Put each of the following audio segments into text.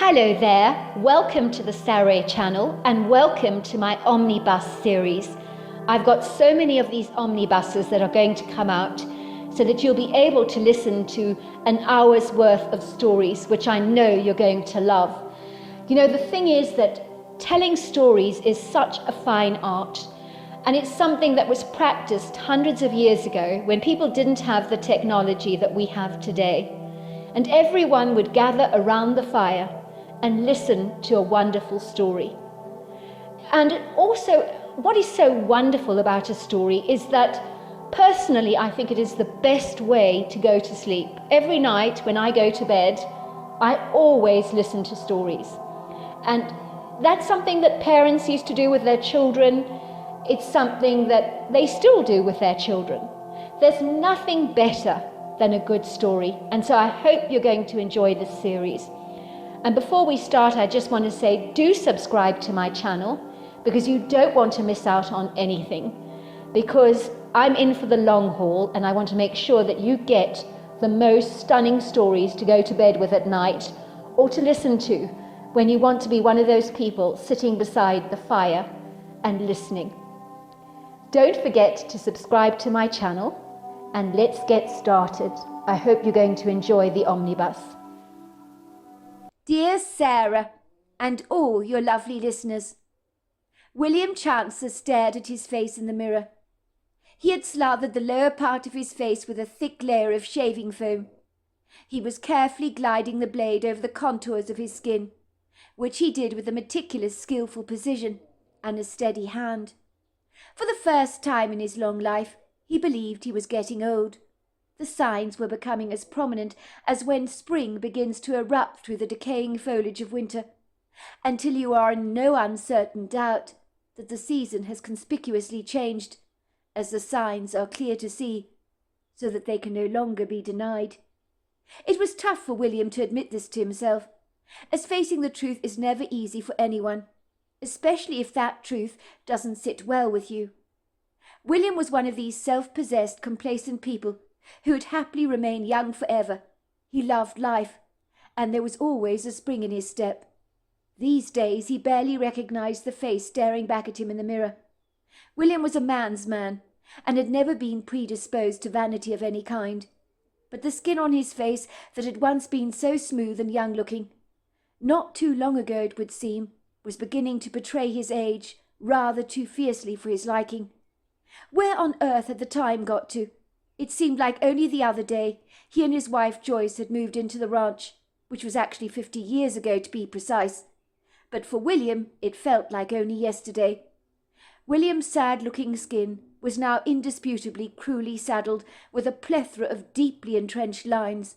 Hello there, welcome to the Saroy channel and welcome to my Omnibus series. I've got so many of these omnibuses that are going to come out so that you'll be able to listen to an hour's worth of stories, which I know you're going to love. You know, the thing is that telling stories is such a fine art, and it's something that was practiced hundreds of years ago when people didn't have the technology that we have today. And everyone would gather around the fire and listen to a wonderful story. And also, what is so wonderful about a story is that personally, I think it is the best way to go to sleep. Every night when I go to bed, I always listen to stories. And that's something that parents used to do with their children. It's something that they still do with their children. There's nothing better than a good story. And so I hope you're going to enjoy this series. And before we start, I just want to say, do subscribe to my channel because you don't want to miss out on anything. Because I'm in for the long haul and I want to make sure that you get the most stunning stories to go to bed with at night or to listen to when you want to be one of those people sitting beside the fire and listening. Don't forget to subscribe to my channel and let's get started. I hope you're going to enjoy the omnibus. Dear Sarah, and all your lovely listeners, William Chancellor stared at his face in the mirror. He had slathered the lower part of his face with a thick layer of shaving foam. He was carefully gliding the blade over the contours of his skin, which he did with a meticulous, skillful precision and a steady hand. For the first time in his long life, he believed he was getting old. The signs were becoming as prominent as when spring begins to erupt through the decaying foliage of winter, until you are in no uncertain doubt that the season has conspicuously changed, as the signs are clear to see, so that they can no longer be denied. It was tough for William to admit this to himself, as facing the truth is never easy for anyone, especially if that truth doesn't sit well with you. William was one of these self-possessed, complacent people who would happily remain young forever. He loved life, and there was always a spring in his step. These days he barely recognized the face staring back at him in the mirror. William was a man's man, and had never been predisposed to vanity of any kind. But the skin on his face that had once been so smooth and young-looking, not too long ago it would seem, was beginning to betray his age rather too fiercely for his liking. Where on earth had the time got to? It seemed like only the other day he and his wife Joyce had moved into the ranch, which was actually 50 years ago to be precise. But for William it felt like only yesterday. William's sad-looking skin was now indisputably cruelly saddled with a plethora of deeply entrenched lines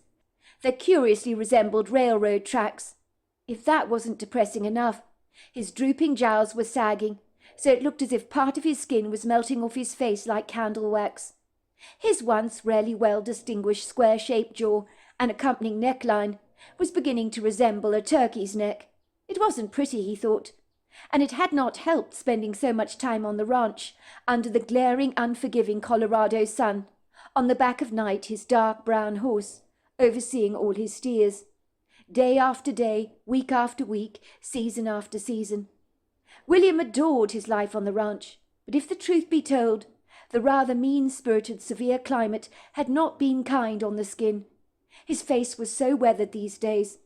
that curiously resembled railroad tracks. If that wasn't depressing enough, his drooping jowls were sagging, so it looked as if part of his skin was melting off his face like candle wax. His once rarely well-distinguished square-shaped jaw and accompanying neckline was beginning to resemble a turkey's neck. It wasn't pretty, he thought, and it had not helped spending so much time on the ranch, under the glaring, unforgiving Colorado sun, on the back of Night, his dark brown horse, overseeing all his steers. Day after day, week after week, season after season. William adored his life on the ranch, but if the truth be told, the rather mean-spirited severe climate had not been kind on the skin. His face was so weathered these days,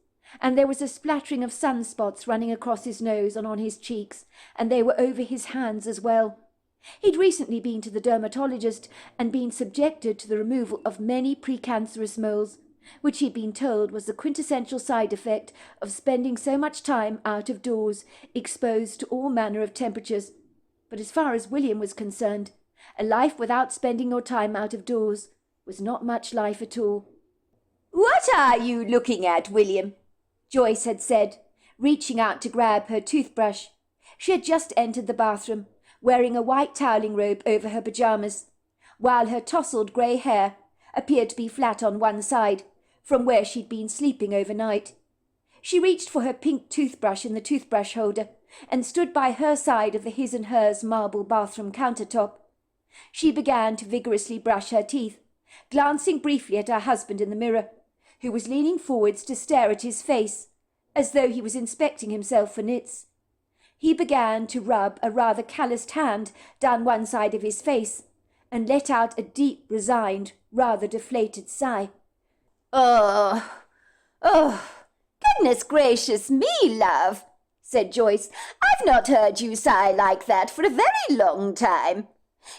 and there was a splattering of sunspots running across his nose and on his cheeks, and they were over his hands as well. He'd recently been to the dermatologist and been subjected to the removal of many precancerous moles, which he'd been told was the quintessential side effect of spending so much time out of doors, exposed to all manner of temperatures. But as far as William was concerned, a life without spending your time out of doors was not much life at all. "What are you looking at, William?" Joyce had said, reaching out to grab her toothbrush. She had just entered the bathroom, wearing a white toweling robe over her pyjamas, while her tousled grey hair appeared to be flat on one side, from where she'd been sleeping overnight. She reached for her pink toothbrush in the toothbrush holder and stood by her side of the his and hers marble bathroom countertop. She began to vigorously brush her teeth, glancing briefly at her husband in the mirror, who was leaning forwards to stare at his face, as though he was inspecting himself for nits. He began to rub a rather calloused hand down one side of his face, and let out a deep, resigned, rather deflated sigh. Oh, goodness gracious me, love, said Joyce. I've not heard you sigh like that for a very long time.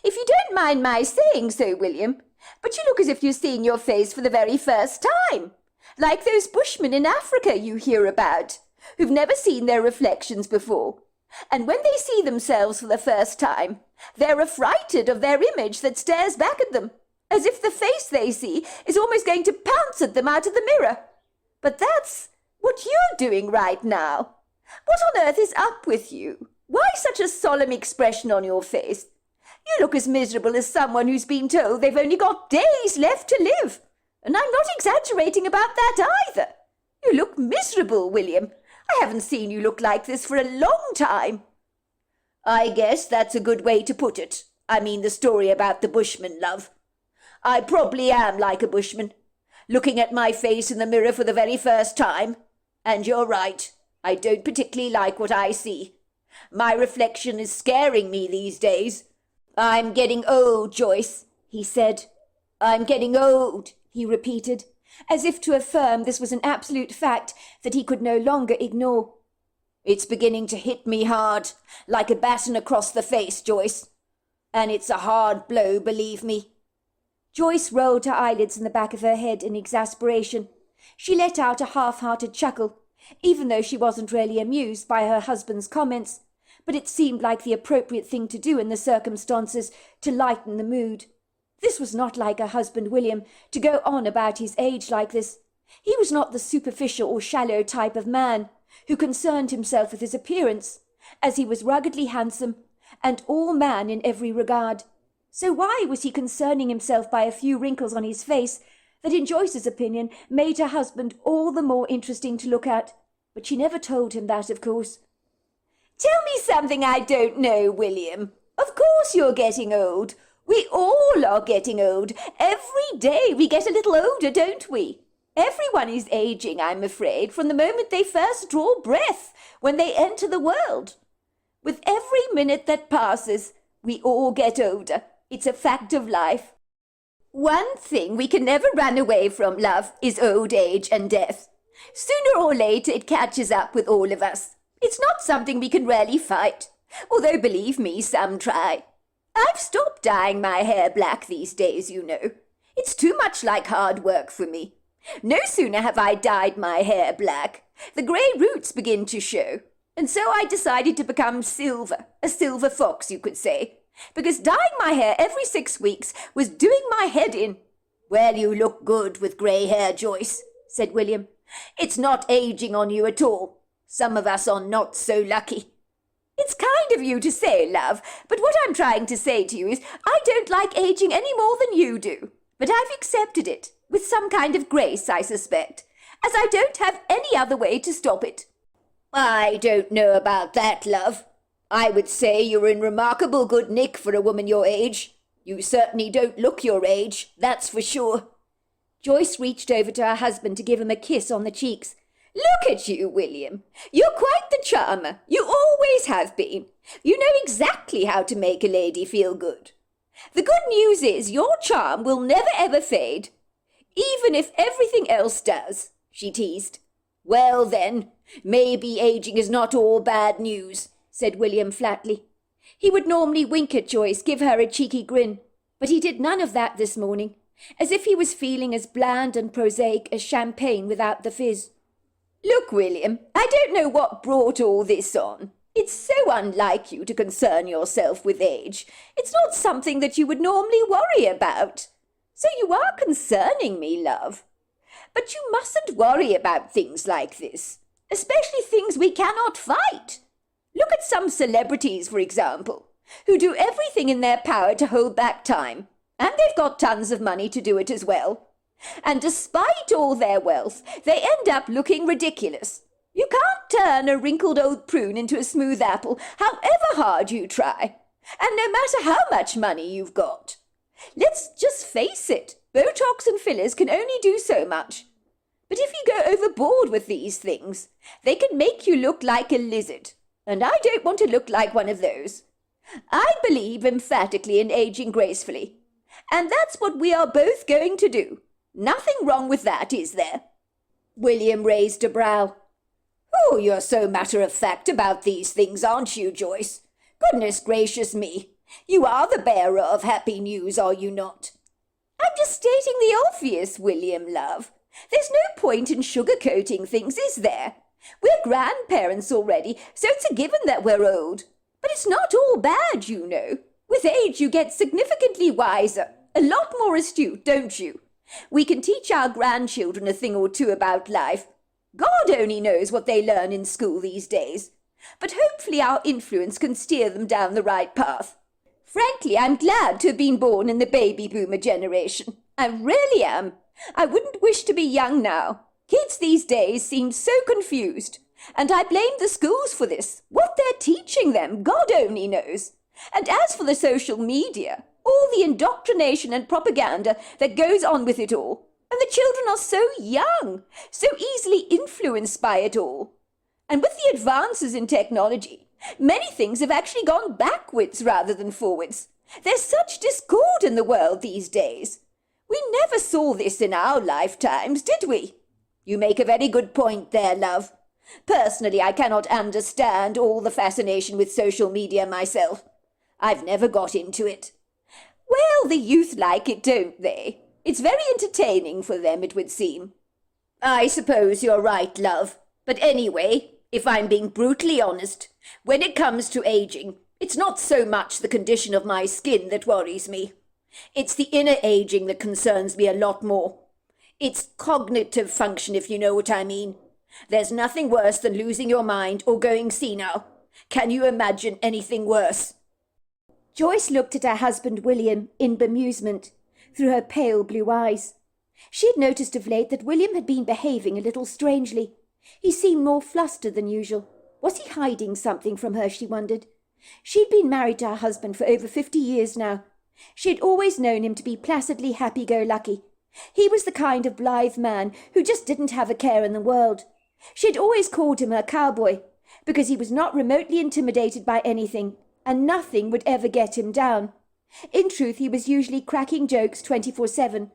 If you don't mind my saying so, William, but you look as if you're seeing your face for the very first time, like those bushmen in Africa you hear about, who've never seen their reflections before, and when they see themselves for the first time, they're affrighted of their image that stares back at them, as if the face they see is almost going to pounce at them out of the mirror. But that's what you're doing right now. What on earth is up with you? Why such a solemn expression on your face? You look as miserable as someone who's been told they've only got days left to live. And I'm not exaggerating about that either. You look miserable, William. I haven't seen you look like this for a long time. I guess that's a good way to put it. I mean the story about the bushman, love. I probably am like a bushman, looking at my face in the mirror for the very first time. And you're right, I don't particularly like what I see. My reflection is scaring me these days. I'm getting old, Joyce, he said. I'm getting old, he repeated, as if to affirm this was an absolute fact that he could no longer ignore. It's beginning to hit me hard, like a baton across the face, Joyce. And it's a hard blow, believe me. Joyce rolled her eyelids in the back of her head in exasperation. She let out a half-hearted chuckle, even though she wasn't really amused by her husband's comments, but it seemed like the appropriate thing to do in the circumstances to lighten the mood. This was not like her husband William to go on about his age like this. He was not the superficial or shallow type of man who concerned himself with his appearance, as he was ruggedly handsome and all man in every regard. So why was he concerning himself by a few wrinkles on his face that, in Joyce's opinion, made her husband all the more interesting to look at? But she never told him that, of course. Tell me something I don't know, William. Of course you're getting old. We all are getting old. Every day we get a little older, don't we? Everyone is aging, I'm afraid, from the moment they first draw breath, when they enter the world. With every minute that passes, we all get older. It's a fact of life. One thing we can never run away from, love, is old age and death. Sooner or later it catches up with all of us. It's not something we can really fight, although believe me, some try. I've stopped dyeing my hair black these days, you know. It's too much like hard work for me. No sooner have I dyed my hair black, the grey roots begin to show, and so I decided to become silver, a silver fox, you could say, because dyeing my hair every 6 weeks was doing my head in. Well, you look good with grey hair, Joyce, said William. It's not aging on you at all. Some of us are not so lucky. It's kind of you to say, love, but what I'm trying to say to you is I don't like aging any more than you do, but I've accepted it, with some kind of grace, I suspect, as I don't have any other way to stop it. I don't know about that, love. I would say you're in remarkable good nick for a woman your age. You certainly don't look your age, that's for sure. Joyce reached over to her husband to give him a kiss on the cheeks. Look at you, William. You're quite the charmer. You always have been. You know exactly how to make a lady feel good. The good news is your charm will never ever fade, even if everything else does, she teased. Well then, maybe aging is not all bad news, said William flatly. He would normally wink at Joyce, give her a cheeky grin, but he did none of that this morning, as if he was feeling as bland and prosaic as champagne without the fizz. Look, William, I don't know what brought all this on. It's so unlike you to concern yourself with age. It's not something that you would normally worry about. So you are concerning me, love. But you mustn't worry about things like this, especially things we cannot fight. Look at some celebrities, for example, who do everything in their power to hold back time, and they've got tons of money to do it as well. And despite all their wealth, they end up looking ridiculous. You can't turn a wrinkled old prune into a smooth apple, however hard you try, and no matter how much money you've got. Let's just face it, Botox and fillers can only do so much. But if you go overboard with these things, they can make you look like a lizard, and I don't want to look like one of those. I believe emphatically in aging gracefully, and that's what we are both going to do. Nothing wrong with that, is there?" William raised a brow. "Oh, you're so matter-of-fact about these things, aren't you, Joyce? Goodness gracious me! You are the bearer of happy news, are you not?" "I'm just stating the obvious, William, love. There's no point in sugar-coating things, is there? We're grandparents already, so it's a given that we're old. But it's not all bad, you know. With age you get significantly wiser, a lot more astute, don't you? We can teach our grandchildren a thing or two about life. God only knows what they learn in school these days. But hopefully our influence can steer them down the right path. Frankly, I'm glad to have been born in the baby boomer generation. I really am. I wouldn't wish to be young now. Kids these days seem so confused. And I blame the schools for this. What they're teaching them, God only knows. And as for the social media, all the indoctrination and propaganda that goes on with it all, and the children are so young, so easily influenced by it all. And with the advances in technology, many things have actually gone backwards rather than forwards. There's such discord in the world these days. We never saw this in our lifetimes, did we? You make a very good point there, love. Personally, I cannot understand all the fascination with social media myself. I've never got into it. Well, the youth like it, don't they? It's very entertaining for them, it would seem. I suppose you're right, love. But anyway, if I'm being brutally honest, when it comes to aging, it's not so much the condition of my skin that worries me. It's the inner aging that concerns me a lot more. It's cognitive function, if you know what I mean. There's nothing worse than losing your mind or going senile. Can you imagine anything worse? Joyce looked at her husband William in bemusement through her pale blue eyes. She had noticed of late that William had been behaving a little strangely. He seemed more flustered than usual. Was he hiding something from her, she wondered? She'd been married to her husband for over 50 years now. She had always known him to be placidly happy-go-lucky. He was the kind of blithe man who just didn't have a care in the world. She had always called him her cowboy, because he was not remotely intimidated by anything, and nothing would ever get him down. In truth, he was usually cracking jokes 24/7.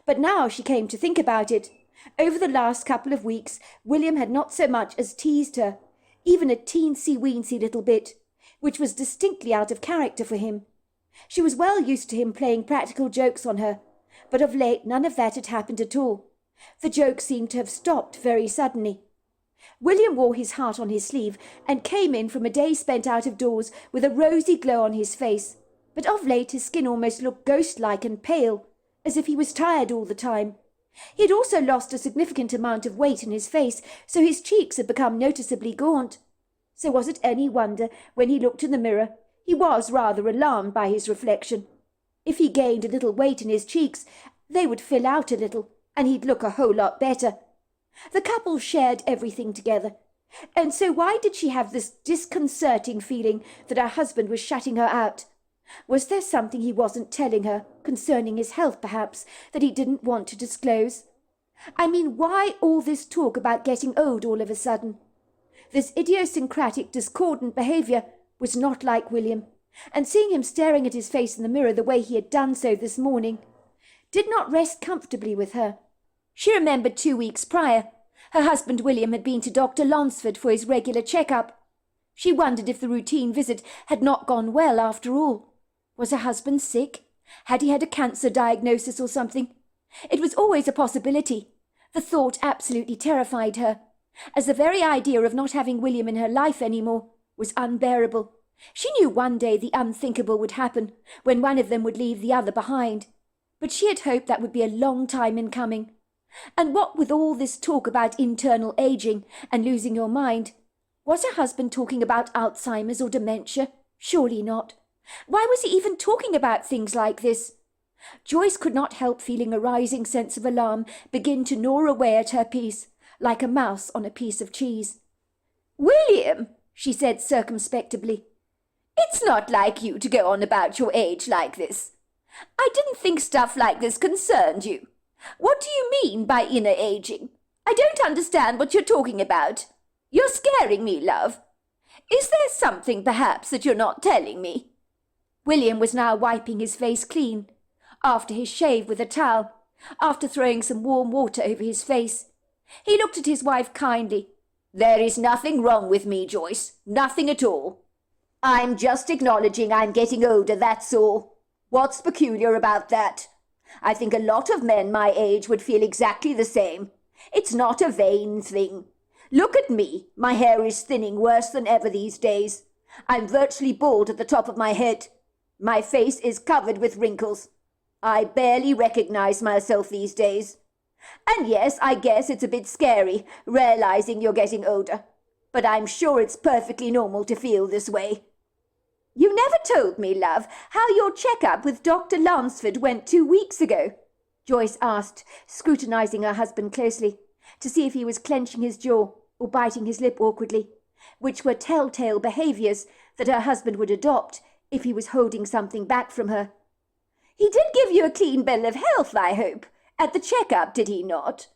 But now she came to think about it, over the last couple of weeks, William had not so much as teased her, even a teensy-weensy little bit, which was distinctly out of character for him. She was well used to him playing practical jokes on her, but of late none of that had happened at all. The jokes seemed to have stopped very suddenly. William wore his heart on his sleeve and came in from a day spent out of doors with a rosy glow on his face, but of late his skin almost looked ghost-like and pale, as if he was tired all the time. He had also lost a significant amount of weight in his face, so his cheeks had become noticeably gaunt. So was it any wonder, when he looked in the mirror, he was rather alarmed by his reflection. If he gained a little weight in his cheeks, they would fill out a little, and he'd look a whole lot better. The couple shared everything together, and so why did she have this disconcerting feeling that her husband was shutting her out? Was there something he wasn't telling her, concerning his health perhaps, that he didn't want to disclose? I mean, why all this talk about getting old all of a sudden? This idiosyncratic, discordant behaviour was not like William, and seeing him staring at his face in the mirror the way he had done so this morning did not rest comfortably with her. She remembered 2 weeks prior, her husband William had been to Dr. Lonsford for his regular check-up. She wondered if the routine visit had not gone well after all. Was her husband sick? Had he had a cancer diagnosis or something? It was always a possibility. The thought absolutely terrified her, as the very idea of not having William in her life any more was unbearable. She knew one day the unthinkable would happen, when one of them would leave the other behind. But she had hoped that would be a long time in coming. And what with all this talk about internal aging and losing your mind, was her husband talking about Alzheimer's or dementia? Surely not. Why was he even talking about things like this? Joyce could not help feeling a rising sense of alarm begin to gnaw away at her peace, like a mouse on a piece of cheese. "William," she said circumspectably, "it's not like you to go on about your age like this. I didn't think stuff like this concerned you. What do you mean by inner aging? I don't understand what you're talking about. You're scaring me, love. Is there something, perhaps, that you're not telling me?" William was now wiping his face clean, after his shave with a towel, after throwing some warm water over his face. He looked at his wife kindly. "There is nothing wrong with me, Joyce. Nothing at all. I'm just acknowledging I'm getting older, that's all. What's peculiar about that? I think a lot of men my age would feel exactly the same. It's not a vain thing. Look at me. My hair is thinning worse than ever these days. I'm virtually bald at the top of my head. My face is covered with wrinkles. I barely recognize myself these days. And yes, I guess it's a bit scary, realizing you're getting older. But I'm sure it's perfectly normal to feel this way." "You never told me, love, how your checkup with Dr. Lansford went 2 weeks ago," Joyce asked, scrutinizing her husband closely, to see if he was clenching his jaw or biting his lip awkwardly, which were telltale behaviours that her husband would adopt if he was holding something back from her. "He did give you a clean bill of health, I hope, at the checkup, did he not?"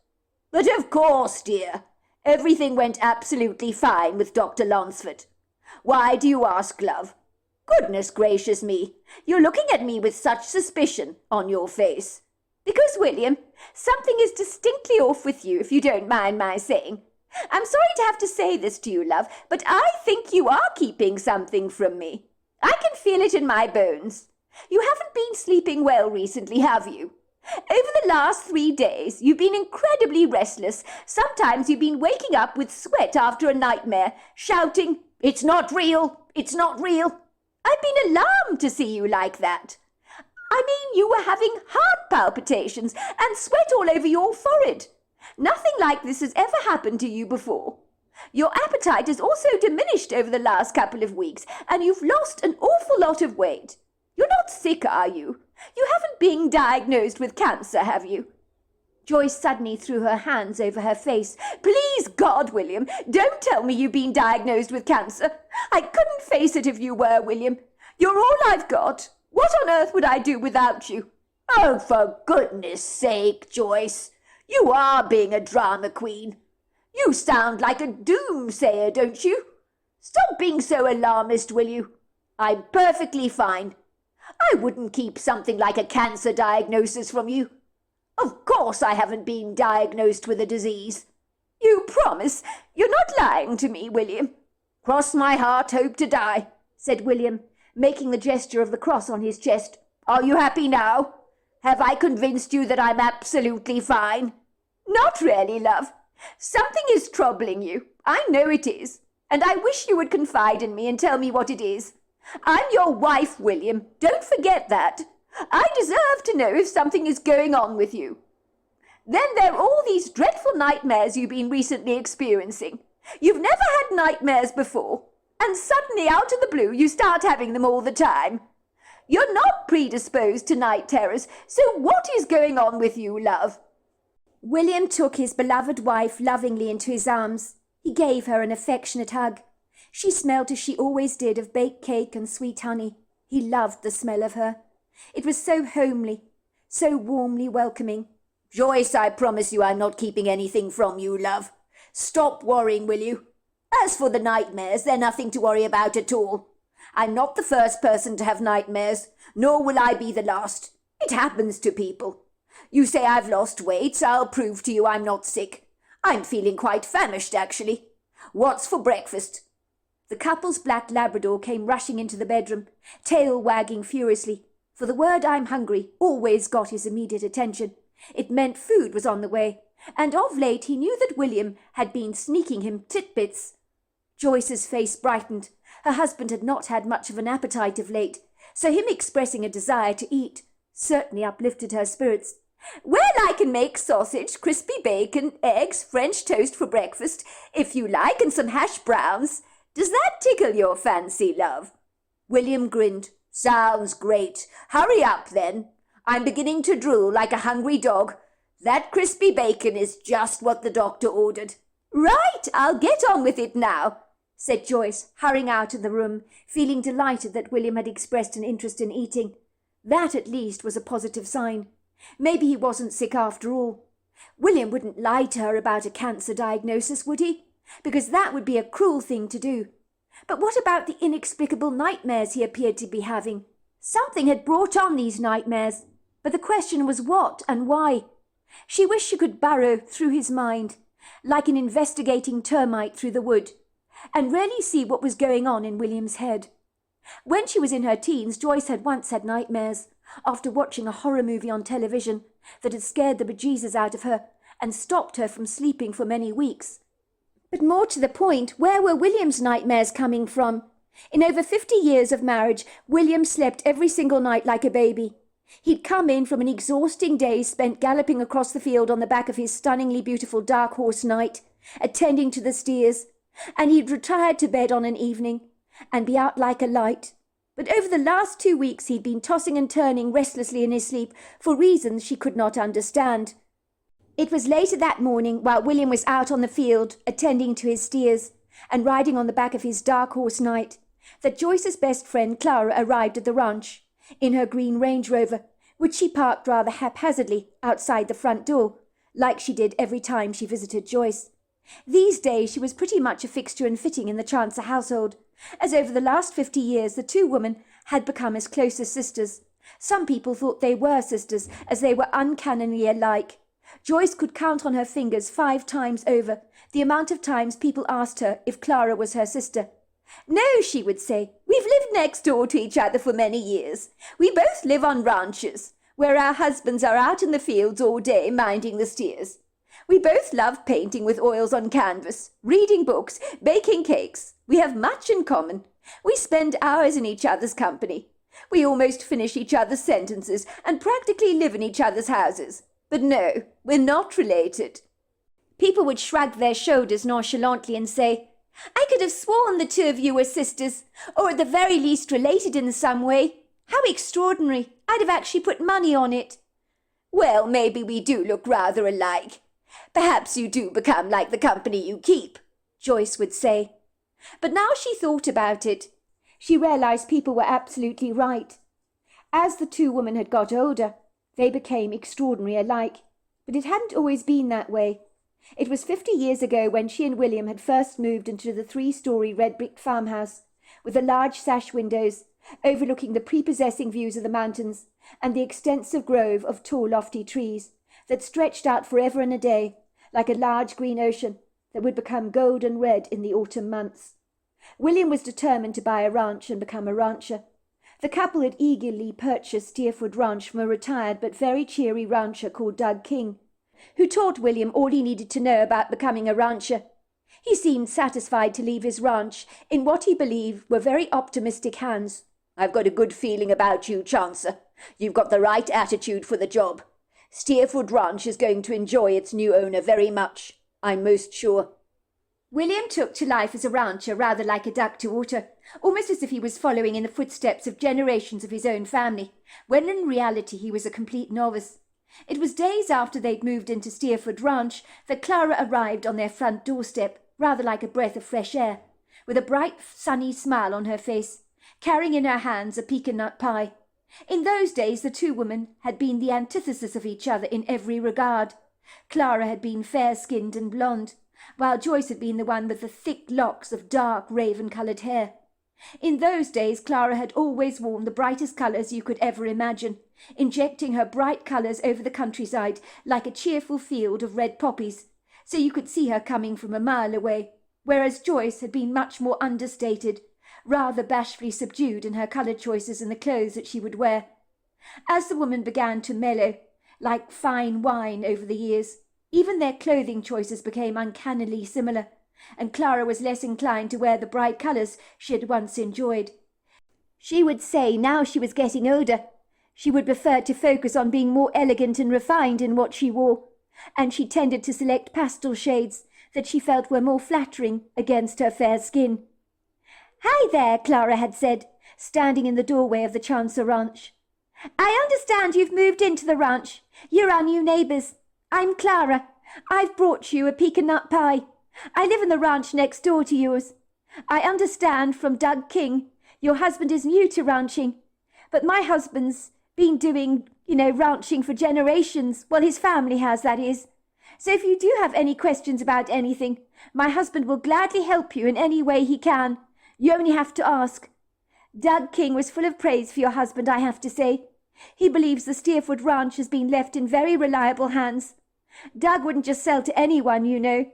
"But of course, dear. Everything went absolutely fine with Dr. Lansford. Why do you ask, love? Goodness gracious me, you're looking at me with such suspicion on your face." "Because, William, something is distinctly off with you, if you don't mind my saying. I'm sorry to have to say this to you, love, but I think you are keeping something from me. I can feel it in my bones. You haven't been sleeping well recently, have you? Over the last 3 days, you've been incredibly restless. Sometimes you've been waking up with sweat after a nightmare, shouting, 'It's not real! It's not real!' I've been alarmed to see you like that. I mean, you were having heart palpitations and sweat all over your forehead. Nothing like this has ever happened to you before. Your appetite has also diminished over the last couple of weeks, and you've lost an awful lot of weight. You're not sick, are you? You haven't been diagnosed with cancer, have you?" Joyce suddenly threw her hands over her face. "Please God, William, don't tell me you've been diagnosed with cancer. I couldn't face it if you were, William. You're all I've got. What on earth would I do without you?" "Oh, for goodness sake, Joyce. You are being a drama queen. You sound like a doomsayer, don't you? Stop being so alarmist, will you? I'm perfectly fine. I wouldn't keep something like a cancer diagnosis from you. Of course I haven't been diagnosed with a disease." "You promise you're not lying to me, William?" "Cross my heart, hope to die," said William, making the gesture of the cross on his chest. "Are you happy now? Have I convinced you that I'm absolutely fine?" "Not really, love. Something is troubling you. I know it is. And I wish you would confide in me and tell me what it is. I'm your wife, William. Don't forget that. I deserve to know if something is going on with you. Then there are all these dreadful nightmares you've been recently experiencing. You've never had nightmares before, and suddenly out of the blue you start having them all the time. You're not predisposed to night terrors, so what is going on with you, love?" William took his beloved wife lovingly into his arms. He gave her an affectionate hug. She smelt as she always did of baked cake and sweet honey. He loved the smell of her. It was so homely, so warmly welcoming. "Joyce, I promise you I'm not keeping anything from you, love. Stop worrying, will you? As for the nightmares, they're nothing to worry about at all. I'm not the first person to have nightmares, nor will I be the last. It happens to people. You say I've lost weight, so I'll prove to you I'm not sick. I'm feeling quite famished, actually. What's for breakfast?" The couple's black Labrador came rushing into the bedroom, tail wagging furiously, for the word "I'm hungry" always got his immediate attention. It meant food was on the way, and of late he knew that William had been sneaking him titbits. Joyce's face brightened. Her husband had not had much of an appetite of late, so him expressing a desire to eat certainly uplifted her spirits. "Well, I can make sausage, crispy bacon, eggs, French toast for breakfast, if you like, and some hash browns. Does that tickle your fancy, love?" William grinned. "Sounds great. Hurry up, then. I'm beginning to drool like a hungry dog. That crispy bacon is just what the doctor ordered." "Right, I'll get on with it now," said Joyce, hurrying out of the room, feeling delighted that William had expressed an interest in eating. That, at least, was a positive sign. Maybe he wasn't sick after all. William wouldn't lie to her about a cancer diagnosis, would he? Because that would be a cruel thing to do. But what about the inexplicable nightmares he appeared to be having? Something had brought on these nightmares, but the question was what and why. She wished she could burrow through his mind, like an investigating termite through the wood, and really see what was going on in William's head. When she was in her teens, Joyce had once had nightmares, after watching a horror movie on television that had scared the bejesus out of her and stopped her from sleeping for many weeks. But more to the point, where were William's nightmares coming from? In over 50 years of marriage, William slept every single night like a baby. He'd come in from an exhausting day spent galloping across the field on the back of his stunningly beautiful dark horse Knight, attending to the steers, and he'd retire to bed on an evening and be out like a light. But over the last 2 weeks he'd been tossing and turning restlessly in his sleep for reasons she could not understand. It was later that morning, while William was out on the field attending to his steers and riding on the back of his dark horse Knight, that Joyce's best friend Clara arrived at the ranch in her green Range Rover, which she parked rather haphazardly outside the front door, like she did every time she visited Joyce. These days she was pretty much a fixture and fitting in the Chancer household, as over the last 50 years the two women had become as close as sisters. Some people thought they were sisters, as they were uncannily alike. Joyce could count on her fingers 5 times over the amount of times people asked her if Clara was her sister. No, she would say, we've lived next door to each other for many years. We both live on ranches, where our husbands are out in the fields all day minding the steers. We both love painting with oils on canvas, reading books, baking cakes. We have much in common. We spend hours in each other's company. We almost finish each other's sentences and practically live in each other's houses. But no, we're not related. People would shrug their shoulders nonchalantly and say, I could have sworn the two of you were sisters, or at the very least related in some way. How extraordinary! I'd have actually put money on it. Well, maybe we do look rather alike. Perhaps you do become like the company you keep, Joyce would say. But now she thought about it, she realized people were absolutely right. As the two women had got older, they became extraordinarily alike, but it hadn't always been that way. It was 50 years ago when she and William had first moved into the 3-story red-brick farmhouse, with the large sash windows, overlooking the prepossessing views of the mountains and the extensive grove of tall lofty trees that stretched out forever and a day, like a large green ocean that would become golden red in the autumn months. William was determined to buy a ranch and become a rancher. The couple had eagerly purchased Steerford Ranch from a retired but very cheery rancher called Doug King, who taught William all he needed to know about becoming a rancher. He seemed satisfied to leave his ranch in what he believed were very optimistic hands. I've got a good feeling about you, Chancer. You've got the right attitude for the job. Steerford Ranch is going to enjoy its new owner very much, I'm most sure. William took to life as a rancher rather like a duck to water, almost as if he was following in the footsteps of generations of his own family, when in reality he was a complete novice. It was days after they'd moved into Steerford Ranch that Clara arrived on their front doorstep, rather like a breath of fresh air, with a bright, sunny smile on her face, carrying in her hands a pecan-nut pie. In those days the two women had been the antithesis of each other in every regard. Clara had been fair-skinned and blonde, while Joyce had been the one with the thick locks of dark raven-coloured hair. In those days Clara had always worn the brightest colours you could ever imagine, injecting her bright colours over the countryside like a cheerful field of red poppies, so you could see her coming from a mile away, whereas Joyce had been much more understated, rather bashfully subdued in her colour choices and the clothes that she would wear. As the woman began to mellow, like fine wine over the years, even their clothing choices became uncannily similar, and Clara was less inclined to wear the bright colours she had once enjoyed. She would say now she was getting older, she would prefer to focus on being more elegant and refined in what she wore, and she tended to select pastel shades that she felt were more flattering against her fair skin. "Hi there," Clara had said, standing in the doorway of the Chancer Ranch. "I understand you've moved into the ranch. You're our new neighbours. I'm Clara. I've brought you a pecan-nut pie. I live in the ranch next door to yours. I understand from Doug King your husband is new to ranching, but my husband's been doing, ranching for generations. Well, his family has, that is. So if you do have any questions about anything, my husband will gladly help you in any way he can. You only have to ask. Doug King was full of praise for your husband, I have to say. He believes the Steerfoot Ranch has been left in very reliable hands. Doug wouldn't just sell to anyone, you know.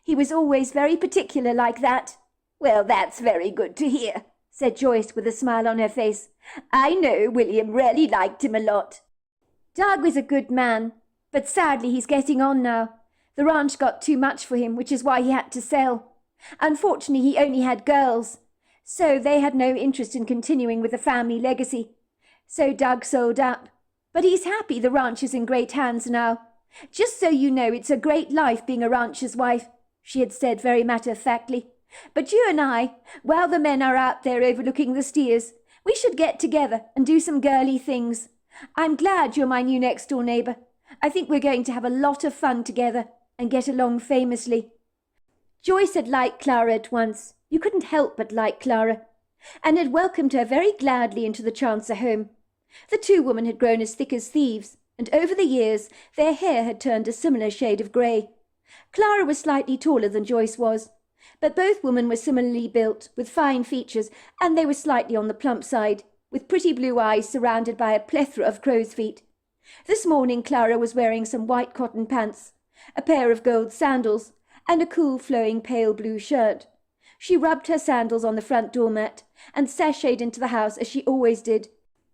He was always very particular like that." "Well, that's very good to hear," said Joyce with a smile on her face. "I know William really liked him a lot." Doug was a good man, but sadly he's getting on now. The ranch got too much for him, which is why he had to sell. Unfortunately, he only had girls, so they had no interest in continuing with the family legacy. So Doug sold up. But he's happy the ranch is in great hands now. "Just so you know, it's a great life being a rancher's wife," she had said very matter-of-factly. "But you and I, while the men are out there overlooking the steers, we should get together and do some girly things. I'm glad you're my new next-door neighbour. I think we're going to have a lot of fun together and get along famously." Joyce had liked Clara at once. You couldn't help but like Clara, and had welcomed her very gladly into the Chancer home. The two women had grown as thick as thieves, and over the years their hair had turned a similar shade of grey. Clara was slightly taller than Joyce was, but both women were similarly built, with fine features, and they were slightly on the plump side, with pretty blue eyes surrounded by a plethora of crow's feet. This morning Clara was wearing some white cotton pants, a pair of gold sandals, and a cool flowing pale blue shirt. She rubbed her sandals on the front doormat and sashayed into the house as she always did,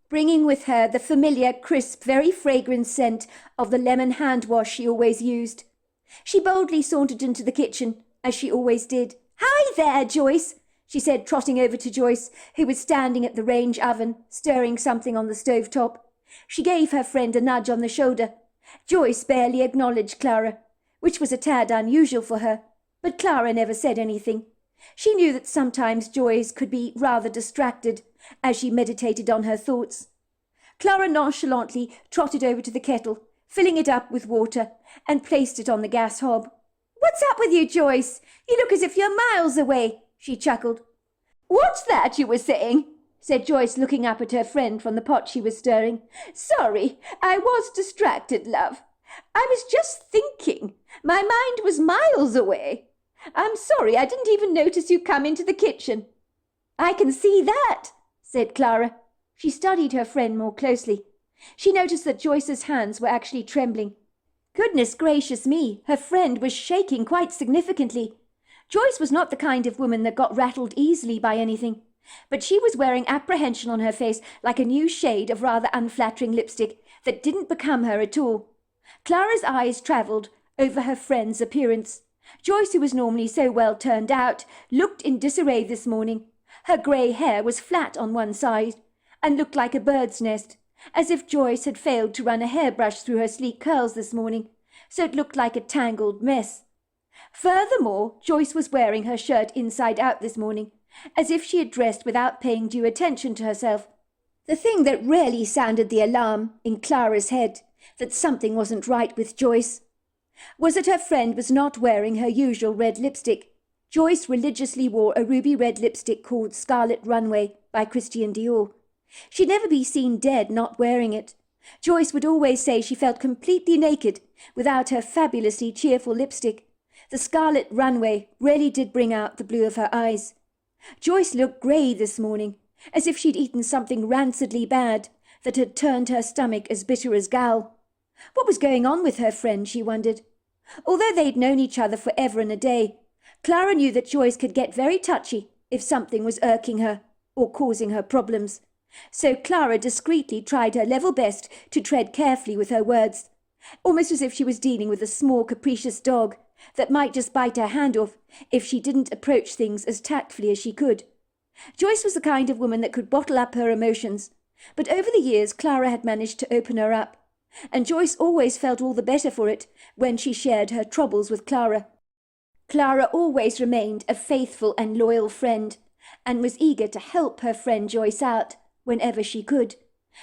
bringing with her the familiar, crisp, very fragrant scent of the lemon hand wash she always used. She boldly sauntered into the kitchen, as she always did. "Hi there, Joyce," she said, trotting over to Joyce, who was standing at the range oven, stirring something on the stove top. She gave her friend a nudge on the shoulder. Joyce barely acknowledged Clara, which was a tad unusual for her, but Clara never said anything. She knew that sometimes Joyce could be rather distracted as she meditated on her thoughts. Clara nonchalantly trotted over to the kettle, filling it up with water, and placed it on the gas hob. "What's up with you, Joyce? You look as if you're miles away," she chuckled. "What's that you were saying?" said Joyce, looking up at her friend from the pot she was stirring. "Sorry, I was distracted, love. I was just thinking. My mind was miles away. I'm sorry, I didn't even notice you come into the kitchen." "I can see that," said Clara. She studied her friend more closely. She noticed that Joyce's hands were actually trembling. Goodness gracious me, her friend was shaking quite significantly. Joyce was not the kind of woman that got rattled easily by anything, but she was wearing apprehension on her face like a new shade of rather unflattering lipstick that didn't become her at all. Clara's eyes travelled over her friend's appearance. Joyce, who was normally so well turned out, looked in disarray this morning. Her grey hair was flat on one side and looked like a bird's nest, as if Joyce had failed to run a hairbrush through her sleek curls this morning, so it looked like a tangled mess. Furthermore, Joyce was wearing her shirt inside out this morning, as if she had dressed without paying due attention to herself. The thing that really sounded the alarm in Clara's head that something wasn't right with Joyce was that her friend was not wearing her usual red lipstick. Joyce religiously wore a ruby red lipstick called Scarlet Runway by Christian Dior. She'd never be seen dead not wearing it. Joyce would always say she felt completely naked without her fabulously cheerful lipstick. The Scarlet Runway really did bring out the blue of her eyes. Joyce looked grey this morning, as if she'd eaten something rancidly bad that had turned her stomach as bitter as gall. What was going on with her friend, she wondered. Although they'd known each other for ever and a day, Clara knew that Joyce could get very touchy if something was irking her or causing her problems. So Clara discreetly tried her level best to tread carefully with her words, almost as if she was dealing with a small capricious dog that might just bite her hand off if she didn't approach things as tactfully as she could. Joyce was the kind of woman that could bottle up her emotions, but over the years Clara had managed to open her up, and Joyce always felt all the better for it when she shared her troubles with Clara. Clara always remained a faithful and loyal friend, and was eager to help her friend Joyce out whenever she could.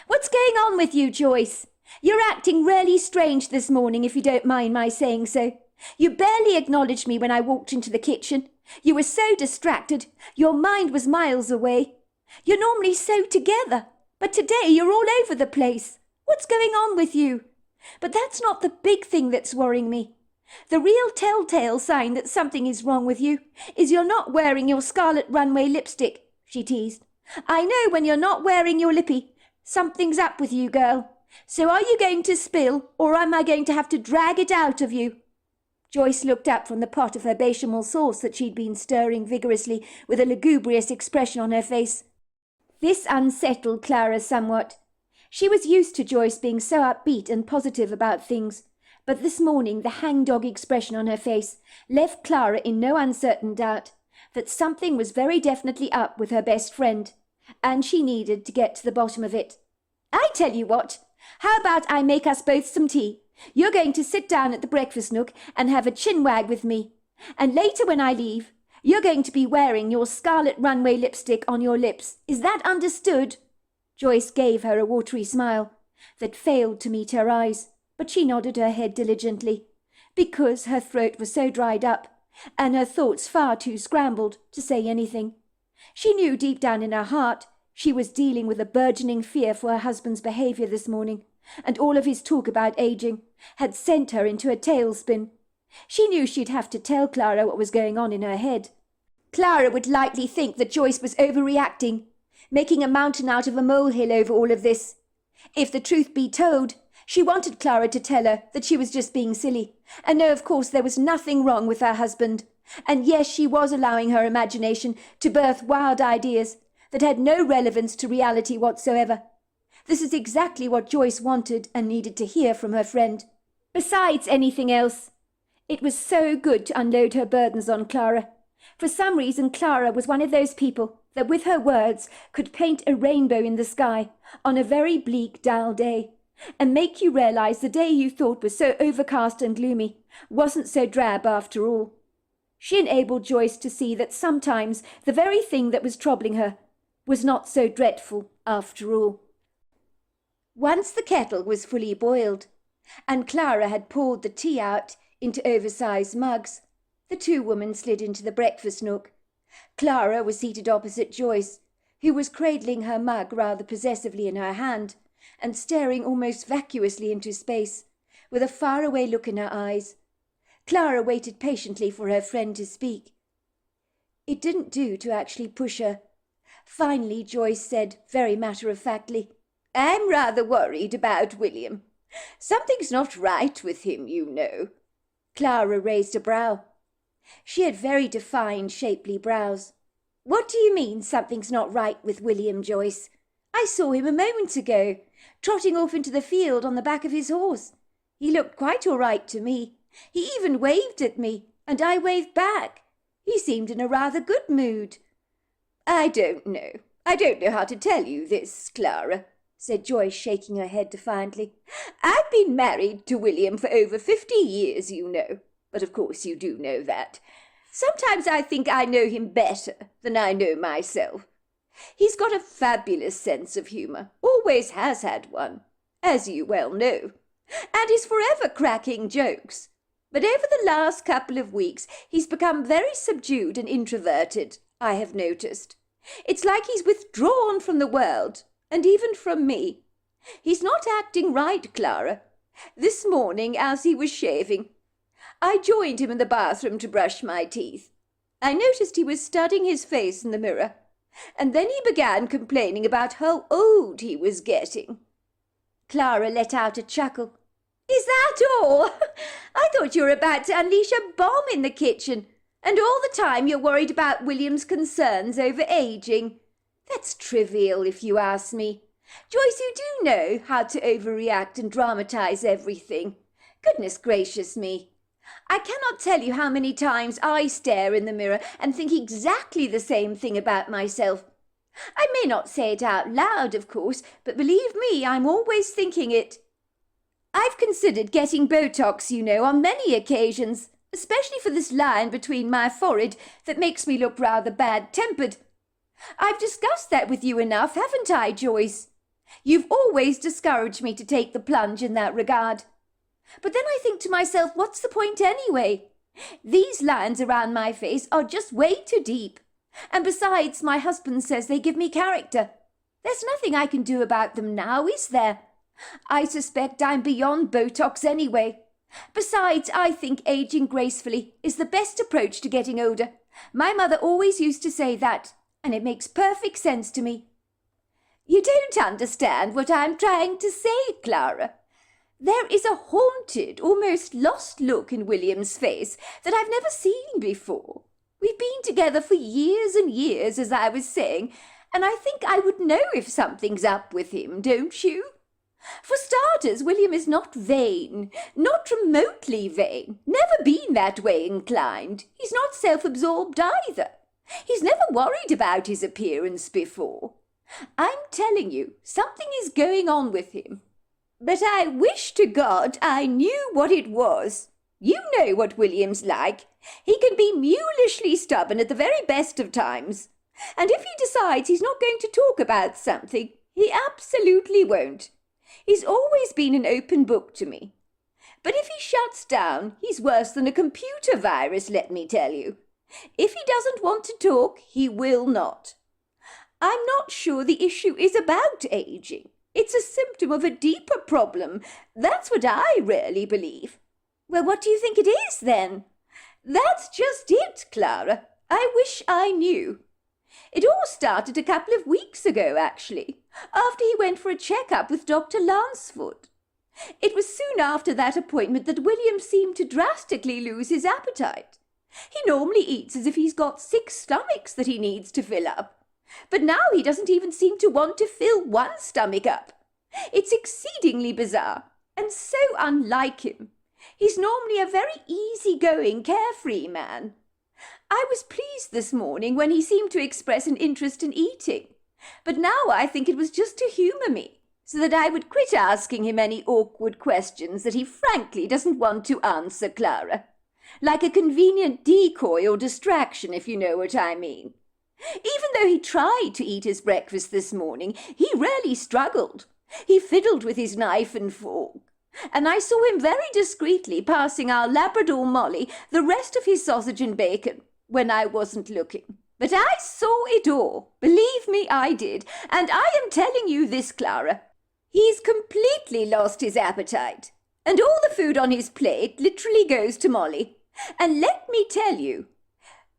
"What's going on with you, Joyce? You're acting really strange this morning, if you don't mind my saying so. You barely acknowledged me when I walked into the kitchen. You were so distracted, your mind was miles away. You're normally so together, but today you're all over the place. What's going on with you? But that's not the big thing that's worrying me. The real telltale sign that something is wrong with you is you're not wearing your scarlet runway lipstick, she teased. I know when you're not wearing your lippy. Something's up with you, girl. So are you going to spill, or am I going to have to drag it out of you? Joyce looked up from the pot of her bechamel sauce that she'd been stirring vigorously with a lugubrious expression on her face. This unsettled Clara somewhat. She was used to Joyce being so upbeat and positive about things, but this morning the hangdog expression on her face left Clara in no uncertain doubt that something was very definitely up with her best friend, and she needed to get to the bottom of it. I tell you what, how about I make us both some tea? You're going to sit down at the breakfast nook and have a chinwag with me, and later when I leave, you're going to be wearing your scarlet runway lipstick on your lips. Is that understood? Joyce gave her a watery smile that failed to meet her eyes, but she nodded her head diligently, because her throat was so dried up, and her thoughts far too scrambled to say anything. She knew deep down in her heart she was dealing with a burgeoning fear for her husband's behaviour this morning, and all of his talk about ageing had sent her into a tailspin. She knew she'd have to tell Clara what was going on in her head. Clara would likely think that Joyce was overreacting, making a mountain out of a molehill over all of this. If the truth be told, she wanted Clara to tell her that she was just being silly, and no, of course, there was nothing wrong with her husband. And yes, she was allowing her imagination to birth wild ideas that had no relevance to reality whatsoever. This is exactly what Joyce wanted and needed to hear from her friend. Besides anything else, it was so good to unload her burdens on Clara. For some reason, Clara was one of those people that with her words could paint a rainbow in the sky on a very bleak, dull day, and make you realize the day you thought was so overcast and gloomy wasn't so drab after all. She enabled Joyce to see that sometimes the very thing that was troubling her was not so dreadful after all. Once the kettle was fully boiled, and Clara had poured the tea out into oversized mugs, the two women slid into the breakfast nook. Clara was seated opposite Joyce, who was cradling her mug rather possessively in her hand, and staring almost vacuously into space, with a faraway look in her eyes. Clara waited patiently for her friend to speak. It didn't do to actually push her. Finally, Joyce said, very matter-of-factly, "I'm rather worried about William. Something's not right with him, you know." Clara raised a brow. She had very defined, shapely brows. "What do you mean, something's not right with William, Joyce? I saw him a moment ago, trotting off into the field on the back of his horse. He looked quite all right to me. He even waved at me, and I waved back. He seemed in a rather good mood." I don't know how to tell you this, Clara," said Joyce, shaking her head defiantly. "I've been married to William for over 50 years, you know, but of course you do know that. Sometimes I think I know him better than I know myself. He's got a fabulous sense of humour, always has had one, as you well know, and is forever cracking jokes. But over the last couple of weeks he's become very subdued and introverted, I have noticed. It's like he's withdrawn from the world, and even from me. He's not acting right, Clara. This morning, as he was shaving, I joined him in the bathroom to brush my teeth. I noticed he was studying his face in the mirror, and then he began complaining about how old he was getting." Clara let out a chuckle. "Is that all? I thought you were about to unleash a bomb in the kitchen, and all the time you're worried about William's concerns over ageing. That's trivial, if you ask me. Joyce, you do know how to overreact and dramatize everything. Goodness gracious me. I cannot tell you how many times I stare in the mirror and think exactly the same thing about myself. I may not say it out loud, of course, but believe me, I'm always thinking it. I've considered getting Botox, you know, on many occasions, especially for this line between my forehead that makes me look rather bad-tempered. I've discussed that with you enough, haven't I, Joyce? You've always discouraged me to take the plunge in that regard. But then I think to myself, what's the point anyway? These lines around my face are just way too deep. And besides, my husband says they give me character. There's nothing I can do about them now, is there? I suspect I'm beyond Botox anyway. Besides, I think aging gracefully is the best approach to getting older. My mother always used to say that, and it makes perfect sense to me. You don't understand what I'm trying to say, Clara. There is a haunted, almost lost look in William's face that I've never seen before. We've been together for years and years, as I was saying, and I think I would know if something's up with him, don't you? For starters, William is not vain, not remotely vain, never been that way inclined. He's not self-absorbed either. He's never worried about his appearance before. I'm telling you, something is going on with him. But I wish to God I knew what it was. You know what William's like. He can be mulishly stubborn at the very best of times. And if he decides he's not going to talk about something, he absolutely won't. He's always been an open book to me. But if he shuts down, he's worse than a computer virus, let me tell you. If he doesn't want to talk, he will not. I'm not sure the issue is about aging. It's a symptom of a deeper problem. That's what I really believe. Well, what do you think it is, then? That's just it, Clara. I wish I knew. It all started a couple of weeks ago, actually, after he went for a checkup with Dr. Lansford. It was soon after that appointment that William seemed to drastically lose his appetite. He normally eats as if he's got 6 stomachs that he needs to fill up. But now he doesn't even seem to want to fill one stomach up. It's exceedingly bizarre, and so unlike him. He's normally a very easy-going, carefree man. I was pleased this morning when he seemed to express an interest in eating, but now I think it was just to humour me, so that I would quit asking him any awkward questions that he frankly doesn't want to answer, Clara. Like a convenient decoy or distraction, if you know what I mean. Even though he tried to eat his breakfast this morning, he really struggled. He fiddled with his knife and fork, and I saw him very discreetly passing our Labrador Molly the rest of his sausage and bacon when I wasn't looking. But I saw it all. Believe me, I did. And I am telling you this, Clara. He's completely lost his appetite, and all the food on his plate literally goes to Molly. And let me tell you,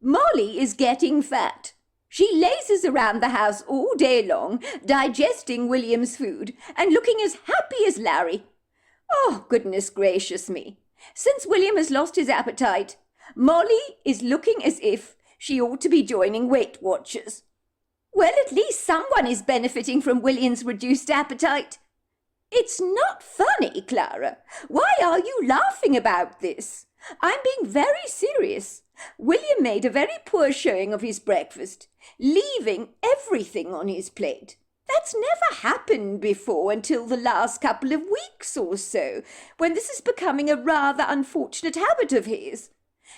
Molly is getting fat. She laces around the house all day long, digesting William's food and looking as happy as Larry. Oh, goodness gracious me. Since William has lost his appetite, Molly is looking as if she ought to be joining Weight Watchers. Well, at least someone is benefiting from William's reduced appetite. It's not funny, Clara. Why are you laughing about this? I'm being very serious. William made a very poor showing of his breakfast, leaving everything on his plate. That's never happened before until the last couple of weeks or so, when this is becoming a rather unfortunate habit of his.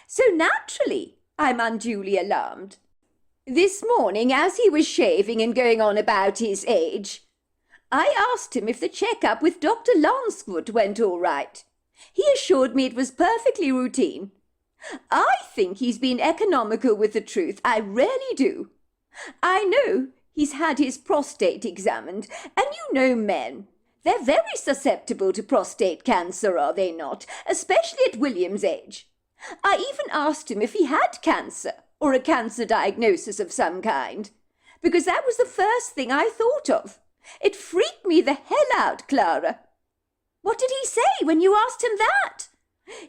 So naturally, I'm unduly alarmed. This morning, as he was shaving and going on about his age, I asked him if the checkup with Dr. Lansford went all right. He assured me it was perfectly routine. I think he's been economical with the truth, I really do. I know he's had his prostate examined, and you know men. They're very susceptible to prostate cancer, are they not? Especially at William's age. I even asked him if he had cancer, or a cancer diagnosis of some kind, because that was the first thing I thought of. It freaked me the hell out, Clara. What did he say when you asked him that?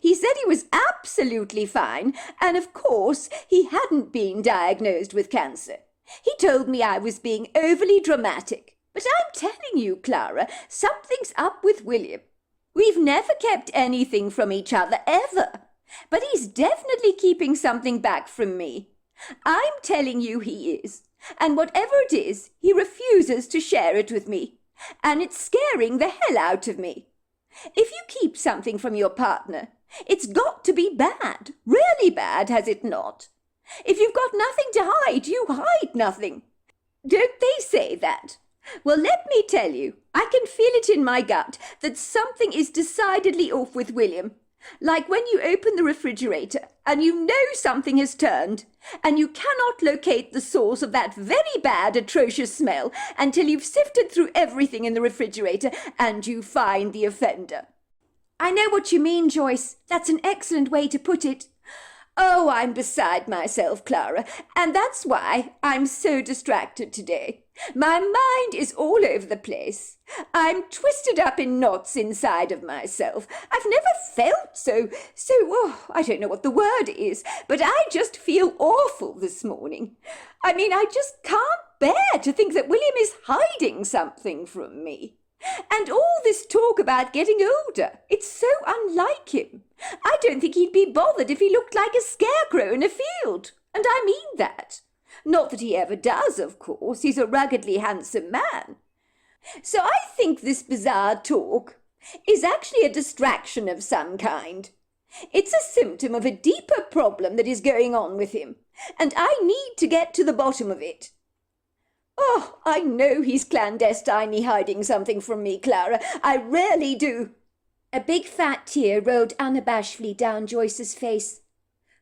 He said he was absolutely fine, and of course he hadn't been diagnosed with cancer. He told me I was being overly dramatic. But I'm telling you, Clara, something's up with William. We've never kept anything from each other, ever. But he's definitely keeping something back from me. I'm telling you he is. And whatever it is, he refuses to share it with me. And it's scaring the hell out of me. If you keep something from your partner, it's got to be bad, really bad, has it not? If you've got nothing to hide, you hide nothing. Don't they say that? Well, let me tell you, I can feel it in my gut that something is decidedly off with William. Like when you open the refrigerator and you know something has turned, and you cannot locate the source of that very bad, atrocious smell until you've sifted through everything in the refrigerator and you find the offender. I know what you mean, Joyce. That's an excellent way to put it. Oh, I'm beside myself, Clara, and that's why I'm so distracted today. My mind is all over the place. I'm twisted up in knots inside of myself. I've never felt so, I don't know what the word is, but I just feel awful this morning. I mean, I just can't bear to think that William is hiding something from me. And all this talk about getting older, it's so unlike him. I don't think he'd be bothered if he looked like a scarecrow in a field. And I mean that. Not that he ever does, of course. He's a ruggedly handsome man. So I think this bizarre talk is actually a distraction of some kind. It's a symptom of a deeper problem that is going on with him, and I need to get to the bottom of it. Oh, I know he's clandestinely hiding something from me, Clara. I really do. A big fat tear rolled unabashedly down Joyce's face,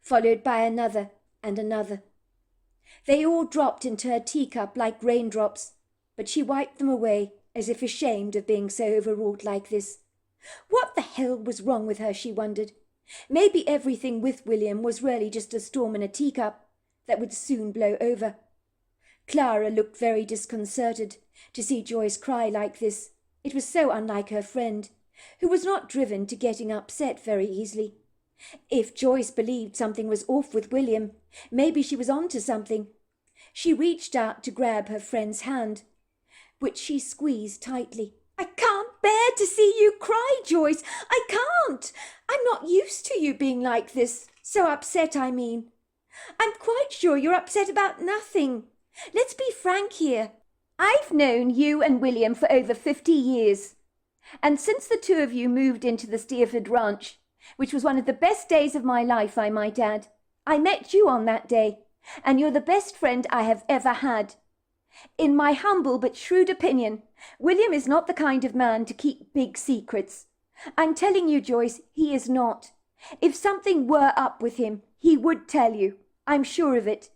followed by another and another. They all dropped into her teacup like raindrops, but she wiped them away as if ashamed of being so overwrought like this. What the hell was wrong with her, she wondered. Maybe everything with William was really just a storm in a teacup that would soon blow over. Clara looked very disconcerted to see Joyce cry like this. It was so unlike her friend, who was not driven to getting upset very easily. If Joyce believed something was off with William, maybe she was on to something. She reached out to grab her friend's hand, which she squeezed tightly. "I can't bear to see you cry, Joyce. I can't. I'm not used to you being like this. So upset, I mean. I'm quite sure you're upset about nothing. Let's be frank here. I've known you and William for over 50 years. And since the two of you moved into the Steerford Ranch, which was one of the best days of my life, I might add, I met you on that day, and you're the best friend I have ever had. In my humble but shrewd opinion, William is not the kind of man to keep big secrets. I'm telling you, Joyce, he is not. If something were up with him, he would tell you. I'm sure of it.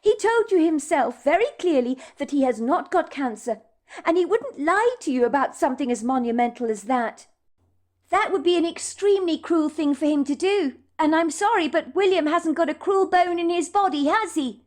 He told you himself very clearly that he has not got cancer, and he wouldn't lie to you about something as monumental as that. That would be an extremely cruel thing for him to do, and I'm sorry, but William hasn't got a cruel bone in his body, has he?"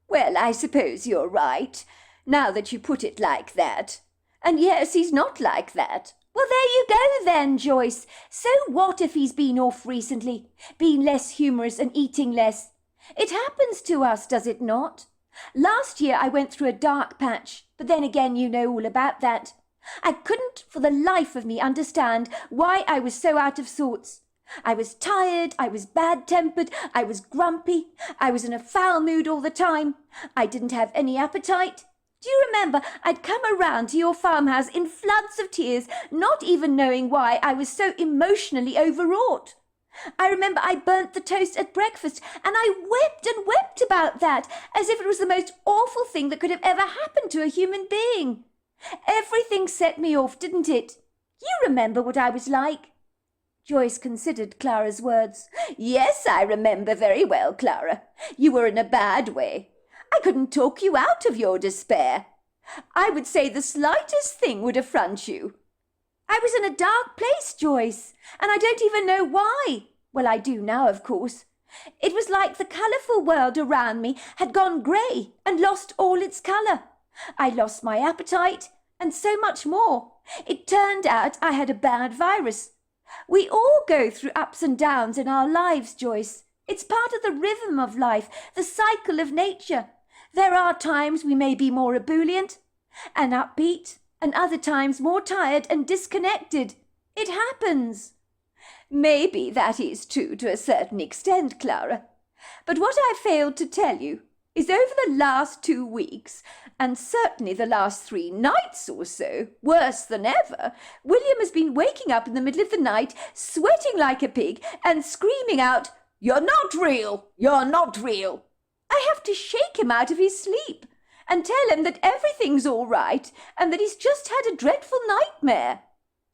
"Well, I suppose you're right, now that you put it like that. And yes, he's not like that." "Well, there you go then, Joyce. So what if he's been off recently, been less humorous and eating less? It happens to us, does it not? Last year I went through a dark patch, but then again you know all about that. I couldn't for the life of me understand why I was so out of sorts. I was tired, I was bad-tempered, I was grumpy, I was in a foul mood all the time. I didn't have any appetite. Do you remember I'd come around to your farmhouse in floods of tears, not even knowing why I was so emotionally overwrought? I remember I burnt the toast at breakfast, and I wept and wept about that, as if it was the most awful thing that could have ever happened to a human being. Everything set me off, didn't it? You remember what I was like?" Joyce considered Clara's words. "Yes, I remember very well, Clara. You were in a bad way. I couldn't talk you out of your despair. I would say the slightest thing would affront you." "I was in a dark place, Joyce, and I don't even know why. Well, I do now, of course. It was like the colourful world around me had gone grey and lost all its colour. I lost my appetite, and so much more. It turned out I had a bad virus. We all go through ups and downs in our lives, Joyce. It's part of the rhythm of life, the cycle of nature. There are times we may be more ebullient and upbeat, and other times more tired and disconnected. It happens." "Maybe that is true to a certain extent, Clara. But what I failed to tell you is over the last 2 weeks, and certainly the last 3 nights or so, worse than ever, William has been waking up in the middle of the night, sweating like a pig, and screaming out, 'You're not real! You're not real!' I have to shake him out of his sleep and tell him that everything's all right and that he's just had a dreadful nightmare."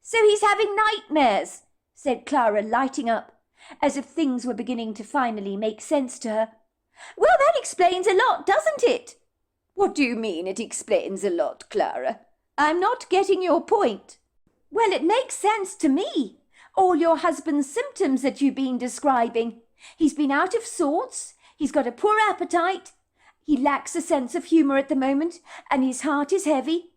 "So he's having nightmares," said Clara, lighting up, as if things were beginning to finally make sense to her. "Well, that explains a lot, doesn't it?" "What do you mean it explains a lot, Clara? I'm not getting your point." "Well, it makes sense to me. All your husband's symptoms that you've been describing. He's been out of sorts, he's got a poor appetite, he lacks a sense of humour at the moment, and his heart is heavy.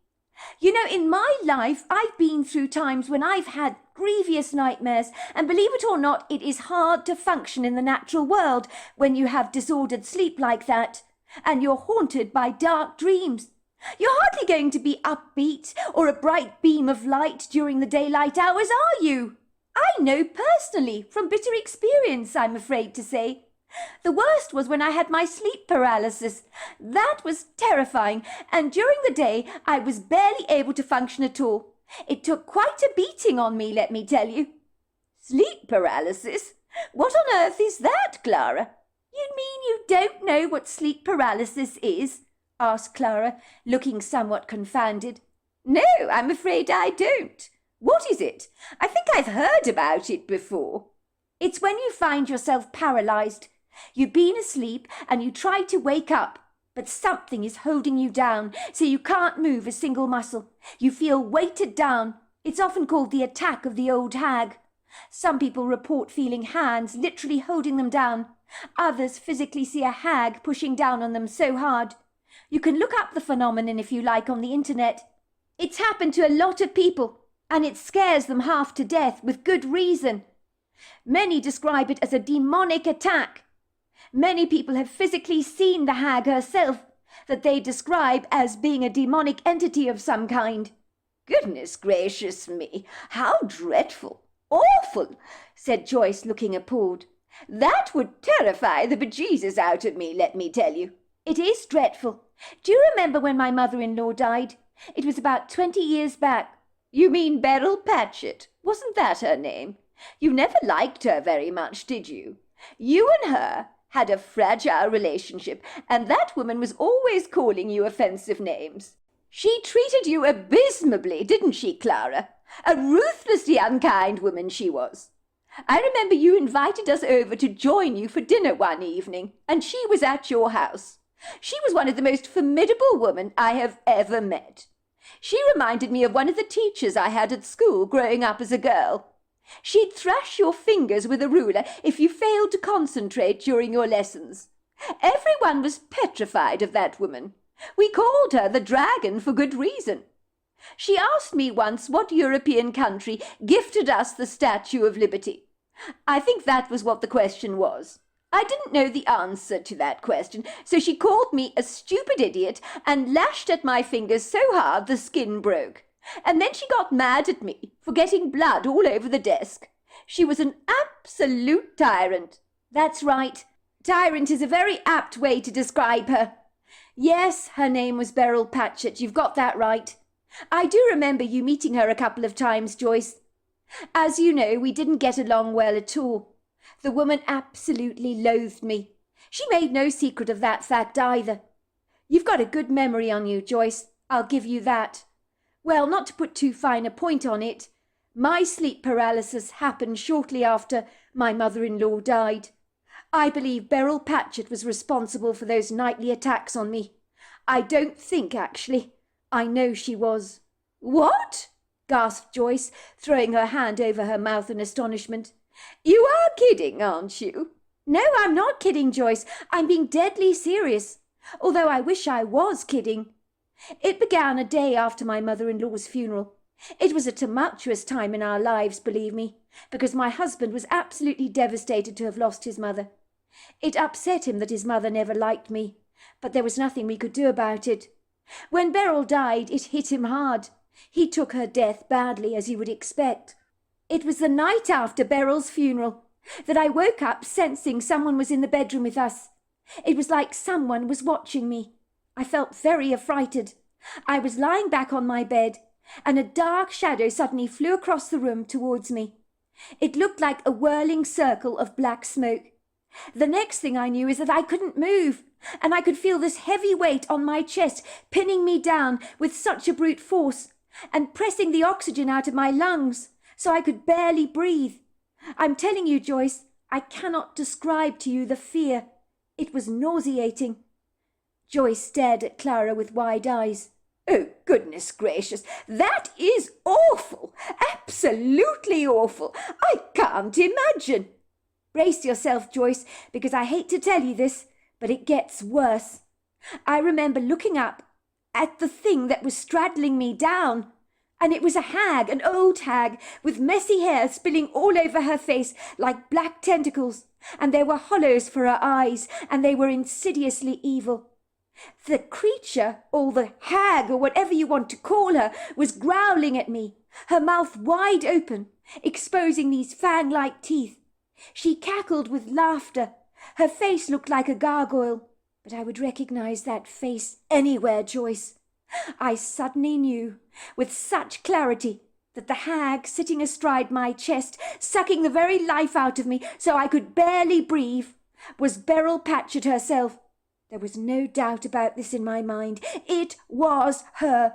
You know, in my life, I've been through times when I've had grievous nightmares, and believe it or not, it is hard to function in the natural world when you have disordered sleep like that, and you're haunted by dark dreams. You're hardly going to be upbeat or a bright beam of light during the daylight hours, are you? I know personally, from bitter experience, I'm afraid to say. The worst was when I had my sleep paralysis. That was terrifying, and during the day I was barely able to function at all. It took quite a beating on me, let me tell you. Sleep paralysis? What on earth is that, Clara? You mean you don't know what sleep paralysis is? Asked Clara, looking somewhat confounded. No, I'm afraid I don't. What is it? I think I've heard about it before. It's when you find yourself paralysed. You've been asleep and you try to wake up, but something is holding you down, so you can't move a single muscle. You feel weighted down. It's often called the attack of the old hag. Some people report feeling hands literally holding them down. Others physically see a hag pushing down on them so hard. You can look up the phenomenon if you like on the internet. It's happened to a lot of people, and it scares them half to death with good reason. Many describe it as a demonic attack. Many people have physically seen the hag herself, that they describe as being a demonic entity of some kind. Goodness gracious me, how dreadful! Awful, said Joyce, looking appalled. That would terrify the bejesus out of me, let me tell you. It is dreadful. Do you remember when my mother-in-law died? It was about 20 years back. You mean Beryl Patchett? Wasn't that her name? You never liked her very much, did you? You and her had a fragile relationship, and that woman was always calling you offensive names. She treated you abysmally, didn't she, Clara? A ruthlessly unkind woman she was. I remember you invited us over to join you for dinner one evening, and she was at your house. She was one of the most formidable women I have ever met. She reminded me of one of the teachers I had at school growing up as a girl. She'd thrash your fingers with a ruler if you failed to concentrate during your lessons. Everyone was petrified of that woman. We called her the Dragon for good reason. She asked me once what European country gifted us the Statue of Liberty. I think that was what the question was. I didn't know the answer to that question, so she called me a stupid idiot and lashed at my fingers so hard the skin broke. And then she got mad at me for getting blood all over the desk. She was an absolute tyrant. That's right. Tyrant is a very apt way to describe her. Yes, her name was Beryl Patchett. You've got that right. I do remember you meeting her a couple of times, Joyce. As you know, we didn't get along well at all. The woman absolutely loathed me. She made no secret of that fact either. You've got a good memory on you, Joyce. I'll give you that. Well, not to put too fine a point on it, my sleep paralysis happened shortly after my mother-in-law died. I believe Beryl Patchett was responsible for those nightly attacks on me. I don't think, actually. I know she was. What? Gasped Joyce, throwing her hand over her mouth in astonishment. You are kidding, aren't you? No, I'm not kidding, Joyce. I'm being deadly serious, although I wish I was kidding. It began a day after my mother-in-law's funeral. It was a tumultuous time in our lives, believe me, because my husband was absolutely devastated to have lost his mother. It upset him that his mother never liked me, but there was nothing we could do about it. When Beryl died, it hit him hard. He took her death badly, as you would expect. It was the night after Beryl's funeral that I woke up sensing someone was in the bedroom with us. It was like someone was watching me. I felt very affrighted. I was lying back on my bed, and a dark shadow suddenly flew across the room towards me. It looked like a whirling circle of black smoke. The next thing I knew is that I couldn't move, and I could feel this heavy weight on my chest pinning me down with such a brute force, and pressing the oxygen out of my lungs, so I could barely breathe. I'm telling you, Joyce, I cannot describe to you the fear. It was nauseating. Joyce stared at Clara with wide eyes. Oh, goodness gracious, that is awful, absolutely awful. I can't imagine. Brace yourself, Joyce, because I hate to tell you this, but it gets worse. I remember looking up at the thing that was straddling me down, and it was a hag, an old hag, with messy hair spilling all over her face like black tentacles, and there were hollows for her eyes, and they were insidiously evil. The creature, or the hag, or whatever you want to call her, was growling at me, her mouth wide open, exposing these fang-like teeth. She cackled with laughter. Her face looked like a gargoyle, but I would recognize that face anywhere, Joyce. I suddenly knew, with such clarity, that the hag, sitting astride my chest, sucking the very life out of me so I could barely breathe, was Beryl Patchett herself. There was no doubt about this in my mind. It was her.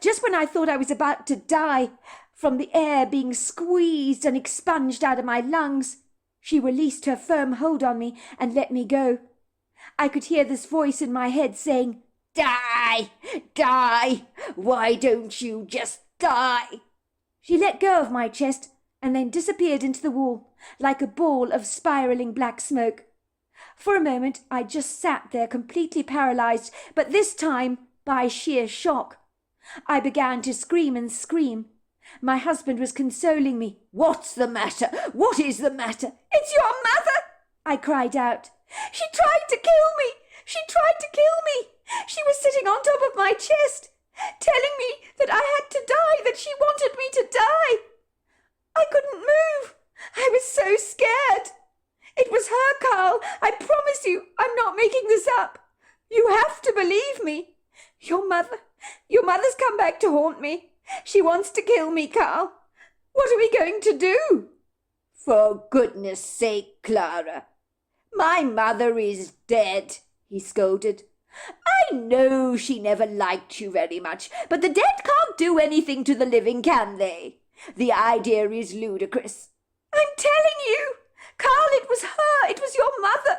Just when I thought I was about to die, from the air being squeezed and expunged out of my lungs, she released her firm hold on me and let me go. I could hear this voice in my head saying, "Die! Die! Why don't you just die?" She let go of my chest and then disappeared into the wall like a ball of spiralling black smoke. For a moment I just sat there completely paralyzed, but this time by sheer shock. I began to scream and scream. My husband was consoling me. "What's the matter? What is the matter?" "It's your mother!" I cried out. "She tried to kill me! She tried to kill me! She was sitting on top of my chest, telling me that I had to die, that she wanted me to die. I couldn't move. I was so scared. It was her, Carl. I promise you, I'm not making this up. You have to believe me. Your mother's come back to haunt me. She wants to kill me, Carl. What are we going to do?" "For goodness sake, Clara. My mother is dead," he scolded. "I know she never liked you very much, but the dead can't do anything to the living, can they? The idea is ludicrous." "I'm telling you, Carl, it was her. It was your mother.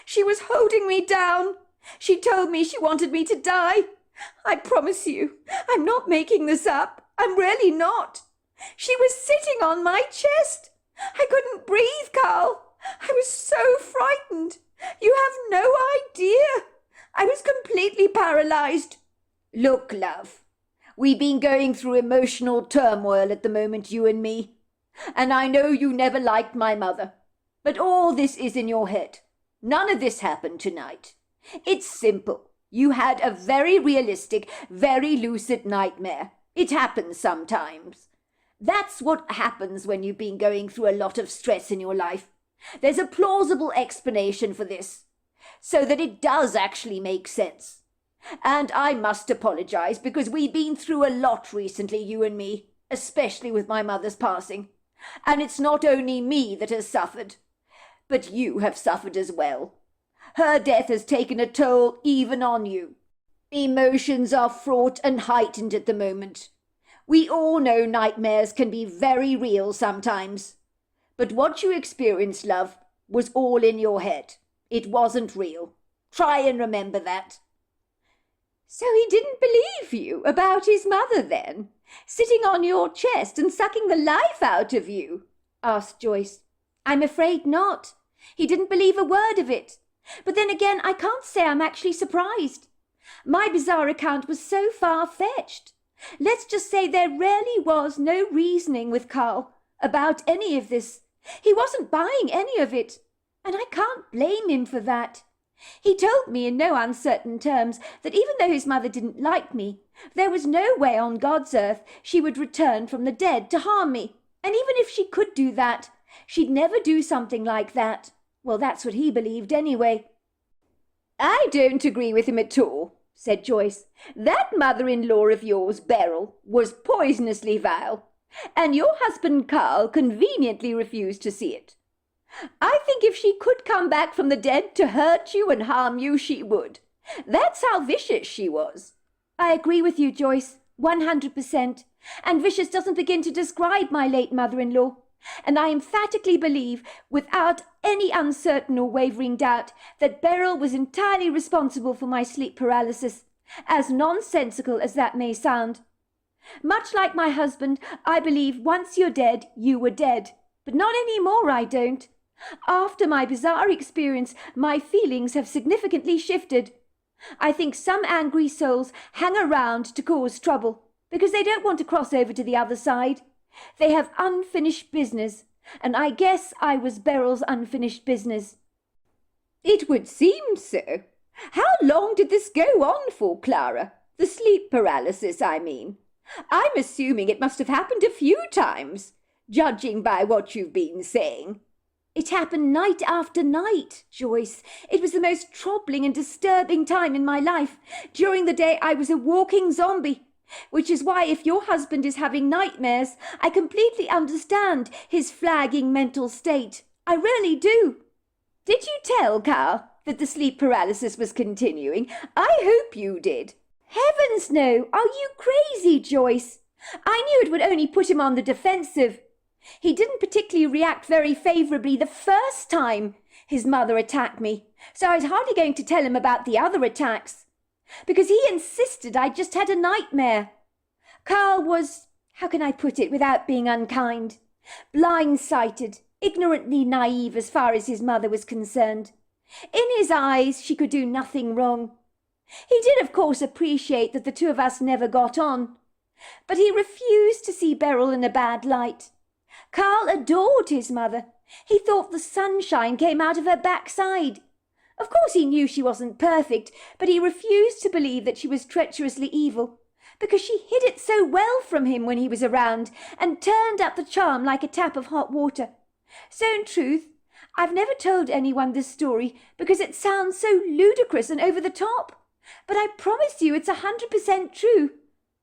She was holding me down. She told me she wanted me to die. I promise you, I'm not making this up. I'm really not. She was sitting on my chest. I couldn't breathe, Carl. I was so frightened. You have no idea. I was completely paralyzed." "Look, love, we've been going through emotional turmoil at the moment, you and me. And I know you never liked my mother. But all this is in your head. None of this happened tonight. It's simple. You had a very realistic, very lucid nightmare. It happens sometimes. That's what happens when you've been going through a lot of stress in your life. There's a plausible explanation for this, so that it does actually make sense. And I must apologize because we've been through a lot recently, you and me, especially with my mother's passing. And it's not only me that has suffered, but you have suffered as well. Her death has taken a toll even on you. Emotions are fraught and heightened at the moment. We all know nightmares can be very real sometimes. But what you experienced, love, was all in your head. It wasn't real. Try and remember that." "So he didn't believe you about his mother then, sitting on your chest and sucking the life out of you?" asked Joyce. "I'm afraid not. He didn't believe a word of it. But then again, I can't say I'm actually surprised. My bizarre account was so far-fetched. Let's just say there really was no reasoning with Carl about any of this. He wasn't buying any of it, and I can't blame him for that. He told me in no uncertain terms that even though his mother didn't like me, there was no way on God's earth she would return from the dead to harm me. And even if she could do that, she'd never do something like that. Well, that's what he believed anyway." "I don't agree with him at all," said Joyce. "That mother-in-law of yours, Beryl, was poisonously vile, and your husband Carl conveniently refused to see it. I think if she could come back from the dead to hurt you and harm you, she would. That's how vicious she was." "I agree with you, Joyce, 100%. And vicious doesn't begin to describe my late mother-in-law. And I emphatically believe, without any uncertain or wavering doubt, that Beryl was entirely responsible for my sleep paralysis. as nonsensical as that may sound. Much like my husband, I believe once you're dead, you were dead. But not any more, I don't. After my bizarre experience, my feelings have significantly shifted. I think some angry souls hang around to cause trouble, because they don't want to cross over to the other side. They have unfinished business, and I guess I was Beryl's unfinished business. It would seem so. How long did this go on for, Clara? The sleep paralysis, I mean. I'm assuming it must have happened a few times, judging by what you've been saying. It happened night after night, Joyce. It was the most troubling and disturbing time in my life. During the day I was a walking zombie, which is why if your husband is having nightmares, I completely understand his flagging mental state. I really do. Did you tell Carl that the sleep paralysis was continuing? I hope you did. Heavens no! Are you crazy, Joyce? I knew it would only put him on the defensive. He didn't particularly react very favourably the first time his mother attacked me, so I was hardly going to tell him about the other attacks, because he insisted I just had a nightmare. Carl was, how can I put it without being unkind, blind-sighted, ignorantly naive as far as his mother was concerned. In his eyes, she could do nothing wrong. He did, of course, appreciate that the two of us never got on, but he refused to see Beryl in a bad light. Carl adored his mother. He thought the sunshine came out of her backside. Of course he knew she wasn't perfect, but he refused to believe that she was treacherously evil, because she hid it so well from him when he was around, and turned up the charm like a tap of hot water. So in truth, I've never told anyone this story, because it sounds so ludicrous and over the top. But I promise you it's 100% true.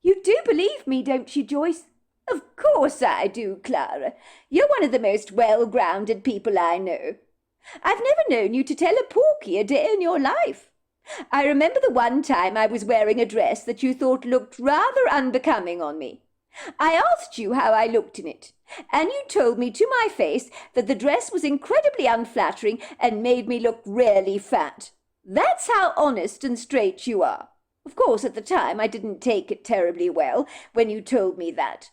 You do believe me, don't you, Joyce? Of course I do, Clara. You're one of the most well-grounded people I know. I've never known you to tell a porky a day in your life. I remember the one time I was wearing a dress that you thought looked rather unbecoming on me. I asked you how I looked in it, and you told me to my face that the dress was incredibly unflattering and made me look really fat. That's how honest and straight you are. Of course, at the time I didn't take it terribly well when you told me that.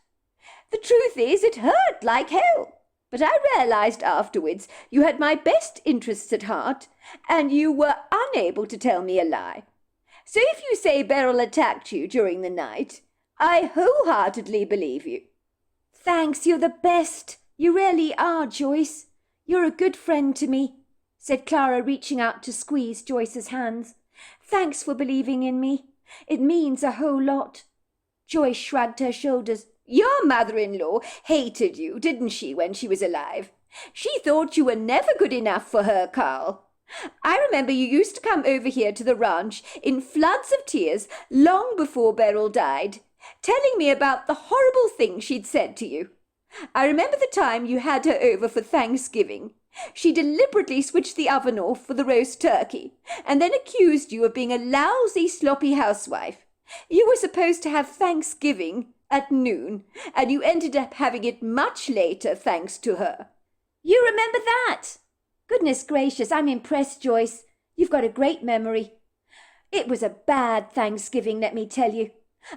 The truth is, it hurt like hell. But I realized afterwards you had my best interests at heart, and you were unable to tell me a lie. So if you say Beryl attacked you during the night, I wholeheartedly believe you. Thanks, you're the best. You really are, Joyce. You're a good friend to me, said Clara, reaching out to squeeze Joyce's hands. Thanks for believing in me. It means a whole lot. Joyce shrugged her shoulders. Your mother-in-law hated you, didn't she, when she was alive? She thought you were never good enough for her, Carl. I remember you used to come over here to the ranch in floods of tears long before Beryl died, telling me about the horrible things she'd said to you. I remember the time you had her over for Thanksgiving. She deliberately switched the oven off for the roast turkey, and then accused you of being a lousy, sloppy housewife. You were supposed to have Thanksgiving at noon, and you ended up having it much later thanks to her. You remember that? Goodness gracious, I'm impressed, Joyce. You've got a great memory. It was a bad Thanksgiving, let me tell you.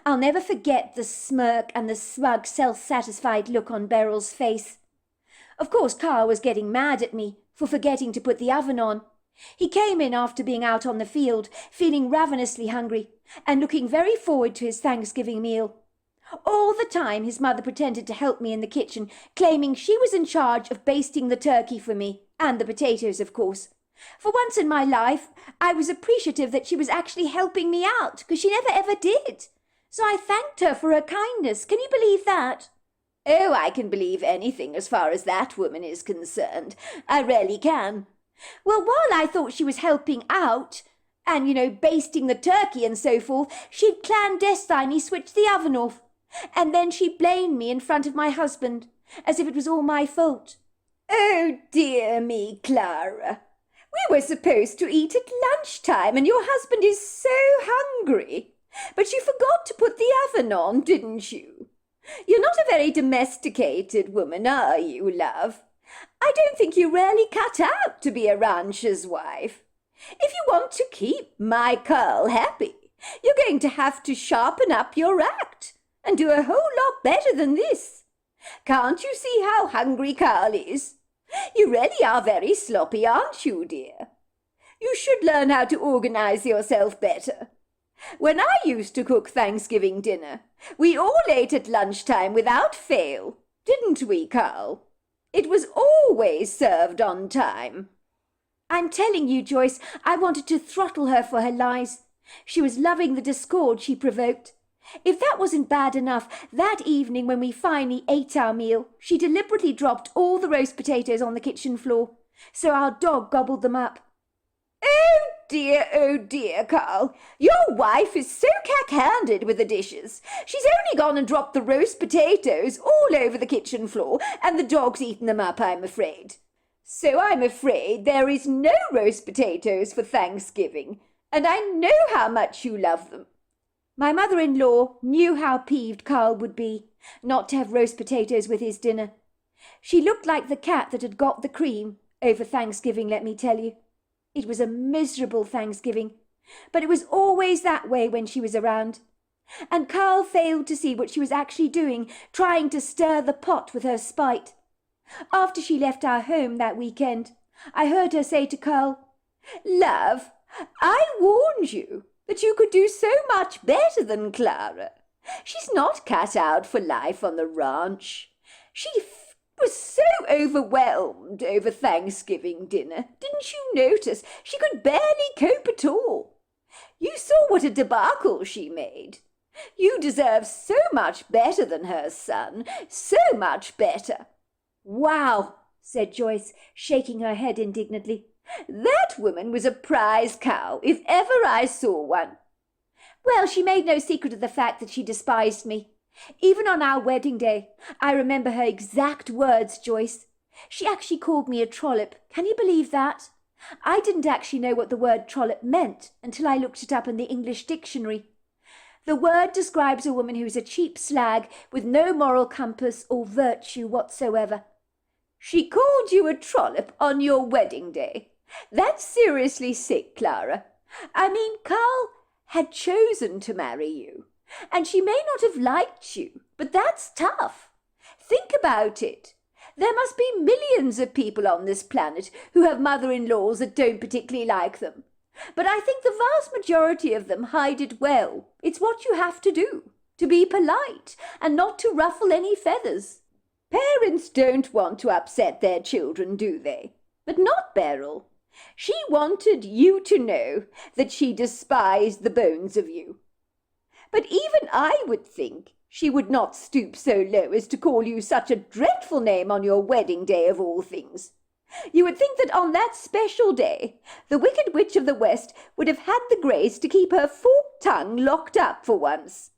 I'll never forget the smirk and the smug, self-satisfied look on Beryl's face. Of course, Carl was getting mad at me for forgetting to put the oven on. He came in after being out on the field, feeling ravenously hungry, and looking very forward to his Thanksgiving meal. All the time his mother pretended to help me in the kitchen, claiming she was in charge of basting the turkey for me, and the potatoes, of course. For once in my life, I was appreciative that she was actually helping me out, because she never ever did. So I thanked her for her kindness. Can you believe that? Oh, I can believe anything as far as that woman is concerned. I really can. Well, while I thought she was helping out, and, basting the turkey and so forth, she'd clandestinely switched the oven off. And then she blamed me in front of my husband, as if it was all my fault. Oh, dear me, Clara. We were supposed to eat at lunchtime, and your husband is so hungry. But you forgot to put the oven on, didn't you? You're not a very domesticated woman, are you, love? I don't think you're really cut out to be a rancher's wife. If you want to keep my Carl happy, You're going to have to sharpen up your act and do a whole lot better than this. Can't you see how hungry Carl is? You really are very sloppy, aren't you, dear? You should learn how to organize yourself better. When I used to cook Thanksgiving dinner, we all ate at lunchtime without fail, didn't we, Carl? It was always served on time. I'm telling you, Joyce, I wanted to throttle her for her lies. She was loving the discord she provoked. If that wasn't bad enough, that evening when we finally ate our meal, she deliberately dropped all the roast potatoes on the kitchen floor, so our dog gobbled them up. Oh dear, Carl. Your wife is so cack-handed with the dishes. She's only gone and dropped the roast potatoes all over the kitchen floor, and the dog's eaten them up, I'm afraid. So I'm afraid there is no roast potatoes for Thanksgiving, and I know how much you love them. My mother-in-law knew how peeved Carl would be not to have roast potatoes with his dinner. She looked like the cat that had got the cream over Thanksgiving, let me tell you. It was a miserable Thanksgiving, but it was always that way when she was around. And Carl failed to see what she was actually doing, trying to stir the pot with her spite. After she left our home that weekend, I heard her say to Carl, "Love, I warned you that you could do so much better than Clara. She's not cut out for life on the ranch. She was so overwhelmed over Thanksgiving dinner. Didn't you notice? She could barely cope at all. You saw what a debacle she made. You deserve so much better than her son, so much better." "Wow," said Joyce, shaking her head indignantly. "That woman was a prize cow, if ever I saw one." "Well, she made no secret of the fact that she despised me. Even on our wedding day, I remember her exact words, Joyce. She actually called me a trollop. Can you believe that? I didn't actually know what the word trollop meant until I looked it up in the English dictionary. The word describes a woman who is a cheap slag with no moral compass or virtue whatsoever." "She called you a trollop on your wedding day? That's seriously sick, Clara. I mean, Carl had chosen to marry you, and she may not have liked you, but that's tough. Think about it. There must be millions of people on this planet who have mother-in-laws that don't particularly like them. But I think the vast majority of them hide it well. It's what you have to do, to be polite and not to ruffle any feathers. Parents don't want to upset their children, do they? But not Beryl. She wanted you to know that she despised the bones of you. But even I would think she would not stoop so low as to call you such a dreadful name on your wedding day of all things. You would think that on that special day, the Wicked Witch of the West would have had the grace to keep her forked tongue locked up for once."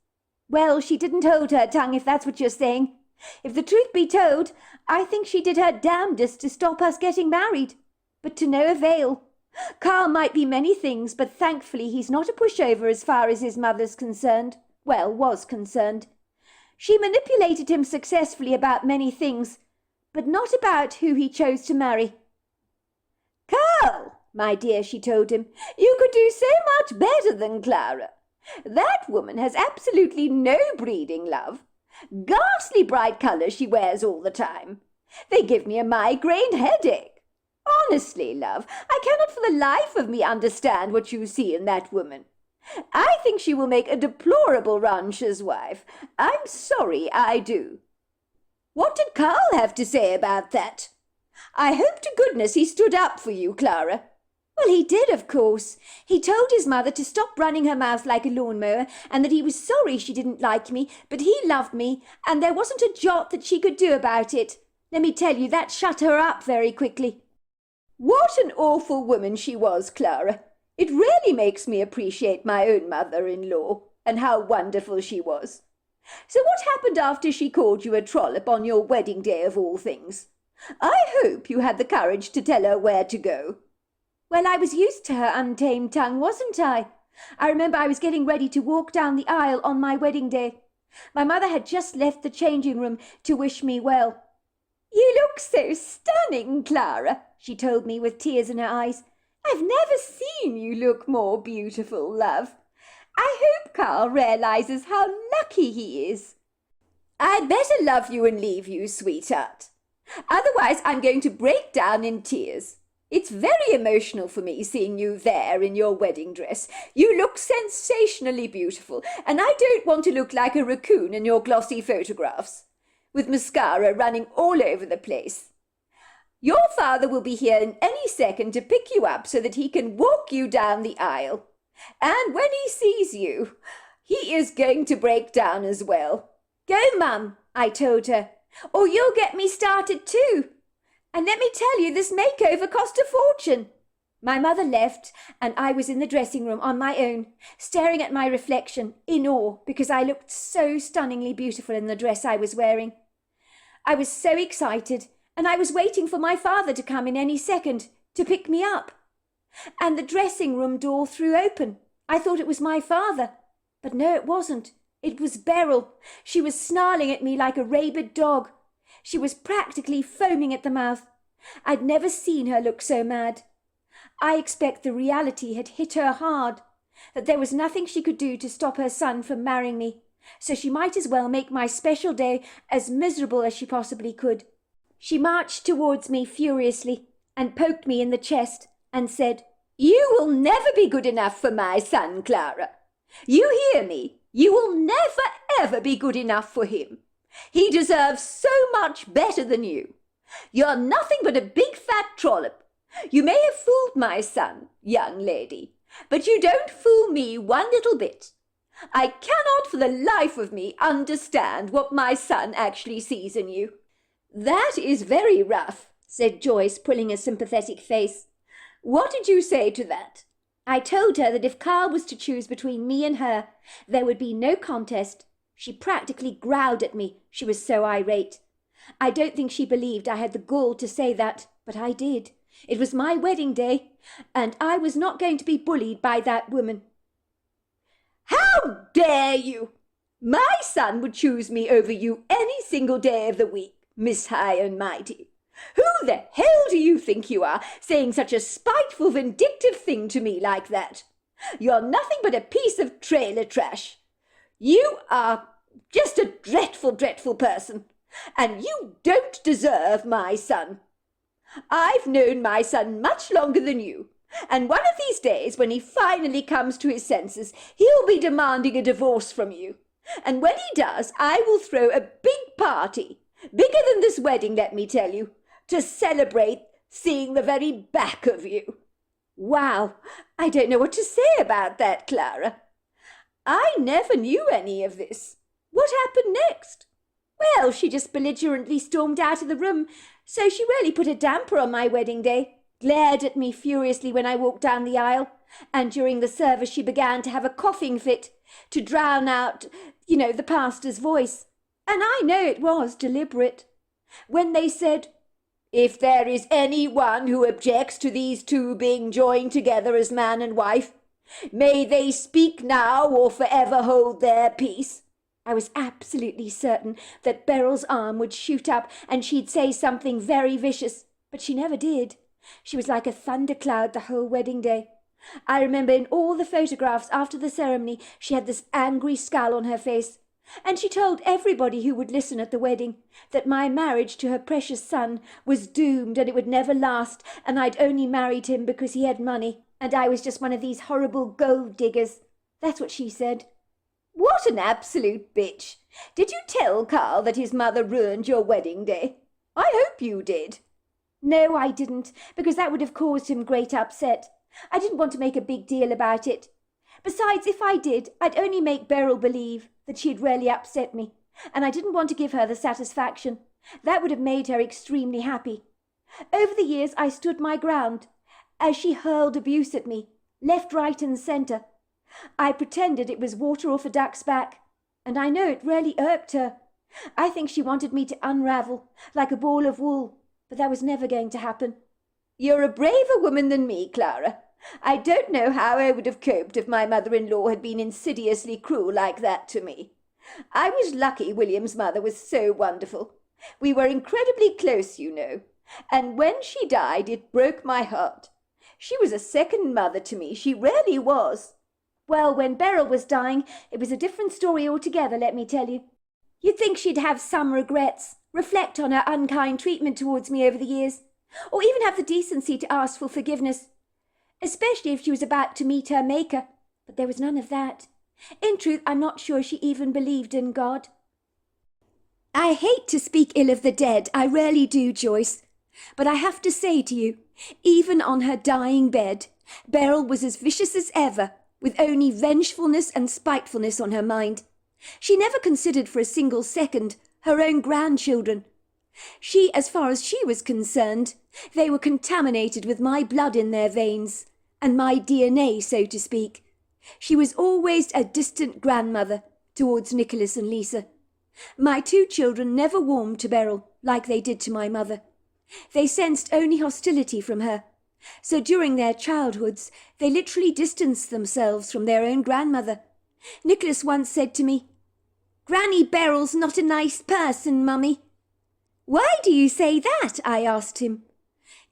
"Well, she didn't hold her tongue, if that's what you're saying. If the truth be told, I think she did her damnedest to stop us getting married. But to no avail. Carl might be many things, but thankfully he's not a pushover as far as his mother's concerned. Well, was concerned. She manipulated him successfully about many things, but not about who he chose to marry. "Carl, my dear," she told him, "you could do so much better than Clara. That woman has absolutely no breeding, love. Ghastly bright colours she wears all the time. They give me a migraine headache. Honestly, love, I cannot for the life of me understand what you see in that woman. I think she will make a deplorable rancher's wife. I'm sorry, I do." "What did Carl have to say about that? I hope to goodness he stood up for you, Clara." "Well, he did, of course. He told his mother to stop running her mouth like a lawnmower, and that he was sorry she didn't like me, but he loved me, and there wasn't a jot that she could do about it. Let me tell you, that shut her up very quickly." "What an awful woman she was, Clara. It really makes me appreciate my own mother-in-law, and how wonderful she was. So what happened after she called you a trollop on your wedding day of all things? I hope you had the courage to tell her where to go." "Well, I was used to her untamed tongue, wasn't I? I remember I was getting ready to walk down the aisle on my wedding day. My mother had just left the changing room to wish me well. "You look so stunning, Clara," she told me with tears in her eyes. "I've never seen you look more beautiful, love. I hope Carl realizes how lucky he is. I'd better love you and leave you, sweetheart. Otherwise I'm going to break down in tears. It's very emotional for me seeing you there in your wedding dress. You look sensationally beautiful, and I don't want to look like a raccoon in your glossy photographs, with mascara running all over the place. Your father will be here in any second to pick you up so that he can walk you down the aisle. And when he sees you, he is going to break down as well. Go, Mum, I told her, or you'll get me started too. And let me tell you, this makeover cost a fortune. My mother left, and I was in the dressing room on my own, staring at my reflection in awe because I looked so stunningly beautiful in the dress I was wearing. I was so excited, and I was waiting for my father to come in any second to pick me up. And the dressing room door flew open. I thought it was my father, but no, it wasn't. It was Beryl. She was snarling at me like a rabid dog. She was practically foaming at the mouth. I'd never seen her look so mad. I expect the reality had hit her hard, that there was nothing she could do to stop her son from marrying me, so she might as well make my special day as miserable as she possibly could. She marched towards me furiously and poked me in the chest and said, "You will never be good enough for my son, Clara. You hear me? You will never, ever be good enough for him. He deserves so much better than you. You're nothing but a big fat trollop. You may have fooled my son, young lady, but you don't fool me one little bit. I cannot for the life of me understand what my son actually sees in you." "That is very rough," said Joyce, pulling a sympathetic face. "What did you say to that?" I told her that if Carl was to choose between me and her, there would be no contest. She practically growled at me, she was so irate. I don't think she believed I had the gall to say that, but I did. It was my wedding day, and I was not going to be bullied by that woman. "How dare you! My son would choose me over you any single day of the week, Miss High and Mighty. Who the hell do you think you are, saying such a spiteful, vindictive thing to me like that? You're nothing but a piece of trailer trash. You are just a dreadful, dreadful person, and you don't deserve my son. I've known my son much longer than you, and one of these days, when he finally comes to his senses, he'll be demanding a divorce from you. And when he does, I will throw a big party, bigger than this wedding, let me tell you, to celebrate seeing the very back of you." Wow, I don't know what to say about that, Clara. I never knew any of this. What happened next? Well, she just belligerently stormed out of the room, so she really put a damper on my wedding day, glared at me furiously when I walked down the aisle, and during the service she began to have a coughing fit to drown out, the pastor's voice. And I know it was deliberate. When they said, "If there is anyone who objects to these two being joined together as man and wife, may they speak now or forever hold their peace," I was absolutely certain that Beryl's arm would shoot up and she'd say something very vicious, but she never did. She was like a thundercloud the whole wedding day. I remember in all the photographs after the ceremony she had this angry scowl on her face, and she told everybody who would listen at the wedding that my marriage to her precious son was doomed and it would never last, and I'd only married him because he had money, and I was just one of these horrible gold diggers. That's what she said. What an absolute bitch. Did you tell Carl that his mother ruined your wedding day? I hope you did. No, I didn't, because that would have caused him great upset. I didn't want to make a big deal about it. Besides, if I did, I'd only make Beryl believe that she'd really upset me, and I didn't want to give her the satisfaction. That would have made her extremely happy. Over the years I stood my ground, as she hurled abuse at me, left, right, and centre. I pretended it was water off a duck's back, and I know it really irked her. I think she wanted me to unravel, like a ball of wool, but that was never going to happen. You're a braver woman than me, Clara. I don't know how I would have coped if my mother-in-law had been insidiously cruel like that to me. I was lucky William's mother was so wonderful. We were incredibly close, and when she died it broke my heart. She was a second mother to me, she really was. Well, when Beryl was dying, it was a different story altogether, let me tell you. You'd think she'd have some regrets, reflect on her unkind treatment towards me over the years, or even have the decency to ask for forgiveness, especially if she was about to meet her Maker. But there was none of that. In truth, I'm not sure she even believed in God. I hate to speak ill of the dead, I rarely do, Joyce. But I have to say to you, even on her dying bed, Beryl was as vicious as ever, with only vengefulness and spitefulness on her mind. She never considered for a single second her own grandchildren. As far as she was concerned, they were contaminated with my blood in their veins, and my DNA, so to speak. She was always a distant grandmother towards Nicholas and Lisa. My 2 children never warmed to Beryl like they did to my mother. They sensed only hostility from her. So during their childhoods, they literally distanced themselves from their own grandmother. Nicholas once said to me, "Granny Beryl's not a nice person, Mummy." "Why do you say that?" I asked him.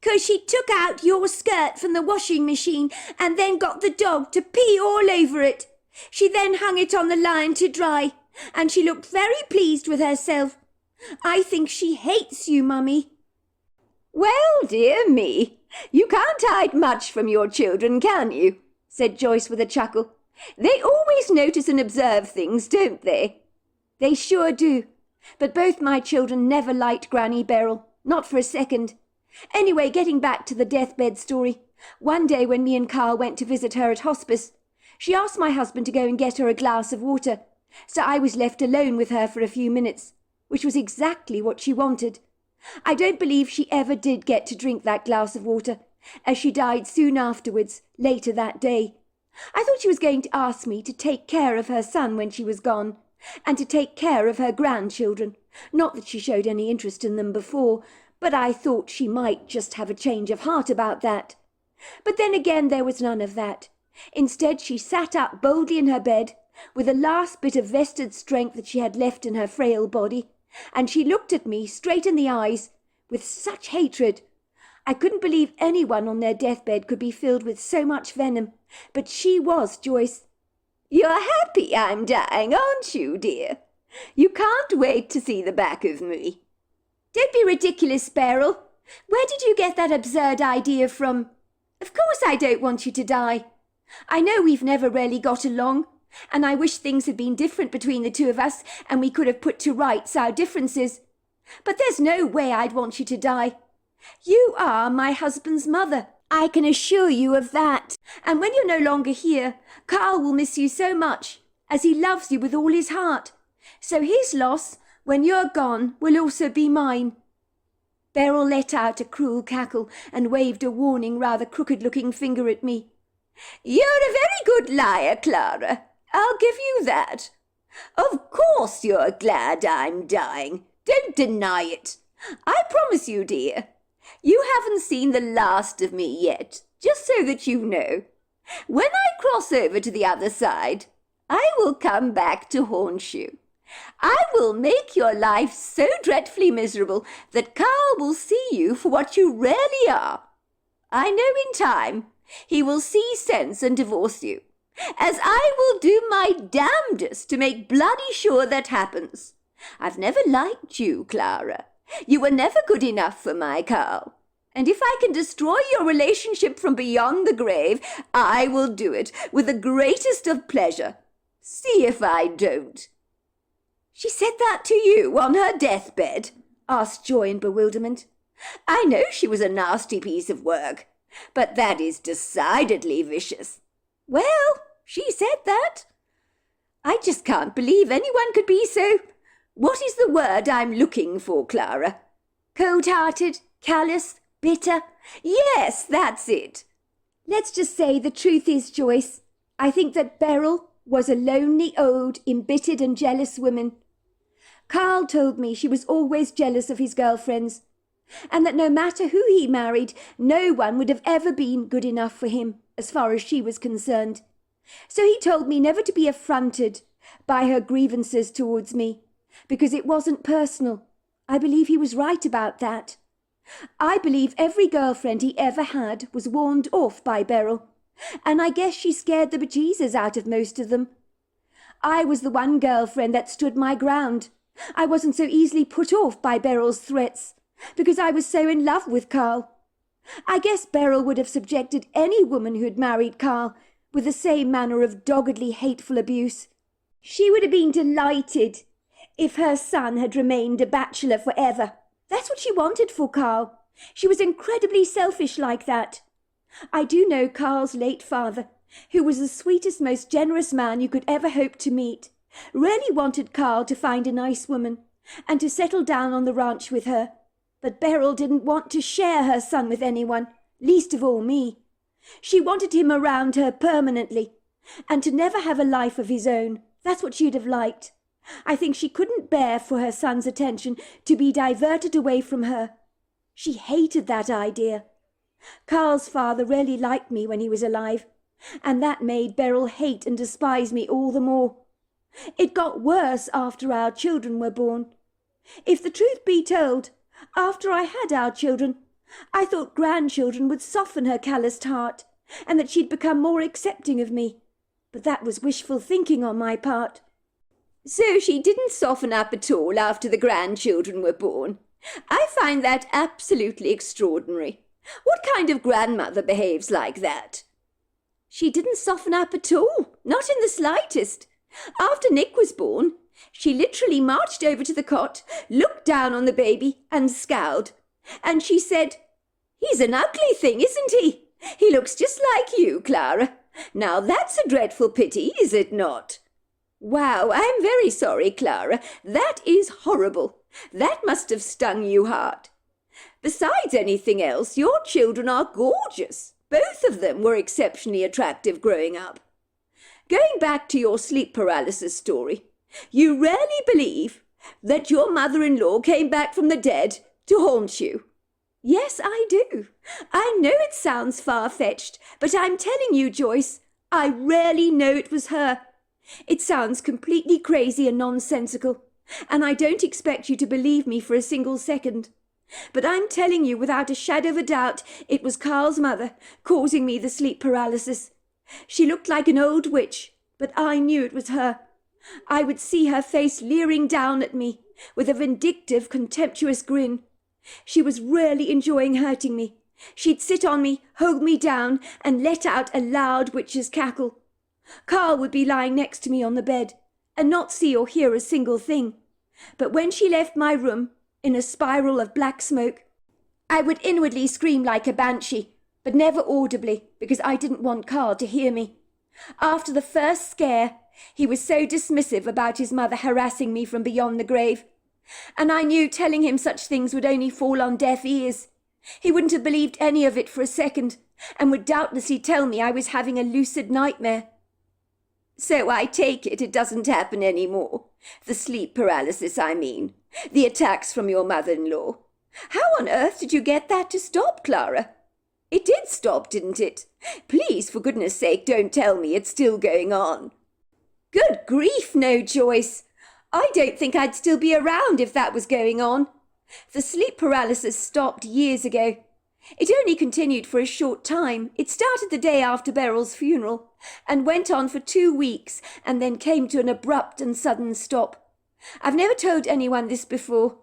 "'Cause she took out your skirt from the washing machine and then got the dog to pee all over it. She then hung it on the line to dry, and she looked very pleased with herself. I think she hates you, Mummy." "Well, dear me, you can't hide much from your children, can you?" said Joyce with a chuckle. "They always notice and observe things, don't they?" "They sure do. But both my children never liked Granny Beryl, not for a second. Anyway, getting back to the deathbed story, one day when me and Carl went to visit her at hospice, she asked my husband to go and get her a glass of water, so I was left alone with her for a few minutes, which was exactly what she wanted. I don't believe she ever did get to drink that glass of water, as she died soon afterwards, later that day. I thought she was going to ask me to take care of her son when she was gone, and to take care of her grandchildren. Not that she showed any interest in them before, but I thought she might just have a change of heart about that. But then again there was none of that. Instead she sat up boldly in her bed, with the last bit of vested strength that she had left in her frail body, and she looked at me straight in the eyes with such hatred. I couldn't believe anyone on their deathbed could be filled with so much venom, but she was, Joyce. "You're happy I'm dying, aren't you, dear? You can't wait to see the back of me." "Don't be ridiculous, Beryl. Where did you get that absurd idea from? Of course I don't want you to die. I know we've never really got along, and I wish things had been different between the 2 of us and we could have put to rights our differences. But there's no way I'd want you to die. You are my husband's mother, I can assure you of that. And when you're no longer here, Carl will miss you so much, as he loves you with all his heart. So his loss, when you're gone, will also be mine." Beryl let out a cruel cackle and waved a warning, rather crooked-looking finger at me. "You're a very good liar, Clara. I'll give you that. Of course you're glad I'm dying. Don't deny it. I promise you, dear. You haven't seen the last of me yet, just so that you know. When I cross over to the other side, I will come back to haunt you. I will make your life so dreadfully miserable that Carl will see you for what you really are. I know in time he will see sense and divorce you, as I will do my damnedest to make bloody sure that happens. I've never liked you, Clara. You were never good enough for my Carl. And if I can destroy your relationship from beyond the grave, I will do it with the greatest of pleasure. See if I don't." "She said that to you on her deathbed?" asked Joy in bewilderment. "I know she was a nasty piece of work, but that is decidedly vicious." "Well, she said that." "I just can't believe anyone could be so— what is the word I'm looking for, Clara?" "Cold-hearted, callous, bitter." "Yes, that's it." "Let's just say the truth is, Joyce, I think that Beryl was a lonely, old, embittered and jealous woman. Carl told me she was always jealous of his girlfriends, and that no matter who he married, no one would have ever been good enough for him, as far as she was concerned. So he told me never to be affronted by her grievances towards me, because it wasn't personal. I believe he was right about that. I believe every girlfriend he ever had was warned off by Beryl, and I guess she scared the bejesus out of most of them. I was the one girlfriend that stood my ground. I wasn't so easily put off by Beryl's threats, because I was so in love with Carl. I guess Beryl would have subjected any woman who had married Carl with the same manner of doggedly hateful abuse. She would have been delighted if her son had remained a bachelor forever. That's what she wanted for Carl. She was incredibly selfish like that. I do know Carl's late father, who was the sweetest, most generous man you could ever hope to meet, really wanted Carl to find a nice woman and to settle down on the ranch with her. But Beryl didn't want to share her son with anyone, least of all me. She wanted him around her permanently, and to never have a life of his own. That's what she'd have liked. I think she couldn't bear for her son's attention to be diverted away from her. She hated that idea. Carl's father really liked me when he was alive, and that made Beryl hate and despise me all the more. It got worse after our children were born. If the truth be told, after I had our children, I thought grandchildren would soften her calloused heart, and that she'd become more accepting of me. But that was wishful thinking on my part. So she didn't soften up at all after the grandchildren were born. I find that absolutely extraordinary. What kind of grandmother behaves like that? She didn't soften up at all, not in the slightest. After Nick was born, she literally marched over to the cot, looked down on the baby and scowled. And she said, "He's an ugly thing, isn't he? He looks just like you, Clara. Now that's a dreadful pity, is it not?" Wow, I'm very sorry, Clara. That is horrible. That must have stung you hard. Besides anything else, your children are gorgeous. Both of them were exceptionally attractive growing up. Going back to your sleep paralysis story, you really believe that your mother-in-law came back from the dead to haunt you? Yes, I do. I know it sounds far-fetched, but I'm telling you, Joyce, I really know it was her. It sounds completely crazy and nonsensical, and I don't expect you to believe me for a single second. But I'm telling you without a shadow of a doubt it was Carl's mother causing me the sleep paralysis. She looked like an old witch, but I knew it was her. I would see her face leering down at me with a vindictive, contemptuous grin. She was really enjoying hurting me. She'd sit on me, hold me down, and let out a loud witch's cackle. Carl would be lying next to me on the bed, and not see or hear a single thing. But when she left my room, in a spiral of black smoke, I would inwardly scream like a banshee, but never audibly, because I didn't want Carl to hear me. After the first scare, he was so dismissive about his mother harassing me from beyond the grave. And I knew telling him such things would only fall on deaf ears. He wouldn't have believed any of it for a second, and would doubtlessly tell me I was having a lucid nightmare. So I take it doesn't happen any more. The sleep paralysis, I mean. The attacks from your mother-in-law. How on earth did you get that to stop, Clara? It did stop, didn't it? Please, for goodness sake, don't tell me it's still going on. Good grief, no, Joyce. I don't think I'd still be around if that was going on. The sleep paralysis stopped years ago. It only continued for a short time. It started the day after Beryl's funeral and went on for 2 weeks and then came to an abrupt and sudden stop. I've never told anyone this before,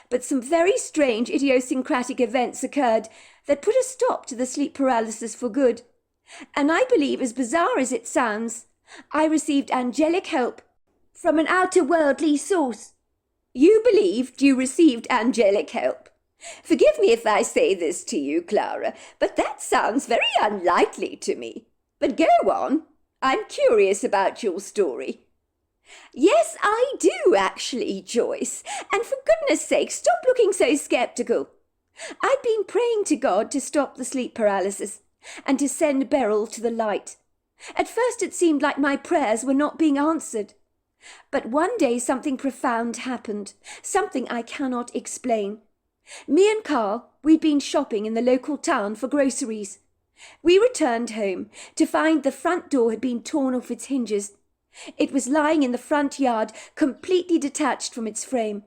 but some very strange idiosyncratic events occurred that put a stop to the sleep paralysis for good. And I believe, as bizarre as it sounds, I received angelic help from an outer-worldly source. You believed you received angelic help? Forgive me if I say this to you, Clara, but that sounds very unlikely to me. But go on. I'm curious about your story. Yes, I do, actually, Joyce. And for goodness sake, stop looking so sceptical. I'd been praying to God to stop the sleep paralysis and to send Beryl to the light. At first it seemed like my prayers were not being answered. But one day something profound happened, something I cannot explain. Me and Carl, we'd been shopping in the local town for groceries. We returned home to find the front door had been torn off its hinges. It was lying in the front yard, completely detached from its frame.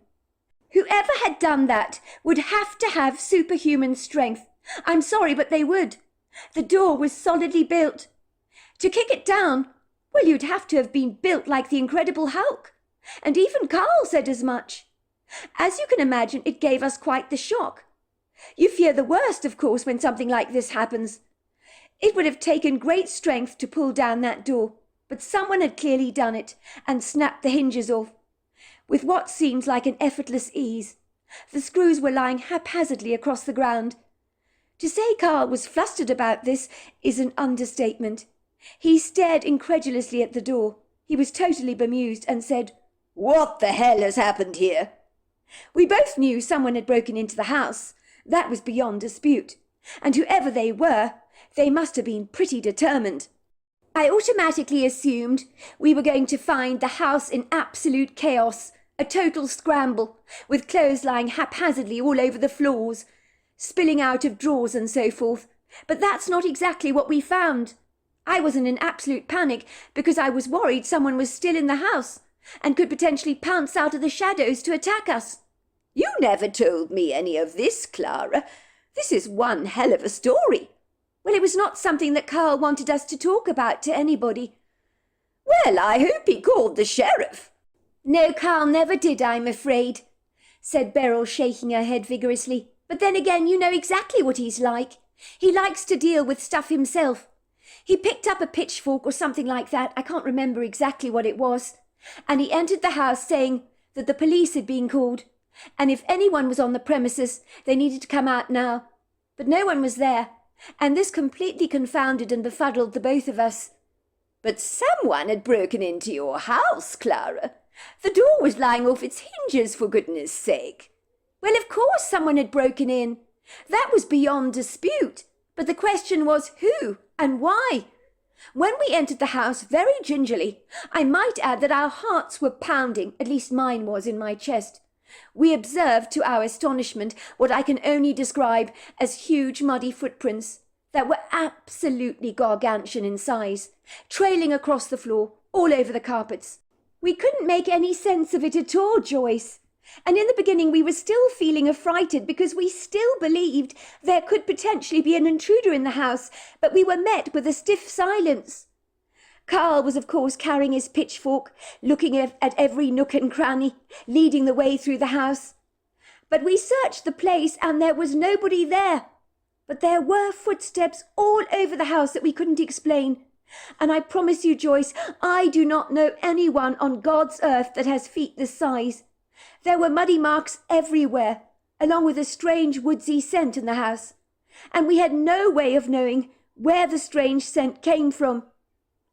Whoever had done that would have to have superhuman strength. I'm sorry, but they would. The door was solidly built, To kick it down, well, you'd have to have been built like the Incredible Hulk. And even Carl said as much. As you can imagine, it gave us quite the shock. You fear the worst, of course, when something like this happens. It would have taken great strength to pull down that door, but someone had clearly done it and snapped the hinges off. With what seemed like an effortless ease, the screws were lying haphazardly across the ground. To say Carl was flustered about this is an understatement. He stared incredulously at the door. He was totally bemused and said, "What the hell has happened here?" We both knew someone had broken into the house. That was beyond dispute. And whoever they were, they must have been pretty determined. I automatically assumed we were going to find the house in absolute chaos, a total scramble, with clothes lying haphazardly all over the floors, spilling out of drawers and so forth. But that's not exactly what we found. I was in an absolute panic because I was worried someone was still in the house and could potentially pounce out of the shadows to attack us. You never told me any of this, Clara. This is one hell of a story. Well, it was not something that Carl wanted us to talk about to anybody. Well, I hope he called the sheriff. No, Carl never did, I'm afraid, said Beryl, shaking her head vigorously. But then again, you know exactly what he's like. He likes to deal with stuff himself. He picked up a pitchfork or something like that, I can't remember exactly what it was, and he entered the house saying that the police had been called, and if anyone was on the premises, they needed to come out now. But no one was there, and this completely confounded and befuddled the both of us. But someone had broken into your house, Clara. The door was lying off its hinges, for goodness sake. Well, of course someone had broken in. That was beyond dispute. But the question was who and why? When we entered the house very gingerly, I might add that our hearts were pounding, at least mine was in my chest. We observed, to our astonishment, what I can only describe as huge muddy footprints that were absolutely gargantuan in size, trailing across the floor, all over the carpets. We couldn't make any sense of it at all, Joyce. And in the beginning we were still feeling affrighted because we still believed there could potentially be an intruder in the house, but we were met with a stiff silence. Carl was, of course, carrying his pitchfork, looking at every nook and cranny, leading the way through the house. But we searched the place and there was nobody there. But there were footsteps all over the house that we couldn't explain. And I promise you, Joyce, I do not know anyone on God's earth that has feet this size. There were muddy marks everywhere, along with a strange woodsy scent in the house. And we had no way of knowing where the strange scent came from.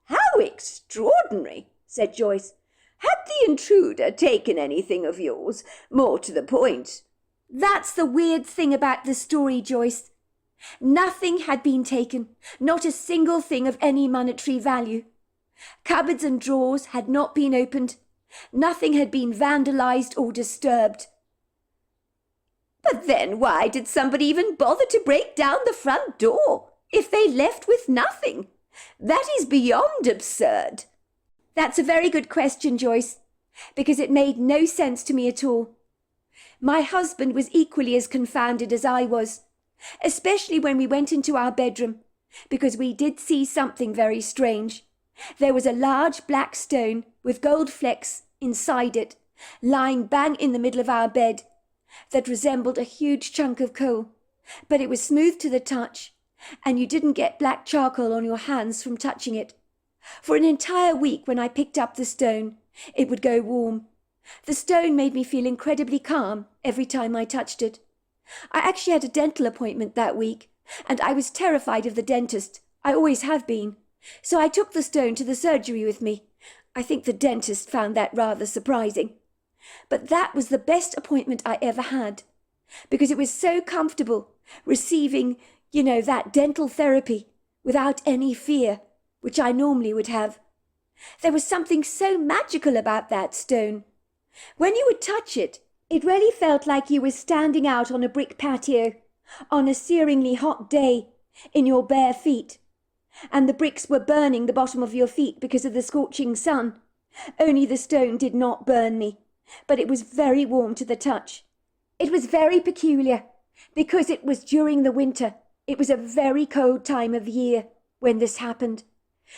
How extraordinary, said Joyce. Had the intruder taken anything of yours, more to the point? That's the weird thing about the story, Joyce. Nothing had been taken, not a single thing of any monetary value. Cupboards and drawers had not been opened. Nothing had been vandalized or disturbed. But then why did somebody even bother to break down the front door if they left with nothing? That is beyond absurd. That's a very good question, Joyce, because it made no sense to me at all. My husband was equally as confounded as I was, especially when we went into our bedroom, because we did see something very strange. There was a large black stone with gold flecks inside it, lying bang in the middle of our bed, that resembled a huge chunk of coal, but it was smooth to the touch, and you didn't get black charcoal on your hands from touching it. For an entire week when I picked up the stone, it would go warm. The stone made me feel incredibly calm every time I touched it. I actually had a dental appointment that week, and I was terrified of the dentist. I always have been. So I took the stone to the surgery with me. I think the dentist found that rather surprising. But that was the best appointment I ever had, because it was so comfortable receiving, that dental therapy without any fear, which I normally would have. There was something so magical about that stone. When you would touch it, it really felt like you were standing out on a brick patio on a searingly hot day in your bare feet, and the bricks were burning the bottom of your feet because of the scorching sun. Only the stone did not burn me, but it was very warm to the touch. It was very peculiar, because it was during the winter. It was a very cold time of year when this happened.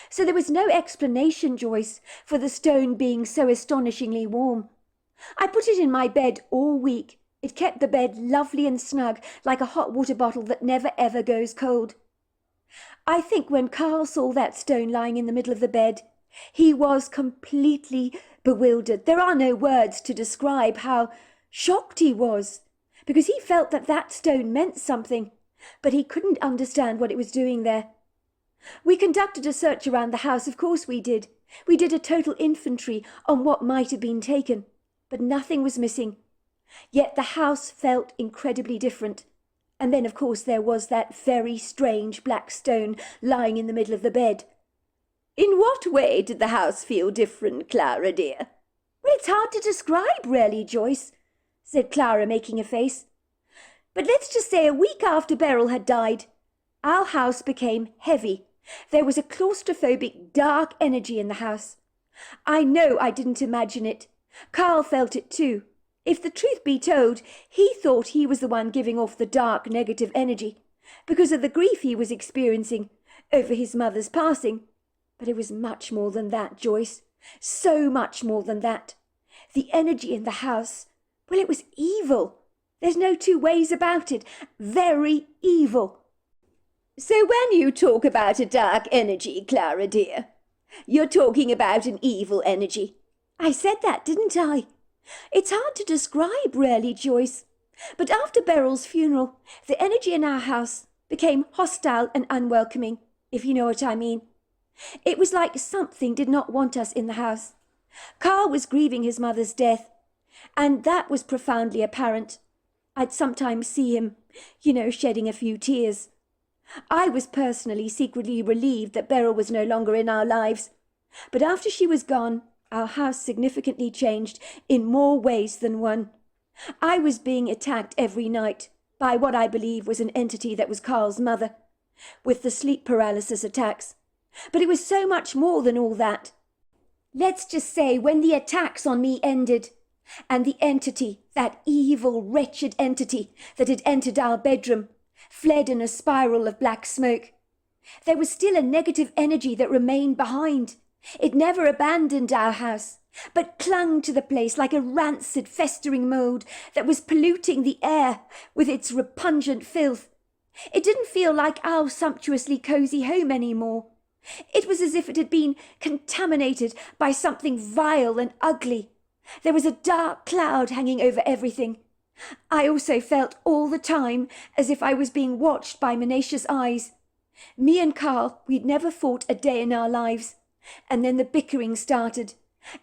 So there was no explanation, Joyce, for the stone being so astonishingly warm. I put it in my bed all week. It kept the bed lovely and snug, like a hot water bottle that never ever goes cold. I think when Carl saw that stone lying in the middle of the bed, he was completely bewildered. There are no words to describe how shocked he was, because he felt that that stone meant something, but he couldn't understand what it was doing there. We conducted a search around the house, of course we did. We did a total inventory on what might have been taken, but nothing was missing. Yet the house felt incredibly different. And then, of course, there was that very strange black stone lying in the middle of the bed. In what way did the house feel different, Clara dear? Well, it's hard to describe, really, Joyce, said Clara, making a face. But let's just say a week after Beryl had died, our house became heavy. There was a claustrophobic, dark energy in the house. I know I didn't imagine it. Carl felt it too. If the truth be told, he thought he was the one giving off the dark, negative energy because of the grief he was experiencing over his mother's passing. But it was much more than that, Joyce. So much more than that. The energy in the house, well, it was evil. There's no two ways about it. Very evil. So when you talk about a dark energy, Clara dear, you're talking about an evil energy. I said that, didn't I? It's hard to describe, really, Joyce. But after Beryl's funeral, the energy in our house became hostile and unwelcoming, if you know what I mean. It was like something did not want us in the house. Carl was grieving his mother's death, and that was profoundly apparent. I'd sometimes see him, shedding a few tears. I was personally secretly relieved that Beryl was no longer in our lives. But after she was gone, our house significantly changed in more ways than one. I was being attacked every night by what I believe was an entity that was Carl's mother, with the sleep paralysis attacks. But it was so much more than all that. Let's just say when the attacks on me ended, and the entity, that evil, wretched entity that had entered our bedroom, fled in a spiral of black smoke, there was still a negative energy that remained behind. It never abandoned our house, but clung to the place like a rancid, festering mold that was polluting the air with its repugnant filth. It didn't feel like our sumptuously cosy home anymore. It was as if it had been contaminated by something vile and ugly. There was a dark cloud hanging over everything. I also felt all the time as if I was being watched by Menasha's eyes. Me and Carl, we'd never fought a day in our lives. And then the bickering started,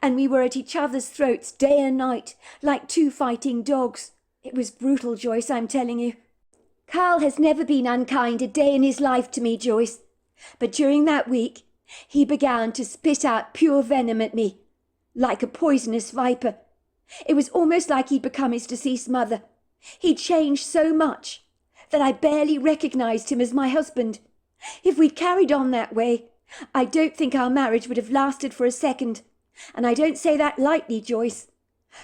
and we were at each other's throats day and night, like two fighting dogs. It was brutal, Joyce, I'm telling you. Carl has never been unkind a day in his life to me, Joyce. But during that week, he began to spit out pure venom at me, like a poisonous viper. It was almost like he'd become his deceased mother. He'd changed so much that I barely recognized him as my husband. If we'd carried on that way, I don't think our marriage would have lasted for a second. And I don't say that lightly, Joyce.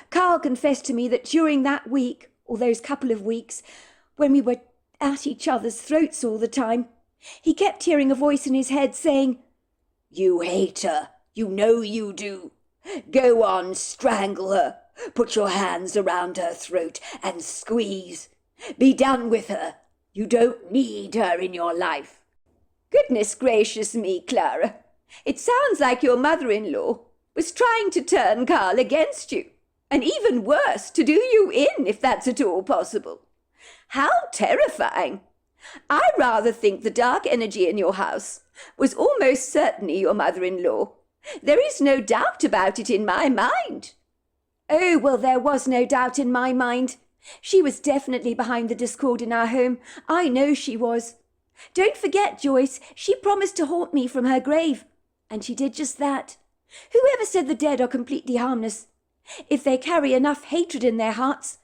Carl confessed to me that during that week, or those couple of weeks, when we were at each other's throats all the time, he kept hearing a voice in his head saying, "You hate her. You know you do. Go on, strangle her. Put your hands around her throat and squeeze. Be done with her. You don't need her in your life." Goodness gracious me, Clara. It sounds like your mother-in-law was trying to turn Carl against you, and even worse, to do you in, if that's at all possible. How terrifying! I rather think the dark energy in your house was almost certainly your mother-in-law. There is no doubt about it in my mind. Oh, well, there was no doubt in my mind. She was definitely behind the discord in our home. I know she was. Don't forget, Joyce, she promised to haunt me from her grave. And she did just that. Whoever said the dead are completely harmless? If they carry enough hatred in their hearts,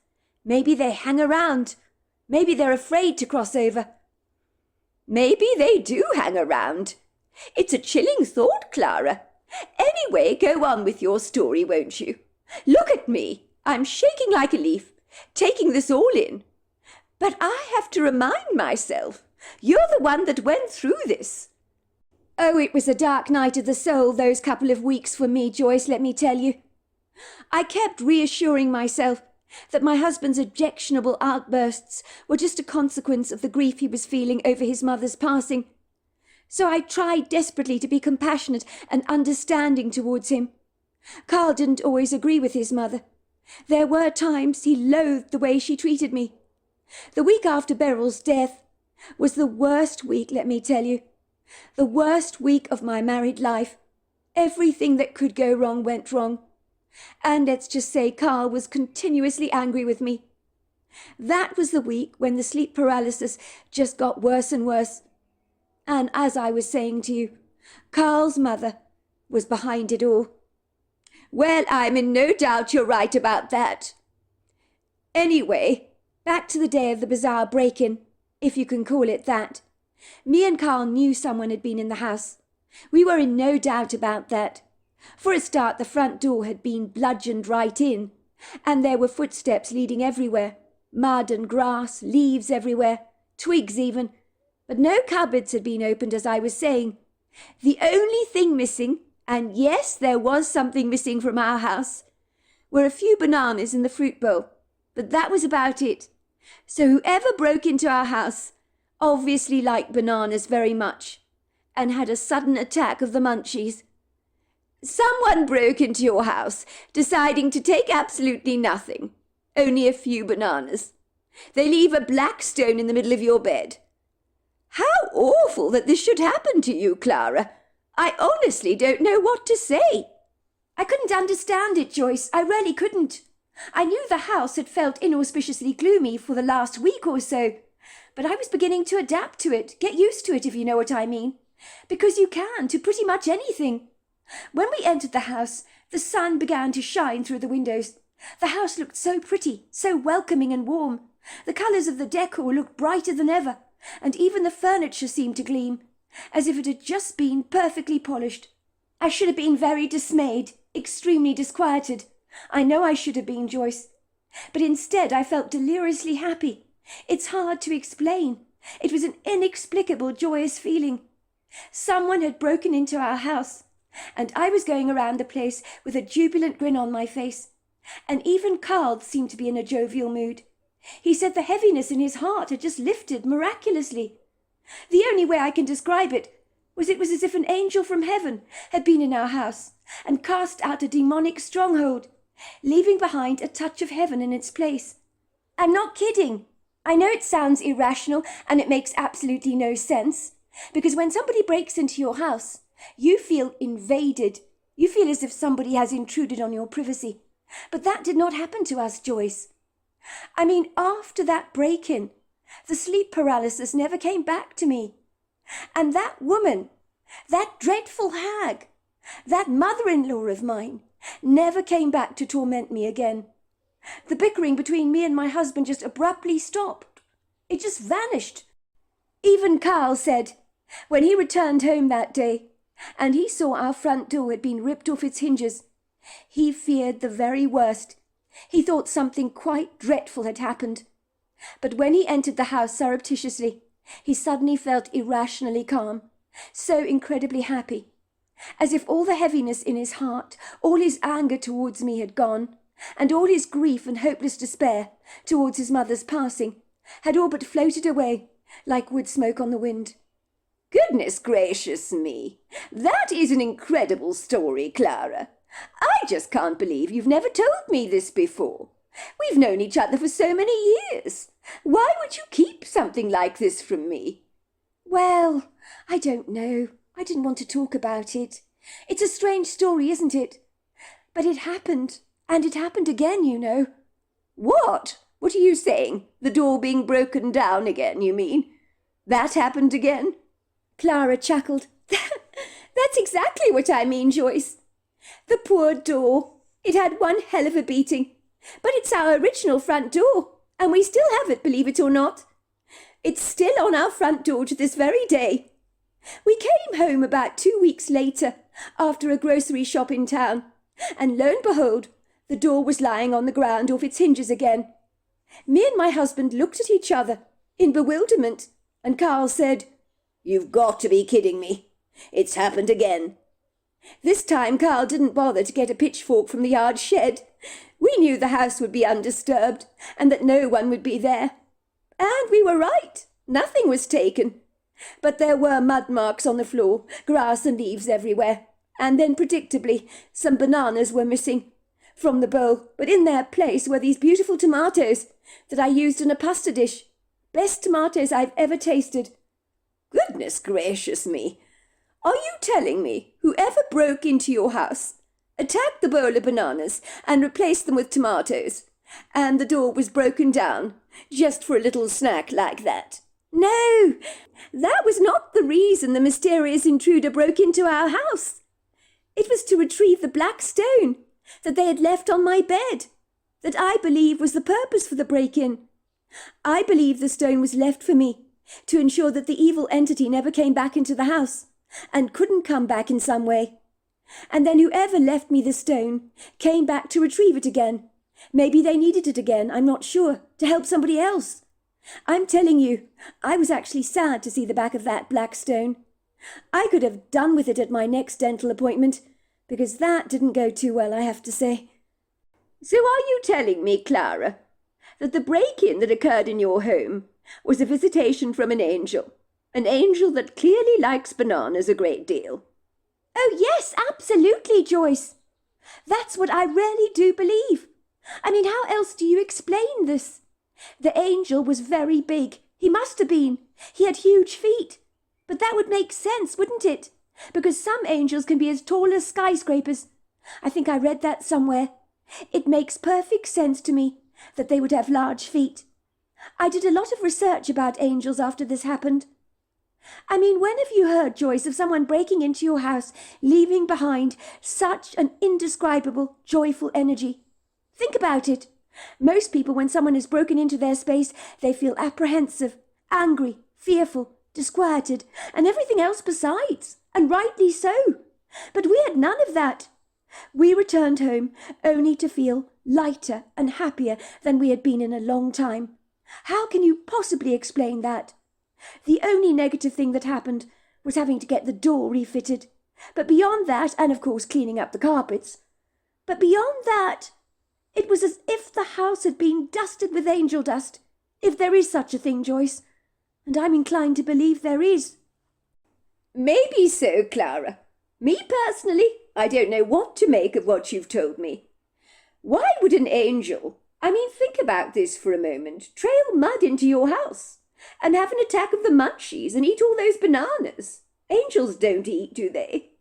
maybe they hang around. Maybe they're afraid to cross over. Maybe they do hang around. It's a chilling thought, Clara. Anyway, go on with your story, won't you? Look at me. I'm shaking like a leaf, taking this all in. But I have to remind myself, you're the one that went through this. Oh, it was a dark night of the soul those couple of weeks for me, Joyce, let me tell you. I kept reassuring myself that my husband's objectionable outbursts were just a consequence of the grief he was feeling over his mother's passing. So I tried desperately to be compassionate and understanding towards him. Carl didn't always agree with his mother. There were times he loathed the way she treated me. The week after Beryl's death was the worst week, let me tell you. The worst week of my married life. Everything that could go wrong went wrong. And let's just say Carl was continuously angry with me. That was the week when the sleep paralysis just got worse and worse. And as I was saying to you, Carl's mother was behind it all. Well, I'm in no doubt you're right about that. Anyway, back to the day of the bizarre break-in, if you can call it that. Me and Carl knew someone had been in the house. We were in no doubt about that. For a start, the front door had been bludgeoned right in, and there were footsteps leading everywhere. Mud and grass, leaves everywhere, twigs even. But no cupboards had been opened, as I was saying. The only thing missing, and yes, there was something missing from our house, were a few bananas in the fruit bowl. But that was about it. So whoever broke into our house obviously liked bananas very much, and had a sudden attack of the munchies. Someone broke into your house, deciding to take absolutely nothing, only a few bananas. They leave a black stone in the middle of your bed. How awful that this should happen to you, Clara. I honestly don't know what to say. I couldn't understand it, Joyce. I really couldn't. I knew the house had felt inauspiciously gloomy for the last week or so, but I was beginning to adapt to it, get used to it, if you know what I mean. Because you can, to pretty much anything. When we entered the house, the sun began to shine through the windows. The house looked so pretty, so welcoming and warm. The colours of the decor looked brighter than ever, and even the furniture seemed to gleam, as if it had just been perfectly polished. I should have been very dismayed, extremely disquieted. I know I should have been, Joyce. But instead I felt deliriously happy. It's hard to explain. It was an inexplicable, joyous feeling. Someone had broken into our house, and I was going around the place with a jubilant grin on my face. And even Carl seemed to be in a jovial mood. He said the heaviness in his heart had just lifted miraculously. The only way I can describe it was as if an angel from heaven had been in our house and cast out a demonic stronghold, leaving behind a touch of heaven in its place. I'm not kidding. I know it sounds irrational and it makes absolutely no sense, because when somebody breaks into your house, you feel invaded. You feel as if somebody has intruded on your privacy. But that did not happen to us, Joyce. I mean, after that break-in, the sleep paralysis never came back to me. And that woman, that dreadful hag, that mother-in-law of mine, never came back to torment me again. The bickering between me and my husband just abruptly stopped. It just vanished. Even Carl said, when he returned home that day, and he saw our front door had been ripped off its hinges, he feared the very worst. He thought something quite dreadful had happened. But when he entered the house surreptitiously, he suddenly felt irrationally calm, so incredibly happy, as if all the heaviness in his heart, all his anger towards me had gone, and all his grief and hopeless despair towards his mother's passing had all but floated away like wood smoke on the wind. Goodness gracious me! That is an incredible story, Clara. I just can't believe you've never told me this before. We've known each other for so many years. Why would you keep something like this from me? Well, I don't know. I didn't want to talk about it. It's a strange story, isn't it? But it happened, and it happened again, you know. What? What are you saying? The door being broken down again, you mean? That happened again? Clara chuckled. That's exactly what I mean, Joyce. The poor door. It had one hell of a beating. But it's our original front door, and we still have it, believe it or not. It's still on our front door to this very day. We came home about 2 weeks later, after a grocery shop in town, and lo and behold, the door was lying on the ground off its hinges again. Me and my husband looked at each other in bewilderment, and Carl said, "You've got to be kidding me. It's happened again. This time Carl didn't bother to get a pitchfork from the yard shed. We knew the house would be undisturbed and that no one would be there. And we were right. Nothing was taken. But there were mud marks on the floor, grass and leaves everywhere. And then, predictably, some bananas were missing from the bowl, but in their place were these beautiful tomatoes that I used in a pasta dish. Best tomatoes I've ever tasted. Goodness gracious me! Are you telling me whoever broke into your house attacked the bowl of bananas and replaced them with tomatoes, and the door was broken down just for a little snack like that? No, that was not the reason the mysterious intruder broke into our house. It was to retrieve the black stone that they had left on my bed, that I believe was the purpose for the break-in. I believe the stone was left for me to ensure that the evil entity never came back into the house and couldn't come back in some way. And then whoever left me the stone came back to retrieve it again. Maybe they needed it again, I'm not sure, to help somebody else. I'm telling you, I was actually sad to see the back of that black stone. I could have done with it at my next dental appointment, because that didn't go too well, I have to say. So are you telling me, Clara, that the break-in that occurred in your home was a visitation from an angel that clearly likes bananas a great deal? Oh, yes, absolutely, Joyce. That's what I really do believe. I mean, how else do you explain this? The angel was very big. He must have been. He had huge feet. But that would make sense, wouldn't it? Because some angels can be as tall as skyscrapers. I think I read that somewhere. It makes perfect sense to me that they would have large feet. I did a lot of research about angels after this happened. I mean, when have you heard, Joyce, of someone breaking into your house, leaving behind such an indescribable, joyful energy? Think about it. Most people, when someone has broken into their space, they feel apprehensive, angry, fearful, disquieted, and everything else besides, and rightly so. But we had none of that. We returned home only to feel lighter and happier than we had been in a long time. How can you possibly explain that? The only negative thing that happened was having to get the door refitted. But beyond that, and of course cleaning up the carpets, but beyond that, it was as if the house had been dusted with angel dust, if there is such a thing, Joyce, and I'm inclined to believe there is. Maybe so, Clara. Me personally, I don't know what to make of what you've told me. Why would an angel, I mean, think about this for a moment, trail mud into your house and have an attack of the munchies and eat all those bananas? Angels don't eat, do they?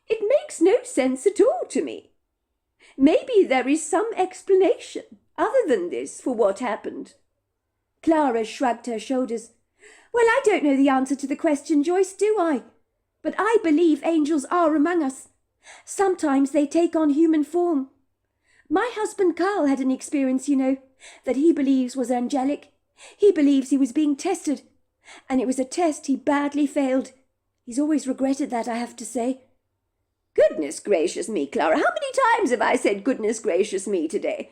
It makes no sense at all to me. Maybe there is some explanation other than this for what happened. Clara shrugged her shoulders. Well, I don't know the answer to the question, Joyce, do I? But I believe angels are among us. Sometimes they take on human form. My husband Carl had an experience, you know, that he believes was angelic. He believes he was being tested, and it was a test he badly failed. He's always regretted that, I have to say. Goodness gracious me, Clara, how many times have I said goodness gracious me today?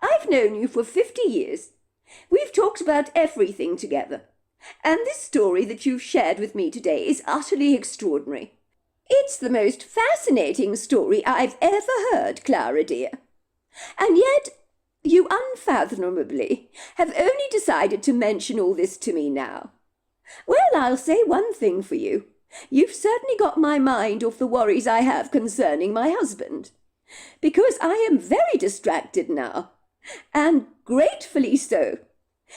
I've known you for 50 years. We've talked about everything together. And this story that you've shared with me today is utterly extraordinary. It's the most fascinating story I've ever heard, Clara dear. And yet, you unfathomably have only decided to mention all this to me now. Well, I'll say one thing for you. You've certainly got my mind off the worries I have concerning my husband, because I am very distracted now, and gratefully so.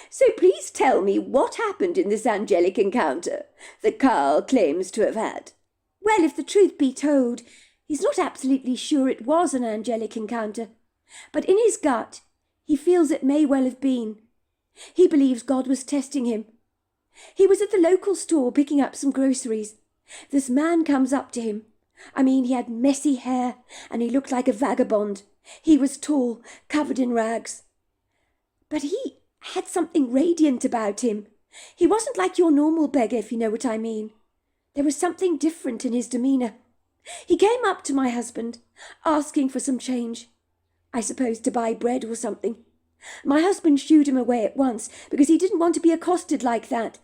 So please tell me what happened in this angelic encounter that Carl claims to have had. Well, if the truth be told, he's not absolutely sure it was an angelic encounter, but in his gut, he feels it may well have been. He believes God was testing him. He was at the local store picking up some groceries. This man comes up to him. I mean, he had messy hair, and he looked like a vagabond. He was tall, covered in rags. But he had something radiant about him. He wasn't like your normal beggar, if you know what I mean. There was something different in his demeanour. He came up to my husband, asking for some change. I suppose to buy bread or something. My husband shooed him away at once, because he didn't want to be accosted like that.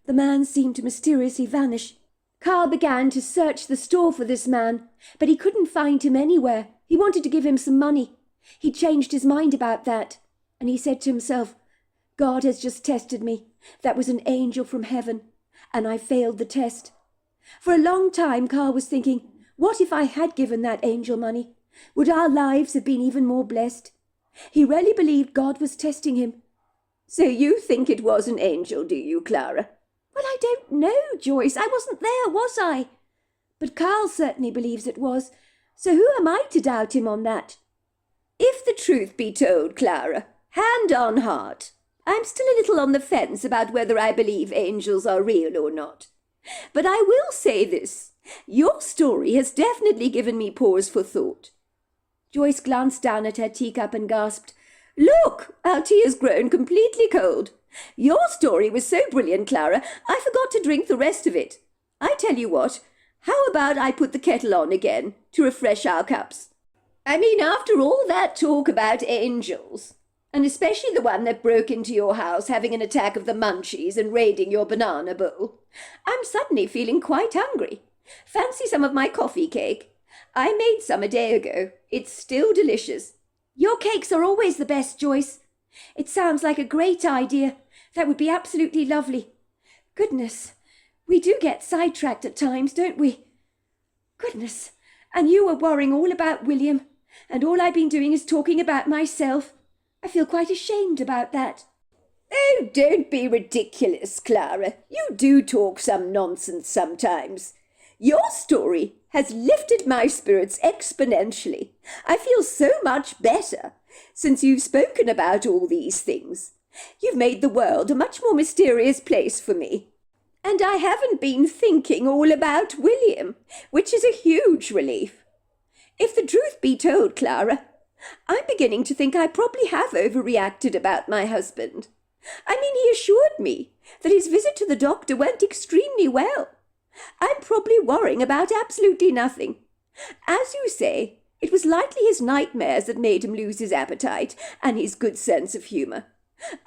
The man seemed to mysteriously vanish, Carl began to search the store for this man, but he couldn't find him anywhere. He wanted to give him some money. He changed his mind about that, and he said to himself, God has just tested me. That was an angel from heaven, and I failed the test. For a long time, Carl was thinking, what if I had given that angel money? Would our lives have been even more blessed? He really believed God was testing him. So you think it was an angel, do you, Clara? Well, I don't know, Joyce. I wasn't there, was I? But Carl certainly believes it was, so who am I to doubt him on that? If the truth be told, Clara, hand on heart, I'm still a little on the fence about whether I believe angels are real or not. But I will say this, your story has definitely given me pause for thought. Joyce glanced down at her teacup and gasped, Look, our tea has grown completely cold. Your story was so brilliant, Clara, I forgot to drink the rest of it. I tell you what, how about I put the kettle on again to refresh our cups? I mean, after all that talk about angels, and especially the one that broke into your house having an attack of the munchies and raiding your banana bowl, I'm suddenly feeling quite hungry. Fancy some of my coffee cake. I made some a day ago. It's still delicious. Your cakes are always the best, Joyce. It sounds like a great idea. That would be absolutely lovely. Goodness, we do get sidetracked at times, don't we? Goodness, and you were worrying all about William, and all I've been doing is talking about myself. I feel quite ashamed about that. Oh, don't be ridiculous, Clara. You do talk some nonsense sometimes. Your story has lifted my spirits exponentially. I feel so much better since you've spoken about all these things. You've made the world a much more mysterious place for me. And I haven't been thinking all about William, which is a huge relief. If the truth be told, Clara, I'm beginning to think I probably have overreacted about my husband. I mean, he assured me that his visit to the doctor went extremely well. I'm probably worrying about absolutely nothing. As you say, it was likely his nightmares that made him lose his appetite and his good sense of humour.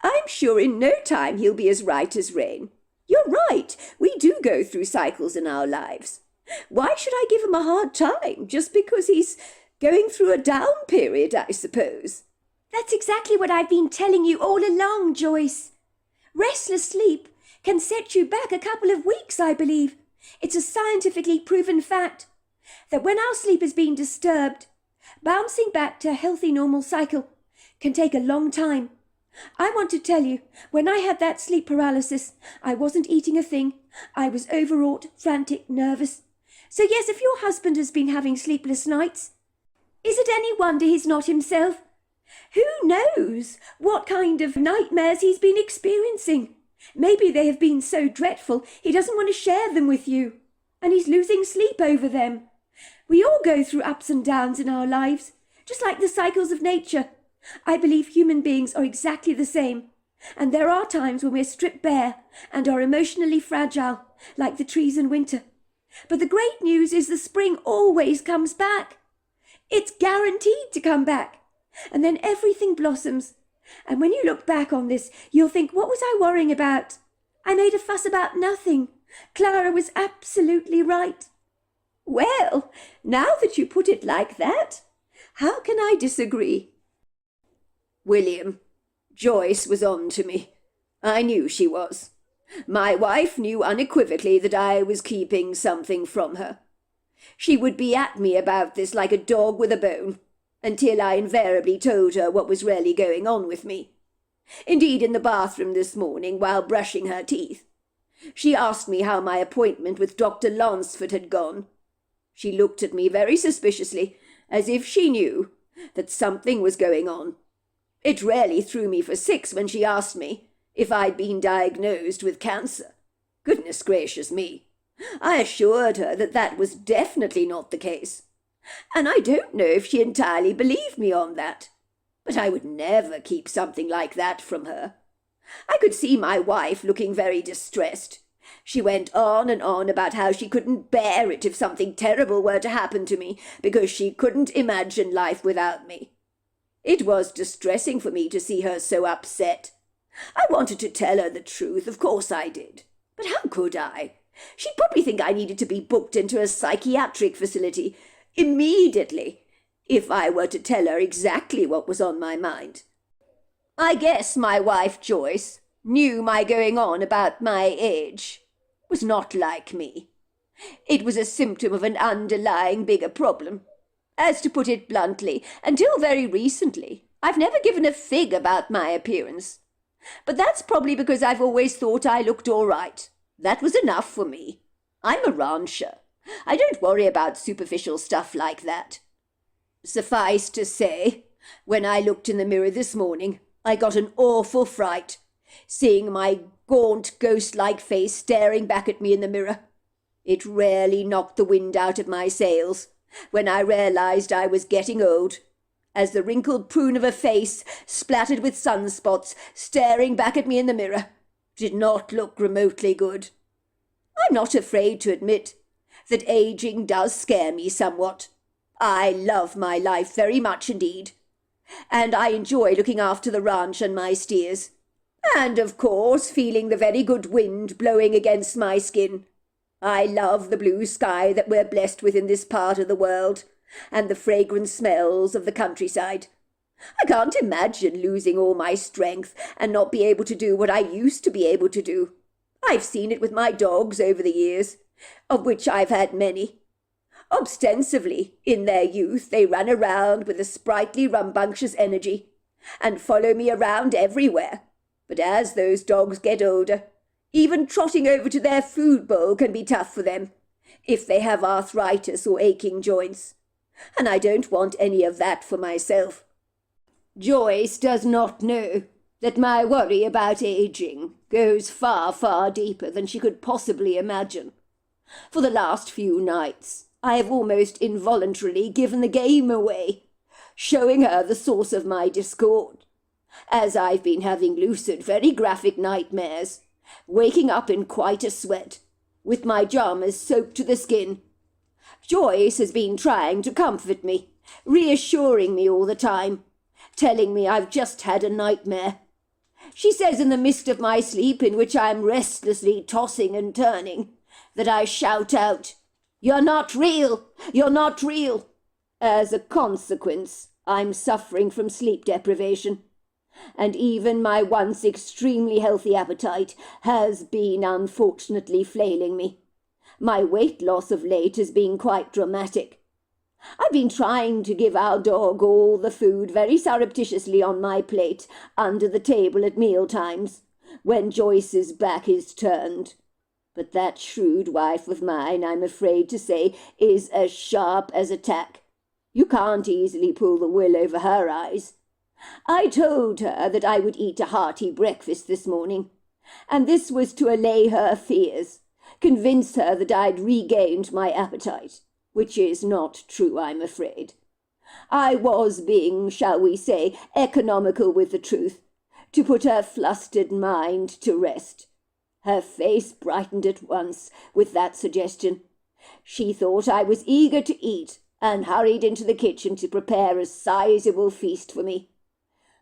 I'm sure in no time he'll be as right as rain. You're right, we do go through cycles in our lives. Why should I give him a hard time just because he's going through a down period, I suppose? That's exactly what I've been telling you all along, Joyce. Restless sleep can set you back a couple of weeks, I believe. It's a scientifically proven fact that when our sleep is being disturbed, bouncing back to a healthy normal cycle can take a long time. I want to tell you, when I had that sleep paralysis, I wasn't eating a thing. I was overwrought, frantic, nervous. So yes, if your husband has been having sleepless nights, is it any wonder he's not himself? Who knows what kind of nightmares he's been experiencing? Maybe they have been so dreadful he doesn't want to share them with you, and he's losing sleep over them. We all go through ups and downs in our lives, just like the cycles of nature. I believe human beings are exactly the same, and there are times when we're stripped bare and are emotionally fragile, like the trees in winter. But the great news is the spring always comes back. It's guaranteed to come back, and then everything blossoms. And when you look back on this, you'll think, what was I worrying about? I made a fuss about nothing. Clara was absolutely right. Well, now that you put it like that, how can I disagree? William, Joyce was on to me. I knew she was. My wife knew unequivocally that I was keeping something from her. She would be at me about this like a dog with a bone, until I invariably told her what was really going on with me. Indeed, in the bathroom this morning, while brushing her teeth, she asked me how my appointment with Dr. Lansford had gone. She looked at me very suspiciously, as if she knew that something was going on. It really threw me for six when she asked me if I'd been diagnosed with cancer. Goodness gracious me! I assured her that that was definitely not the case. And I don't know if she entirely believed me on that. But I would never keep something like that from her. I could see my wife looking very distressed. She went on and on about how she couldn't bear it if something terrible were to happen to me, because she couldn't imagine life without me. It was distressing for me to see her so upset. I wanted to tell her the truth, of course I did. But how could I? She'd probably think I needed to be booked into a psychiatric facility immediately if I were to tell her exactly what was on my mind. I guess my wife Joyce knew my going on about my age was not like me. It was a symptom of an underlying bigger problem. As to put it bluntly, until very recently, I've never given a fig about my appearance. But that's probably because I've always thought I looked all right. That was enough for me. I'm a rancher. I don't worry about superficial stuff like that. Suffice to say, when I looked in the mirror this morning, I got an awful fright, seeing my gaunt, ghost-like face staring back at me in the mirror. It rarely knocked the wind out of my sails when I realized I was getting old, as the wrinkled prune of a face, splattered with sunspots, staring back at me in the mirror, did not look remotely good. I'm not afraid to admit that aging does scare me somewhat. I love my life very much indeed, and I enjoy looking after the ranch and my steers, and, of course, feeling the very good wind blowing against my skin. I love the blue sky that we're blessed with in this part of the world, and the fragrant smells of the countryside. I can't imagine losing all my strength and not be able to do what I used to be able to do. I've seen it with my dogs over the years, of which I've had many. Ostensibly, in their youth, they run around with a sprightly, rambunctious energy, and follow me around everywhere. But as those dogs get older, even trotting over to their food bowl can be tough for them, if they have arthritis or aching joints. And I don't want any of that for myself. Joyce does not know that my worry about aging goes far, far deeper than she could possibly imagine. For the last few nights, I have almost involuntarily given the game away, showing her the source of my discord, as I've been having lucid, very graphic nightmares, waking up in quite a sweat, with my pyjamas soaked to the skin. Joyce has been trying to comfort me, reassuring me all the time, telling me I've just had a nightmare. She says in the midst of my sleep, in which I am restlessly tossing and turning, that I shout out, "You're not real! You're not real!" As a consequence, I'm suffering from sleep deprivation, and even my once extremely healthy appetite has been unfortunately flailing me. My weight loss of late has been quite dramatic. I've been trying to give our dog all the food very surreptitiously on my plate under the table at meal times, when Joyce's back is turned. But that shrewd wife of mine, I'm afraid to say, is as sharp as a tack. You can't easily pull the wool over her eyes. I told her that I would eat a hearty breakfast this morning, and this was to allay her fears, convince her that I'd regained my appetite, which is not true, I'm afraid. I was being, shall we say, economical with the truth, to put her flustered mind to rest. Her face brightened at once with that suggestion. She thought I was eager to eat, and hurried into the kitchen to prepare a sizable feast for me.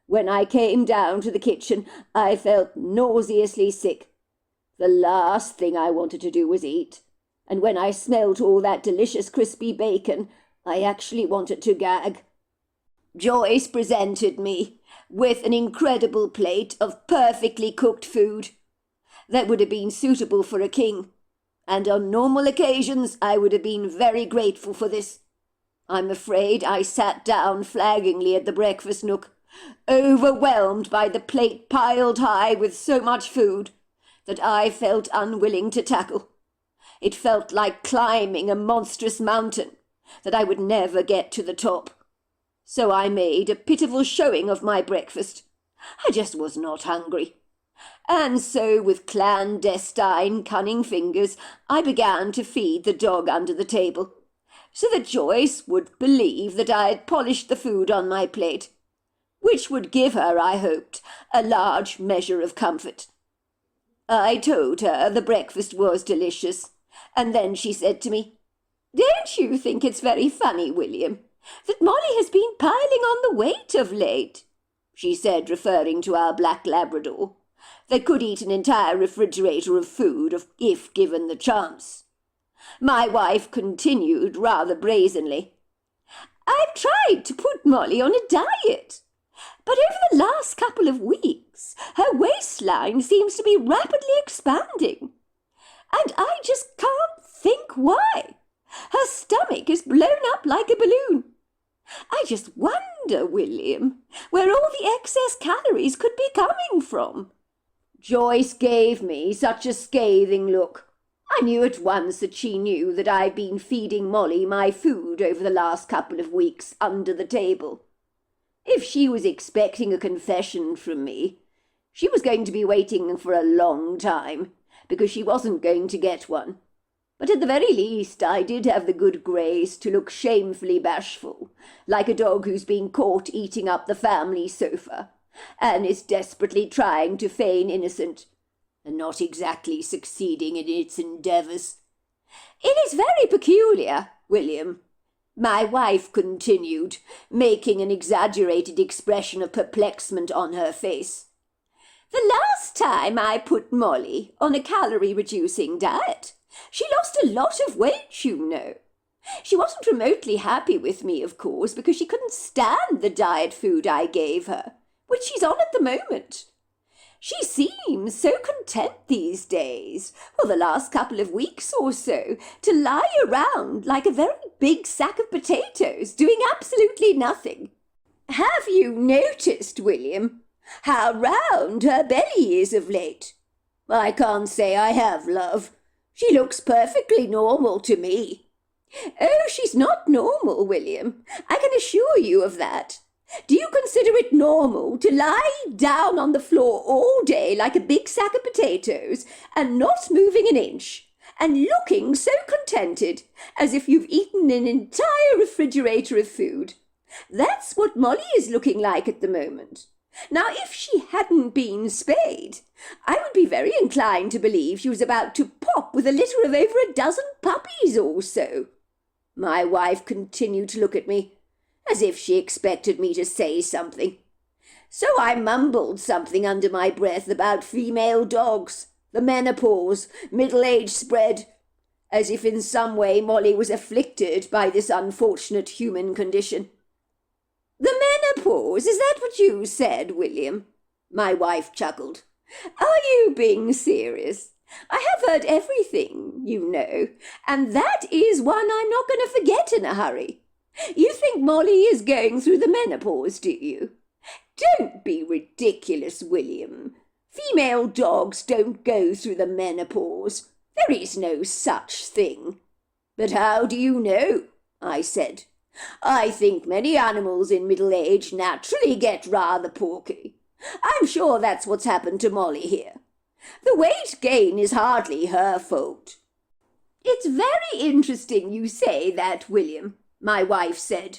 When I came down to the kitchen, I felt nauseously sick. The last thing I wanted to do was eat, and when I smelt all that delicious crispy bacon, I actually wanted to gag. Joyce presented me with an incredible plate of perfectly cooked food that would have been suitable for a king, and on normal occasions I would have been very grateful for this. I'm afraid I sat down flaggingly at the breakfast nook, overwhelmed by the plate piled high with so much food that I felt unwilling to tackle. It felt like climbing a monstrous mountain that I would never get to the top. So I made a pitiful showing of my breakfast. I just was not hungry. And so, with clandestine, cunning fingers, I began to feed the dog under the table, so that Joyce would believe that I had polished the food on my plate, which would give her, I hoped, a large measure of comfort. I told her the breakfast was delicious, and then she said to me, "Don't you think it's very funny, William, that Molly has been piling on the weight of late?" she said, referring to our black Labrador, They could eat an entire refrigerator of food if given the chance. My wife continued rather brazenly. I've tried to put Molly on a diet, but over the last couple of weeks, her waistline seems to be rapidly expanding, and I just can't think why. Her stomach is blown up like a balloon. I just wonder, William, where all the excess calories could be coming from. Joyce gave me such a scathing look. I knew at once that she knew that I'd been feeding Molly my food over the last couple of weeks under the table. If she was expecting a confession from me, she was going to be waiting for a long time, because she wasn't going to get one. But at the very least I did have the good grace to look shamefully bashful, like a dog who's been caught eating up the family sofa, and is desperately trying to feign innocent, and not exactly succeeding in its endeavours. It is very peculiar, William, my wife continued, making an exaggerated expression of perplexment on her face. The last time I put Molly on a calorie-reducing diet, she lost a lot of weight, you know. She wasn't remotely happy with me, of course, because she couldn't stand the diet food I gave her, which she's on at the moment. She seems so content these days, for the last couple of weeks or so, to lie around like a very big sack of potatoes, doing absolutely nothing. Have you noticed, William, how round her belly is of late? I can't say I have, love. She looks perfectly normal to me. Oh, she's not normal, William. I can assure you of that. Do you consider it normal to lie down on the floor all day like a big sack of potatoes and not moving an inch, and looking so contented as if you've eaten an entire refrigerator of food? That's what Molly is looking like at the moment. Now, if she hadn't been spayed, I would be very inclined to believe she was about to pop with a litter of over a dozen puppies or so. My wife continued to look at me, as if she expected me to say something. So I mumbled something under my breath about female dogs, the menopause, middle-age spread, as if in some way Molly was afflicted by this unfortunate human condition. The menopause, is that what you said, William? My wife chuckled. Are you being serious? I have heard everything, you know, and that is one I'm not going to forget in a hurry. You think Molly is going through the menopause, do you? Don't be ridiculous, William. Female dogs don't go through the menopause. There is no such thing. But how do you know? I said. I think many animals in middle age naturally get rather porky. I'm sure that's what's happened to Molly here. The weight gain is hardly her fault. It's very interesting you say that, William, my wife said.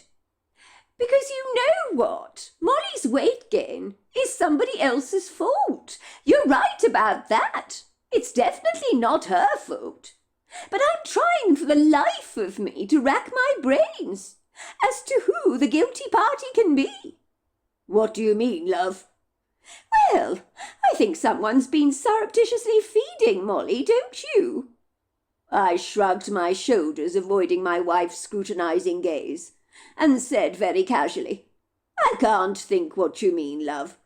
Because you know what? Molly's weight gain is somebody else's fault. You're right about that. It's definitely not her fault. But I'm trying for the life of me to rack my brains as to who the guilty party can be. What do you mean, love? Well, I think someone's been surreptitiously feeding Molly, don't you? I shrugged my shoulders, avoiding my wife's scrutinizing gaze, and said very casually, I can't think what you mean, love.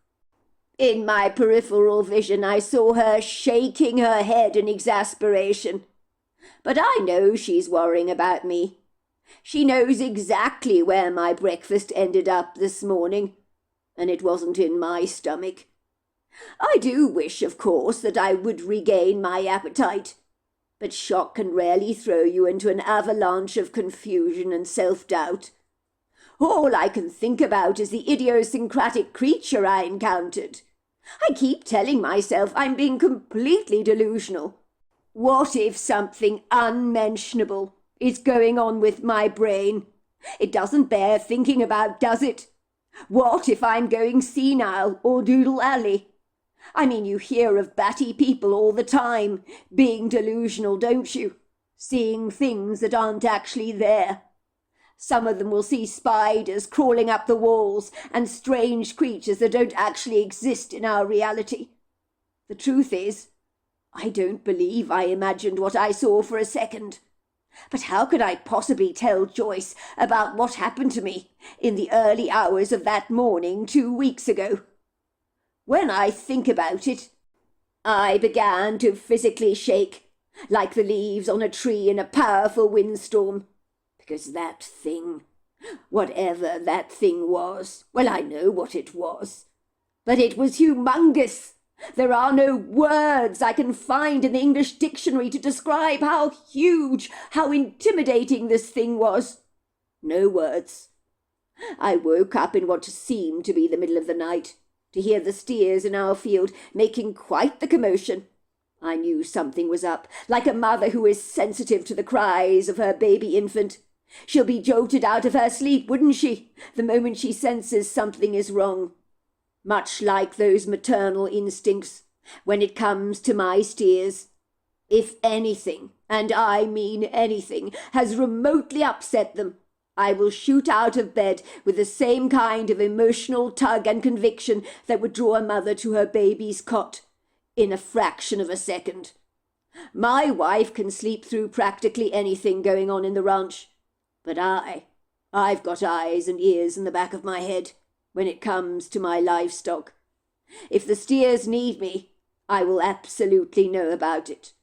In my peripheral vision I saw her shaking her head in exasperation. But I know she's worrying about me. She knows exactly where my breakfast ended up this morning, and it wasn't in my stomach. I do wish, of course, that I would regain my appetite, but shock can rarely throw you into an avalanche of confusion and self-doubt. All I can think about is the idiosyncratic creature I encountered. I keep telling myself I'm being completely delusional. What if something unmentionable is going on with my brain? It doesn't bear thinking about, does it? What if I'm going senile or doodle alley? I mean, you hear of batty people all the time being delusional, don't you? Seeing things that aren't actually there. Some of them will see spiders crawling up the walls and strange creatures that don't actually exist in our reality. The truth is, I don't believe I imagined what I saw for a second. But how could I possibly tell Joyce about what happened to me in the early hours of that morning 2 weeks ago? When I think about it, I began to physically shake, like the leaves on a tree in a powerful windstorm, because that thing, whatever that thing was, well, I know what it was, but it was humongous. There are no words I can find in the English dictionary to describe how huge, how intimidating this thing was. No words. I woke up in what seemed to be the middle of the night, to hear the steers in our field making quite the commotion. I knew something was up, like a mother who is sensitive to the cries of her baby infant. She'll be jolted out of her sleep, wouldn't she, the moment she senses something is wrong? Much like those maternal instincts when it comes to my steers. If anything, and I mean anything, has remotely upset them, I will shoot out of bed with the same kind of emotional tug and conviction that would draw a mother to her baby's cot in a fraction of a second. My wife can sleep through practically anything going on in the ranch, but I've got eyes and ears in the back of my head when it comes to my livestock. If the steers need me, I will absolutely know about it.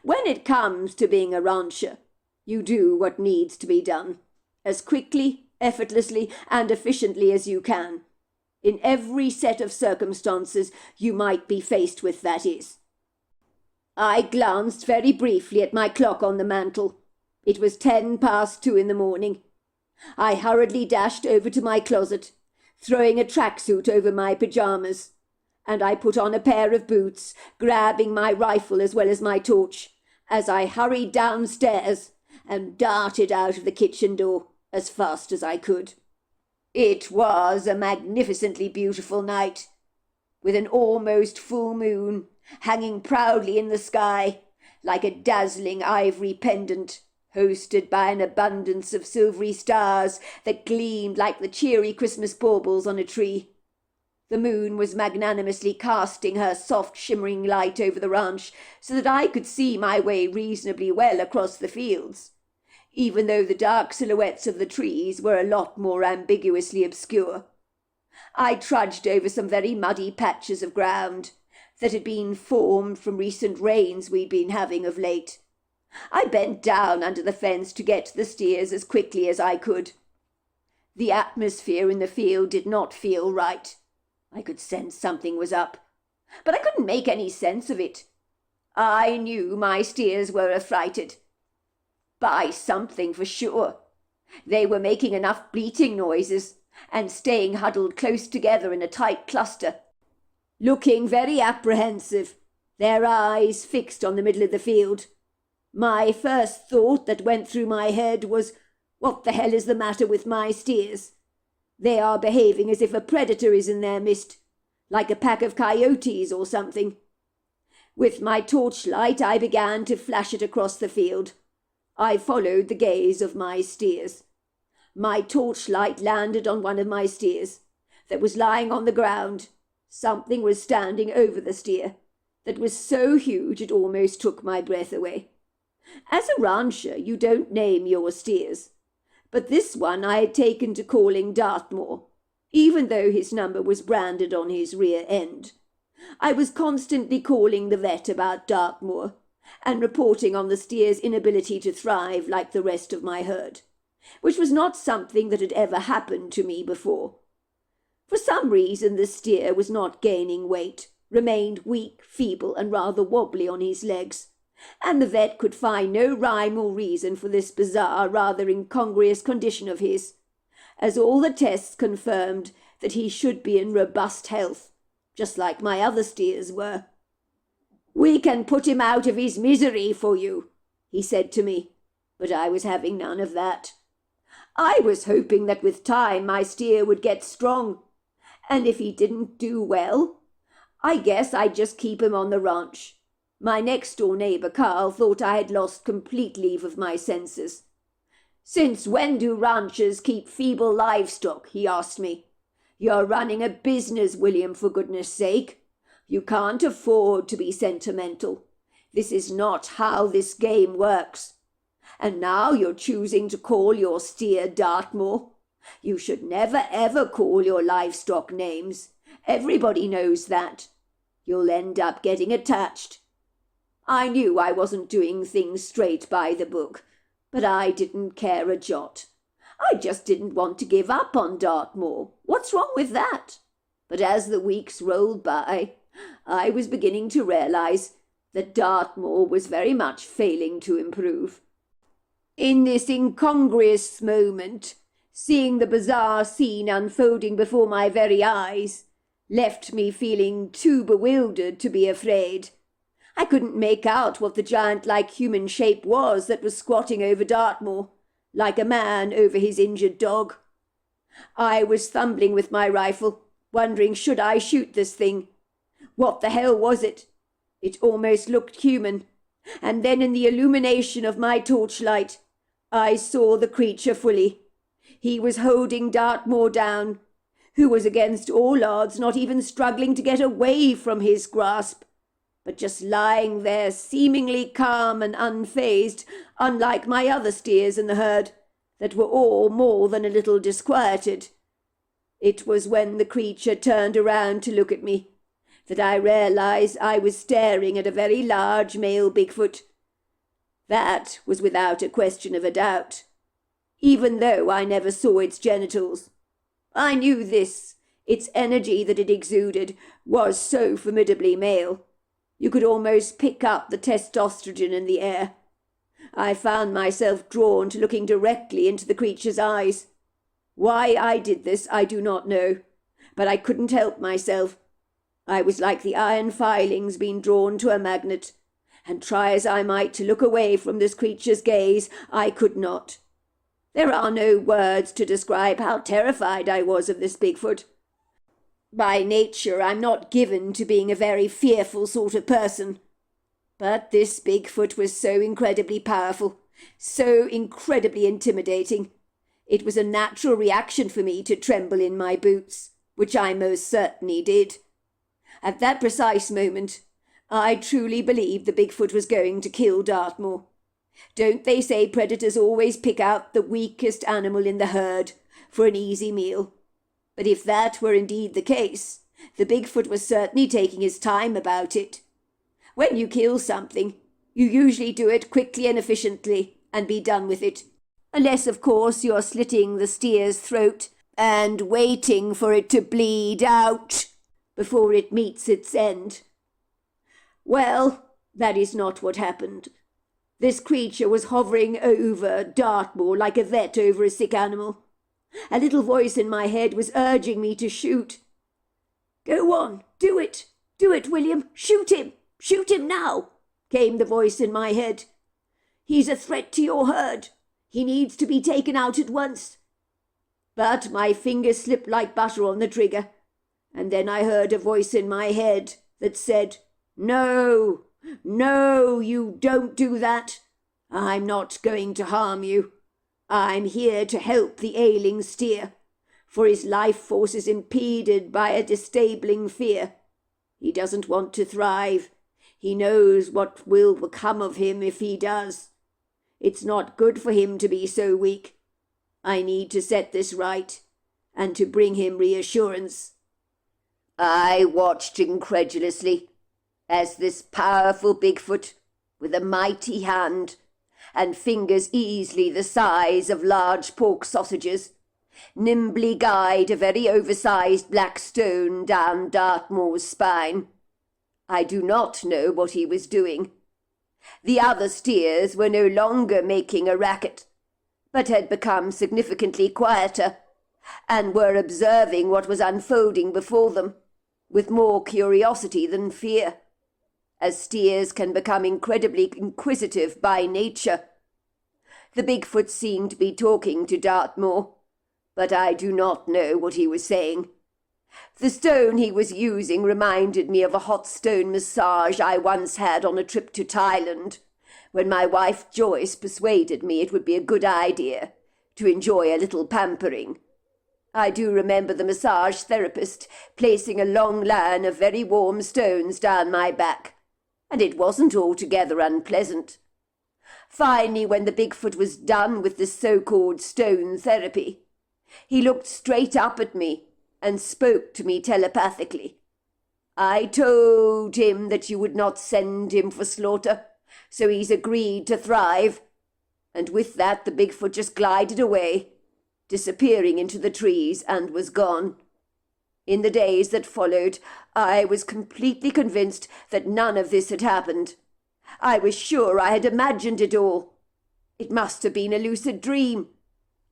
When it comes to being a rancher, you do what needs to be done, as quickly, effortlessly, and efficiently as you can. In every set of circumstances you might be faced with, that is. I glanced very briefly at my clock on the mantel. It was 2:10 in the morning. I hurriedly dashed over to my closet, throwing a tracksuit over my pyjamas, and I put on a pair of boots, grabbing my rifle as well as my torch, as I hurried downstairs and darted out of the kitchen door as fast as I could. It was a magnificently beautiful night, with an almost full moon hanging proudly in the sky like a dazzling ivory pendant, hosted by an abundance of silvery stars that gleamed like the cheery Christmas baubles on a tree. The moon was magnanimously casting her soft shimmering light over the ranch so that I could see my way reasonably well across the fields, even though the dark silhouettes of the trees were a lot more ambiguously obscure. I trudged over some very muddy patches of ground that had been formed from recent rains we'd been having of late. I bent down under the fence to get to the steers as quickly as I could. The atmosphere in the field did not feel right. I could sense something was up, but I couldn't make any sense of it. I knew my steers were affrighted. By something for sure. They were making enough bleating noises and staying huddled close together in a tight cluster, looking very apprehensive, their eyes fixed on the middle of the field. My first thought that went through my head was, what the hell is the matter with my steers? They are behaving as if a predator is in their midst, like a pack of coyotes or something. With my torchlight I began to flash it across the field. I followed the gaze of my steers. My torchlight landed on one of my steers that was lying on the ground. Something was standing over the steer that was so huge it almost took my breath away. As a rancher, you don't name your steers, but this one I had taken to calling Dartmoor, even though his number was branded on his rear end. I was constantly calling the vet about Dartmoor and reporting on the steer's inability to thrive like the rest of my herd, which was not something that had ever happened to me before. For some reason the steer was not gaining weight, remained weak, feeble, and rather wobbly on his legs, and the vet could find no rhyme or reason for this bizarre, rather incongruous condition of his, as all the tests confirmed that he should be in robust health, just like my other steers were. "We can put him out of his misery for you," he said to me, but I was having none of that. I was hoping that with time my steer would get strong, and if he didn't do well, I guess I'd just keep him on the ranch. My next-door neighbour Carl thought I had lost complete leave of my senses. "Since when do ranchers keep feeble livestock?" he asked me. "You're running a business, William, for goodness sake. You can't afford to be sentimental. This is not how this game works. And now you're choosing to call your steer Dartmoor. You should never ever call your livestock names. Everybody knows that. You'll end up getting attached. I knew I wasn't doing things straight by the book, but I didn't care a jot. I just didn't want to give up on Dartmoor. What's wrong with that? But as the weeks rolled by, I was beginning to realize that Dartmoor was very much failing to improve. In this incongruous moment, seeing the bizarre scene unfolding before my very eyes left me feeling too bewildered to be afraid. I couldn't make out what the giant-like human shape was that was squatting over Dartmoor, like a man over his injured dog. I was fumbling with my rifle, wondering should I shoot this thing. What the hell was it? It almost looked human, and then in the illumination of my torchlight, I saw the creature fully. He was holding Dartmoor down, who was against all odds not even struggling to get away from his grasp, but just lying there seemingly calm and unfazed, unlike my other steers in the herd, that were all more than a little disquieted. It was when the creature turned around to look at me that I realized I was staring at a very large male Bigfoot. That was without a question of a doubt, even though I never saw its genitals. I knew this, its energy that it exuded, was so formidably male. You could almost pick up the testosterone in the air. I found myself drawn to looking directly into the creature's eyes. Why I did this I do not know, but I couldn't help myself. I was like the iron filings being drawn to a magnet, and try as I might to look away from this creature's gaze, I could not. There are no words to describe how terrified I was of this Bigfoot. By nature, I'm not given to being a very fearful sort of person. But this Bigfoot was so incredibly powerful, so incredibly intimidating. It was a natural reaction for me to tremble in my boots, which I most certainly did. At that precise moment, I truly believed the Bigfoot was going to kill Dartmoor. Don't they say predators always pick out the weakest animal in the herd for an easy meal? But if that were indeed the case, the Bigfoot was certainly taking his time about it. When you kill something, you usually do it quickly and efficiently and be done with it. Unless, of course, you're slitting the steer's throat and waiting for it to bleed out before it meets its end. Well, that is not what happened. This creature was hovering over Dartmoor like a vet over a sick animal. A little voice in my head was urging me to shoot. "Go on, do it, William, shoot him now," came the voice in my head. "He's a threat to your herd. He needs to be taken out at once." But my fingers slipped like butter on the trigger, and then I heard a voice in my head that said, "No, you don't do that. I'm not going to harm you. I'm here to help the ailing steer, for his life force is impeded by a disabling fear. He doesn't want to thrive. He knows what will become of him if he does. It's not good for him to be so weak. I need to set this right, and to bring him reassurance." I watched incredulously as this powerful Bigfoot, with a mighty hand and fingers easily the size of large pork sausages, nimbly guide a very oversized black stone down Dartmoor's spine. I do not know what he was doing. The other steers were no longer making a racket, but had become significantly quieter, and were observing what was unfolding before them, with more curiosity than fear, as steers can become incredibly inquisitive by nature. The Bigfoot seemed to be talking to Dartmoor, but I do not know what he was saying. The stone he was using reminded me of a hot stone massage I once had on a trip to Thailand, when my wife Joyce persuaded me it would be a good idea to enjoy a little pampering. I do remember the massage therapist placing a long line of very warm stones down my back, and it wasn't altogether unpleasant. Finally, when the Bigfoot was done with the so-called stone therapy, he looked straight up at me and spoke to me telepathically. I told him that you would not send him for slaughter, so he's agreed to thrive. And with that, the Bigfoot just glided away, disappearing into the trees, and was gone. In the days that followed, I was completely convinced that none of this had happened. I was sure I had imagined it all. It must have been a lucid dream.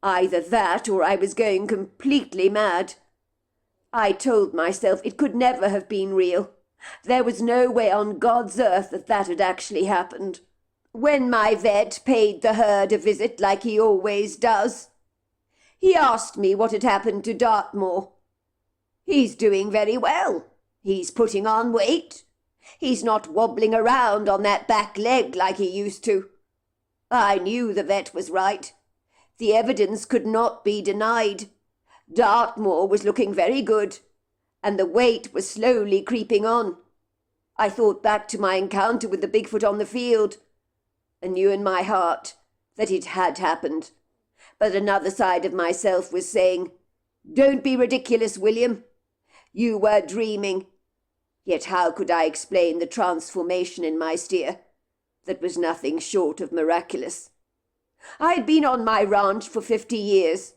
Either that or I was going completely mad. I told myself it could never have been real. There was no way on God's earth that had actually happened. When my vet paid the herd a visit like he always does, he asked me what had happened to Dartmoor. He's doing very well. He's putting on weight. He's not wobbling around on that back leg like he used to. I knew the vet was right. The evidence could not be denied. Dartmoor was looking very good, and the weight was slowly creeping on. I thought back to my encounter with the Bigfoot on the field, and knew in my heart that it had happened. But another side of myself was saying, "Don't be ridiculous, William. You were dreaming." Yet how could I explain the transformation in my steer that was nothing short of miraculous? I had been on my ranch for 50 years,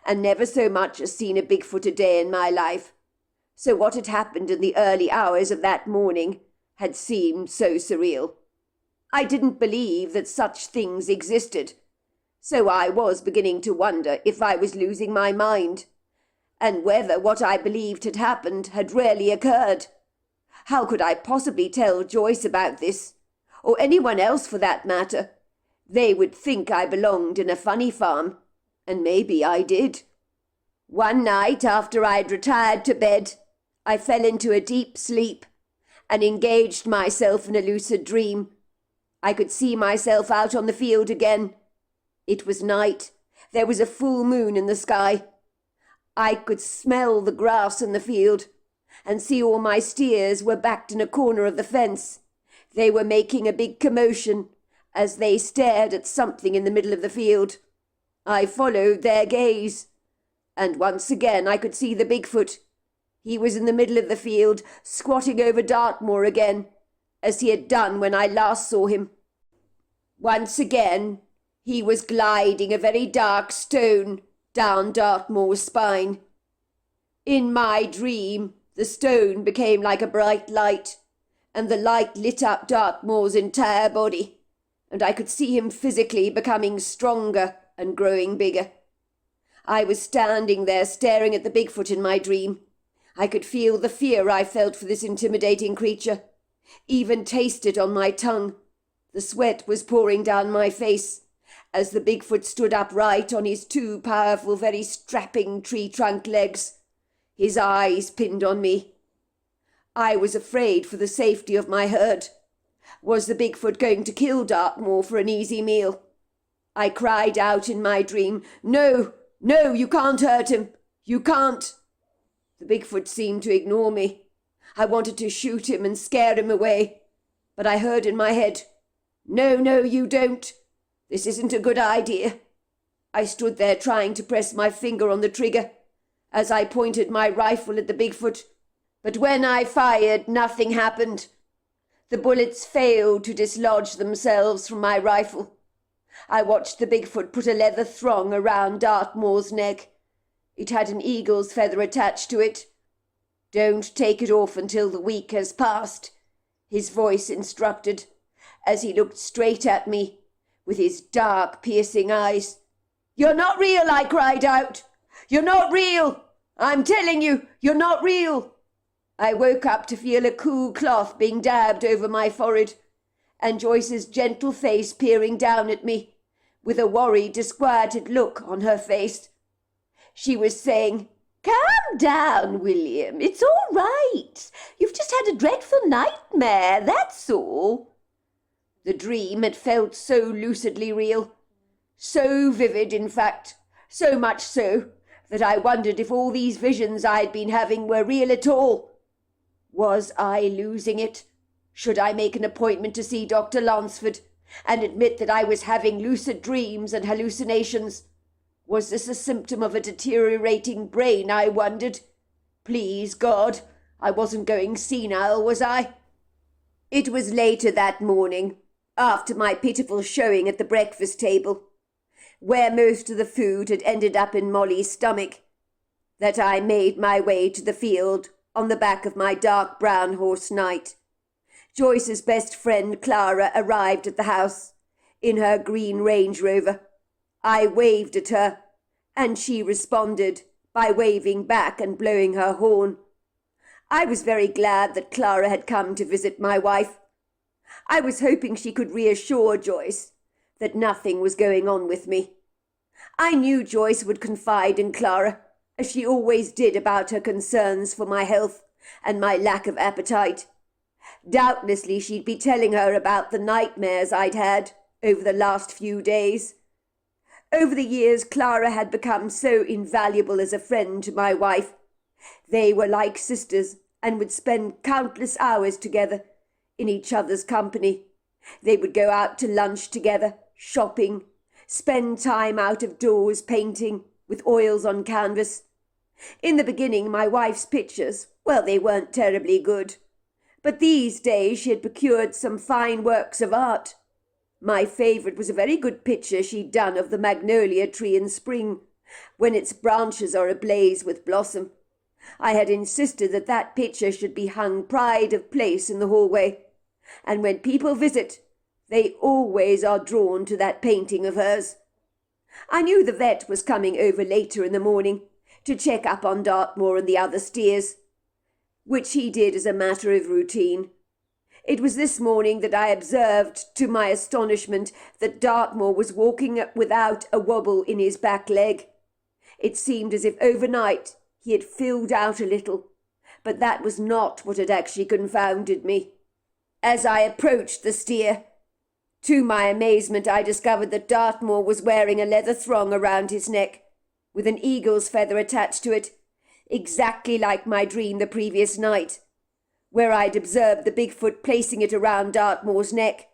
and never so much as seen a Bigfoot a day in my life. So what had happened in the early hours of that morning had seemed so surreal. I didn't believe that such things existed, so I was beginning to wonder if I was losing my mind, and whether what I believed had happened had really occurred. How could I possibly tell Joyce about this, or anyone else for that matter? They would think I belonged in a funny farm, and maybe I did. One night after I'd retired to bed, I fell into a deep sleep and engaged myself in a lucid dream. I could see myself out on the field again. It was night. There was a full moon in the sky. I could smell the grass in the field and see all my steers were backed in a corner of the fence. They were making a big commotion as they stared at something in the middle of the field. I followed their gaze, and once again I could see the Bigfoot. He was in the middle of the field, squatting over Dartmoor again, as he had done when I last saw him. Once again, he was gliding a very dark stone down Dartmoor's spine. In my dream, the stone became like a bright light, and the light lit up Dartmoor's entire body, and I could see him physically becoming stronger and growing bigger. I was standing there staring at the Bigfoot in my dream. I could feel the fear I felt for this intimidating creature, even taste it on my tongue. The sweat was pouring down my face as the Bigfoot stood upright on his two powerful, very strapping tree-trunk legs, his eyes pinned on me. I was afraid for the safety of my herd. Was the Bigfoot going to kill Dartmoor for an easy meal? I cried out in my dream, "No, no, you can't hurt him. You can't." The Bigfoot seemed to ignore me. I wanted to shoot him and scare him away, but I heard in my head, "No, no, you don't. This isn't a good idea." I stood there trying to press my finger on the trigger as I pointed my rifle at the Bigfoot, but when I fired, nothing happened. The bullets failed to dislodge themselves from my rifle. I watched the Bigfoot put a leather thong around Dartmoor's neck. It had an eagle's feather attached to it. "Don't take it off until the week has passed," his voice instructed, as he looked straight at me with his dark, piercing eyes. "You're not real," I cried out. "You're not real. I'm telling you, you're not real." I woke up to feel a cool cloth being dabbed over my forehead, and Joyce's gentle face peering down at me, with a worried, disquieted look on her face. She was saying, "Calm down, William. It's all right. You've just had a dreadful nightmare, that's all." The dream had felt so lucidly real, so vivid, in fact, so much so that I wondered if all these visions I had been having were real at all. Was I losing it? Should I make an appointment to see Dr. Lansford and admit that I was having lucid dreams and hallucinations? Was this a symptom of a deteriorating brain, I wondered? Please, God, I wasn't going senile, was I? It was later that morning, after my pitiful showing at the breakfast table, where most of the food had ended up in Molly's stomach, that I made my way to the field on the back of my dark brown horse Knight. Joyce's best friend Clara arrived at the house in her green Range Rover. I waved at her, and she responded by waving back and blowing her horn. I was very glad that Clara had come to visit my wife. I was hoping she could reassure Joyce that nothing was going on with me. I knew Joyce would confide in Clara, as she always did, about her concerns for my health and my lack of appetite. Doubtlessly she'd be telling her about the nightmares I'd had over the last few days. Over the years, Clara had become so invaluable as a friend to my wife. They were like sisters and would spend countless hours together in each other's company. They would go out to lunch together, shopping, spend time out of doors painting with oils on canvas. In the beginning, my wife's pictures, well, they weren't terribly good. But these days she had procured some fine works of art. My favourite was a very good picture she'd done of the magnolia tree in spring, when its branches are ablaze with blossom. I had insisted that that picture should be hung pride of place in the hallway, and when people visit, they always are drawn to that painting of hers. I knew the vet was coming over later in the morning to check up on Dartmoor and the other steers, which he did as a matter of routine. It was this morning that I observed, to my astonishment, that Dartmoor was walking without a wobble in his back leg. It seemed as if overnight he had filled out a little, but that was not what had actually confounded me. As I approached the steer, to my amazement I discovered that Dartmoor was wearing a leather thong around his neck, with an eagle's feather attached to it, exactly like my dream the previous night, where I'd observed the Bigfoot placing it around Dartmoor's neck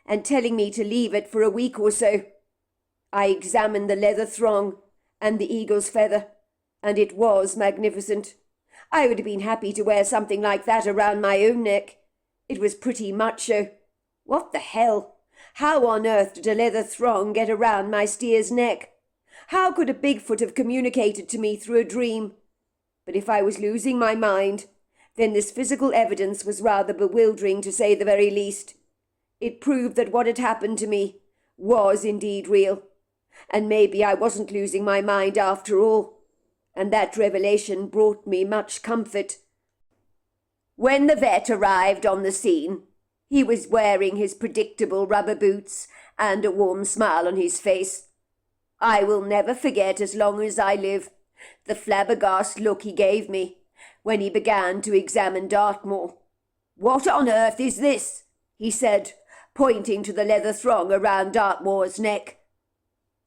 and telling me to leave it for a week or so. I examined the leather thong and the eagle's feather, and it was magnificent. I would have been happy to wear something like that around my own neck. It was pretty macho. What the hell? How on earth did a leather thong get around my steer's neck? How could a Bigfoot have communicated to me through a dream? But if I was losing my mind, then this physical evidence was rather bewildering, to say the very least. It proved that what had happened to me was indeed real, and maybe I wasn't losing my mind after all, and that revelation brought me much comfort. When the vet arrived on the scene, he was wearing his predictable rubber boots and a warm smile on his face. I will never forget, as long as I live, the flabbergasted look he gave me when he began to examine Dartmoor. "What on earth is this?" he said, pointing to the leather thong around Dartmoor's neck.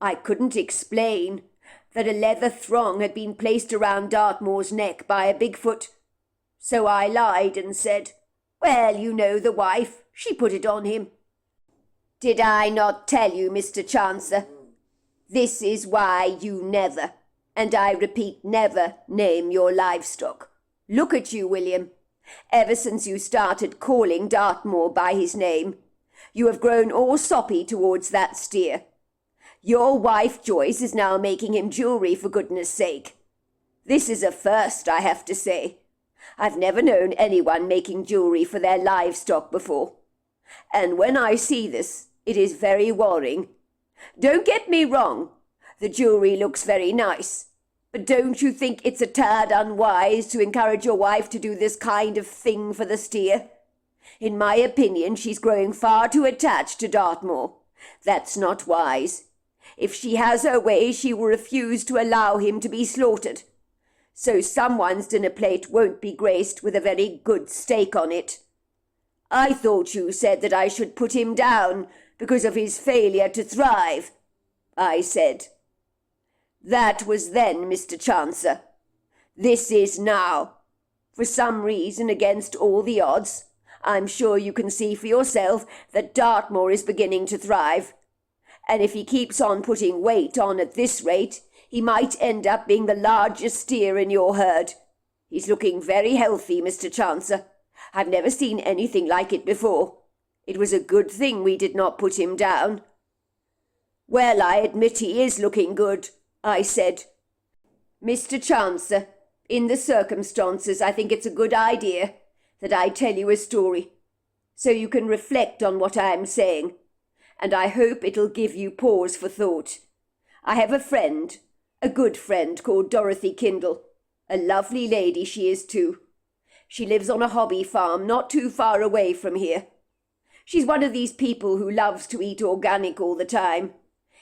I couldn't explain that a leather thong had been placed around Dartmoor's neck by a Bigfoot, so I lied and said, "Well, you know the wife, she put it on him." "Did I not tell you, Mr. Chancer? This is why you never, and I repeat never, name your livestock. Look at you, William. Ever since you started calling Dartmoor by his name, you have grown all soppy towards that steer. Your wife Joyce is now making him jewellery, for goodness sake. This is a first, I have to say. I've never known anyone making jewellery for their livestock before. And when I see this, it is very worrying. Don't get me wrong, the jewellery looks very nice, but don't you think it's a tad unwise to encourage your wife to do this kind of thing for the steer? In my opinion, she's growing far too attached to Dartmoor. That's not wise. If she has her way, she will refuse to allow him to be slaughtered. So someone's dinner plate won't be graced with a very good steak on it. I thought you said that I should put him down because of his failure to thrive," I said. That was then, Mr. Chancer. This is now. For some reason, against all the odds, I'm sure you can see for yourself that Dartmoor is beginning to thrive. And if he keeps on putting weight on at this rate, he might end up being the largest steer in your herd. He's looking very healthy, Mr. Chancer. I've never seen anything like it before. It was a good thing we did not put him down. Well, I admit he is looking good, I said. Mr. Chancer, in the circumstances, I think it's a good idea that I tell you a story, so you can reflect on what I am saying, and I hope it'll give you pause for thought. I have a friend, a good friend called Dorothy Kindle. A lovely lady she is too. She lives on a hobby farm not too far away from here. She's one of these people who loves to eat organic all the time.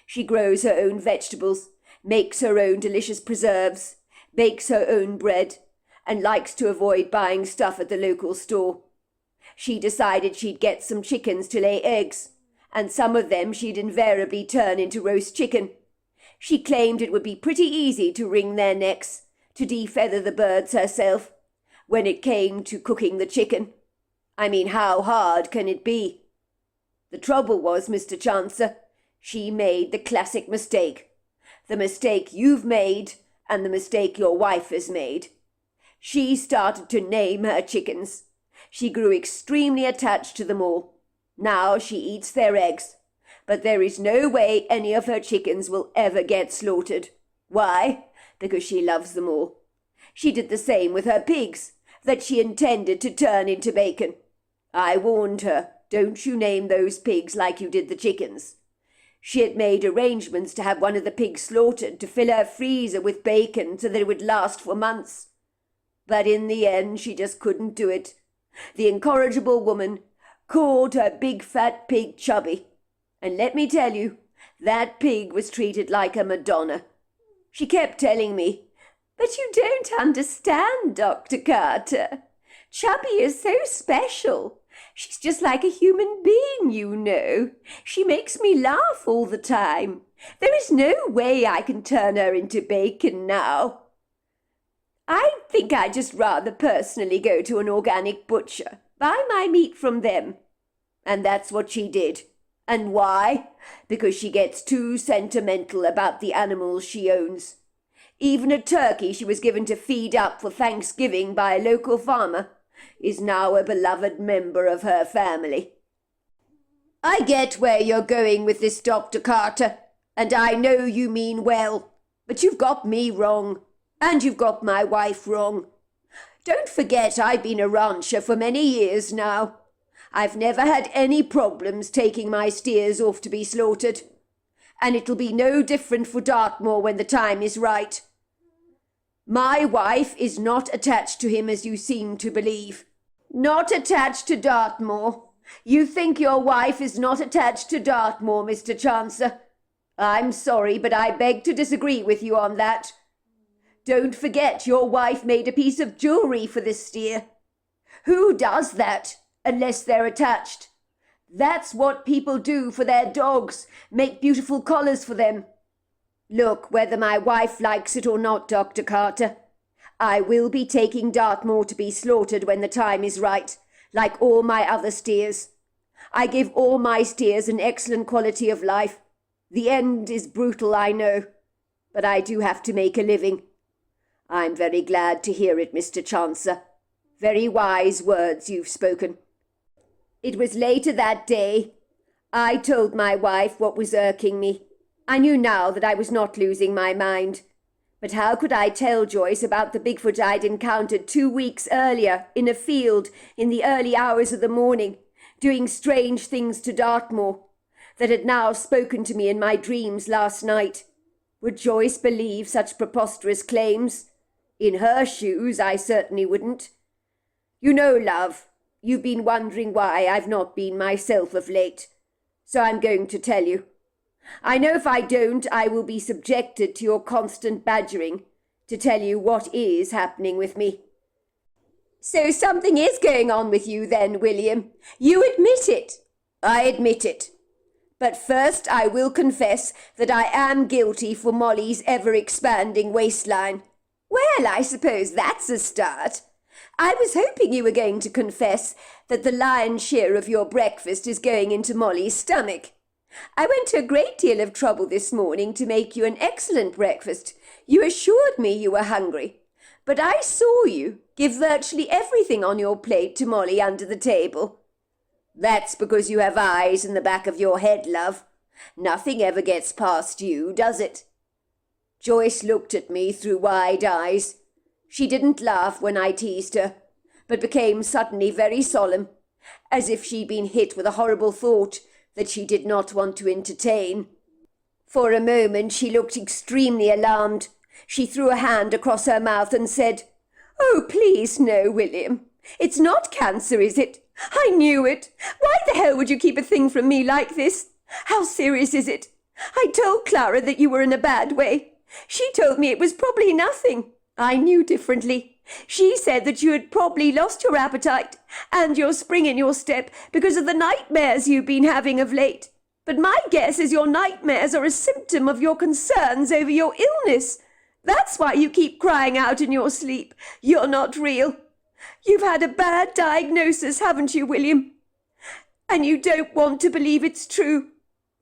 She grows her own vegetables, makes her own delicious preserves, bakes her own bread, and likes to avoid buying stuff at the local store. She decided she'd get some chickens to lay eggs, and some of them she'd invariably turn into roast chicken. She claimed it would be pretty easy to wring their necks, to defeather the birds herself, when it came to cooking the chicken. I mean, how hard can it be? The trouble was, Mr. Chancer, she made the classic mistake. The mistake you've made and the mistake your wife has made. She started to name her chickens. She grew extremely attached to them all. Now she eats their eggs, but there is no way any of her chickens will ever get slaughtered. Why? Because she loves them all. She did the same with her pigs, that she intended to turn into bacon. I warned her, don't you name those pigs like you did the chickens. She had made arrangements to have one of the pigs slaughtered to fill her freezer with bacon so that it would last for months. But in the end she just couldn't do it. The incorrigible woman called her big fat pig Chubby. And let me tell you, that pig was treated like a Madonna. She kept telling me, "But you don't understand, Dr. Carter. Chubby is so special. She's just like a human being, you know. She makes me laugh all the time. There is no way I can turn her into bacon now. I think I'd just rather personally go to an organic butcher, buy my meat from them." And that's what she did. And why? Because she gets too sentimental about the animals she owns. Even a turkey she was given to feed up for Thanksgiving by a local farmer is now a beloved member of her family. I get where you're going with this, Dr. Carter, and I know you mean well, but you've got me wrong, and you've got my wife wrong. Don't forget I've been a rancher for many years now. I've never had any problems taking my steers off to be slaughtered, and it'll be no different for Dartmoor when the time is right. My wife is not attached to him as you seem to believe. Not attached to Dartmoor. You think your wife is not attached to Dartmoor, Mr. Chancer. I'm sorry, but I beg to disagree with you on that. Don't forget your wife made a piece of jewellery for this steer. Who does that, unless they're attached? That's what people do for their dogs, make beautiful collars for them. Look, whether my wife likes it or not, Dr. Carter, I will be taking Dartmoor to be slaughtered when the time is right, like all my other steers. I give all my steers an excellent quality of life. The end is brutal, I know, but I do have to make a living. I'm very glad to hear it, Mr. Chancer. Very wise words you've spoken. It was later that day. I told my wife what was irking me. I knew now that I was not losing my mind. But how could I tell Joyce about the Bigfoot I'd encountered 2 weeks earlier in a field in the early hours of the morning, doing strange things to Dartmoor, that had now spoken to me in my dreams last night? Would Joyce believe such preposterous claims? In her shoes, I certainly wouldn't. You know, love, you've been wondering why I've not been myself of late, so I'm going to tell you. I know if I don't, I will be subjected to your constant badgering to tell you what is happening with me. So something is going on with you then, William. You admit it. I admit it. But first I will confess that I am guilty for Molly's ever-expanding waistline. Well, I suppose that's a start. I was hoping you were going to confess that the lion's share of your breakfast is going into Molly's stomach. I went to a great deal of trouble this morning to make you an excellent breakfast. You assured me you were hungry, but I saw you give virtually everything on your plate to Molly under the table. That's because you have eyes in the back of your head, love. Nothing ever gets past you, does it? Joyce looked at me through wide eyes. She didn't laugh when I teased her, but became suddenly very solemn, as if she'd been hit with a horrible thought that she did not want to entertain. For a moment she looked extremely alarmed. She threw a hand across her mouth and said, "Oh, please no, William. It's not cancer, is it? I knew it. Why the hell would you keep a thing from me like this? How serious is it? I told Clara that you were in a bad way. She told me it was probably nothing. I knew differently. She said that you had probably lost your appetite and your spring in your step because of the nightmares you've been having of late. But my guess is your nightmares are a symptom of your concerns over your illness. That's why you keep crying out in your sleep. You're not real. You've had a bad diagnosis, haven't you, William? And you don't want to believe it's true.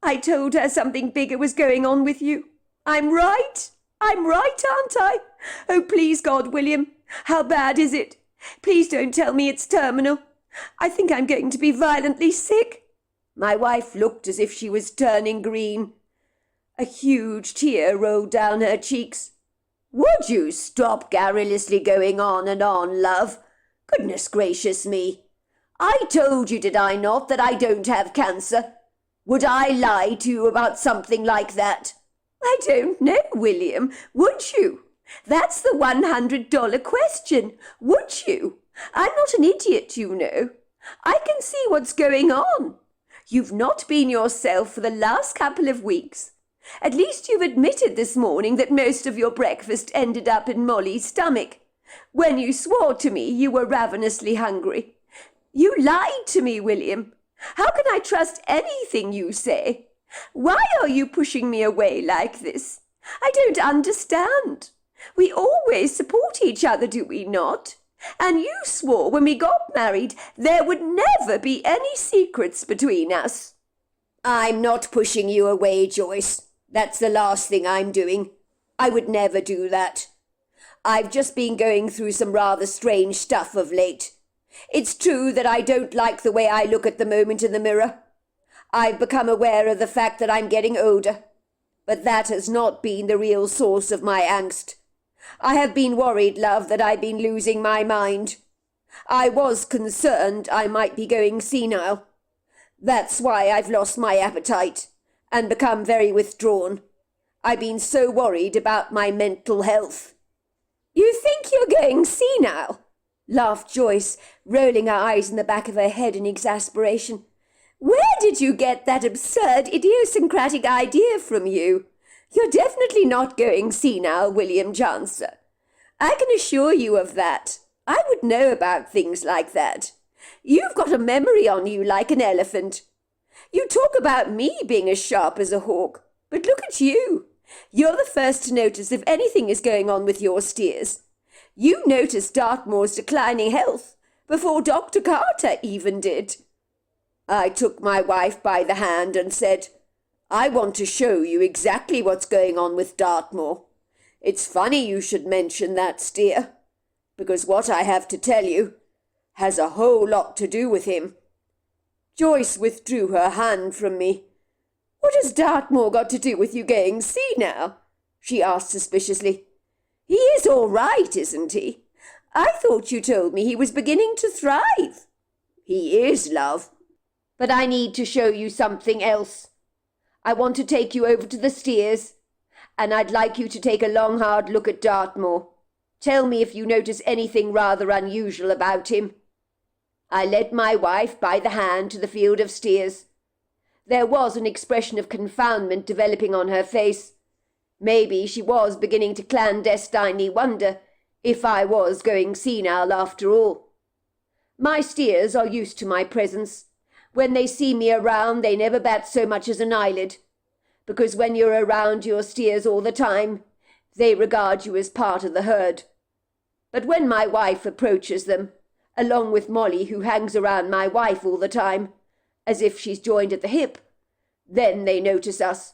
I told her something bigger was going on with you. I'm right. I'm right, aren't I? Oh, please, God, William, how bad is it? Please don't tell me it's terminal. I think I'm going to be violently sick." My wife looked as if she was turning green. A huge tear rolled down her cheeks. "Would you stop garrulously going on and on, love? Goodness gracious me. I told you, did I not, that I don't have cancer? Would I lie to you about something like that?" "I don't know, William. Would you? That's the $100 question. Would you? I'm not an idiot, you know. I can see what's going on. You've not been yourself for the last couple of weeks. At least you've admitted this morning that most of your breakfast ended up in Molly's stomach, when you swore to me you were ravenously hungry. You lied to me, William. How can I trust anything you say? Why are you pushing me away like this? I don't understand. We always support each other, do we not? And you swore when we got married there would never be any secrets between us." "I'm not pushing you away, Joyce. That's the last thing I'm doing. I would never do that. I've just been going through some rather strange stuff of late. It's true that I don't like the way I look at the moment in the mirror. I've become aware of the fact that I'm getting older, but that has not been the real source of my angst. I have been worried, love, that I've been losing my mind. I was concerned I might be going senile. That's why I've lost my appetite and become very withdrawn. I've been so worried about my mental health." "You think you're going senile?" laughed Joyce, rolling her eyes in the back of her head in exasperation. "Where did you get that absurd, idiosyncratic idea from you? You're definitely not going senile, William Chancellor. I can assure you of that. I would know about things like that. You've got a memory on you like an elephant. You talk about me being as sharp as a hawk, but look at you. You're the first to notice if anything is going on with your steers. You noticed Dartmoor's declining health before Dr. Carter even did." I took my wife by the hand and said, "I want to show you exactly what's going on with Dartmoor. It's funny you should mention that steer, because what I have to tell you has a whole lot to do with him." Joyce withdrew her hand from me. "What has Dartmoor got to do with you going senile?" she asked suspiciously. "He is all right, isn't he? I thought you told me he was beginning to thrive." "He is, love. But I need to show you something else. I want to take you over to the steers, and I'd like you to take a long, hard look at Dartmoor. Tell me if you notice anything rather unusual about him." I led my wife by the hand to the field of steers. There was an expression of confoundment developing on her face. Maybe she was beginning to clandestinely wonder if I was going senile after all. My steers are used to my presence. When they see me around, they never bat so much as an eyelid, because when you're around your steers all the time, they regard you as part of the herd. But when my wife approaches them, along with Molly, who hangs around my wife all the time, as if she's joined at the hip, then they notice us.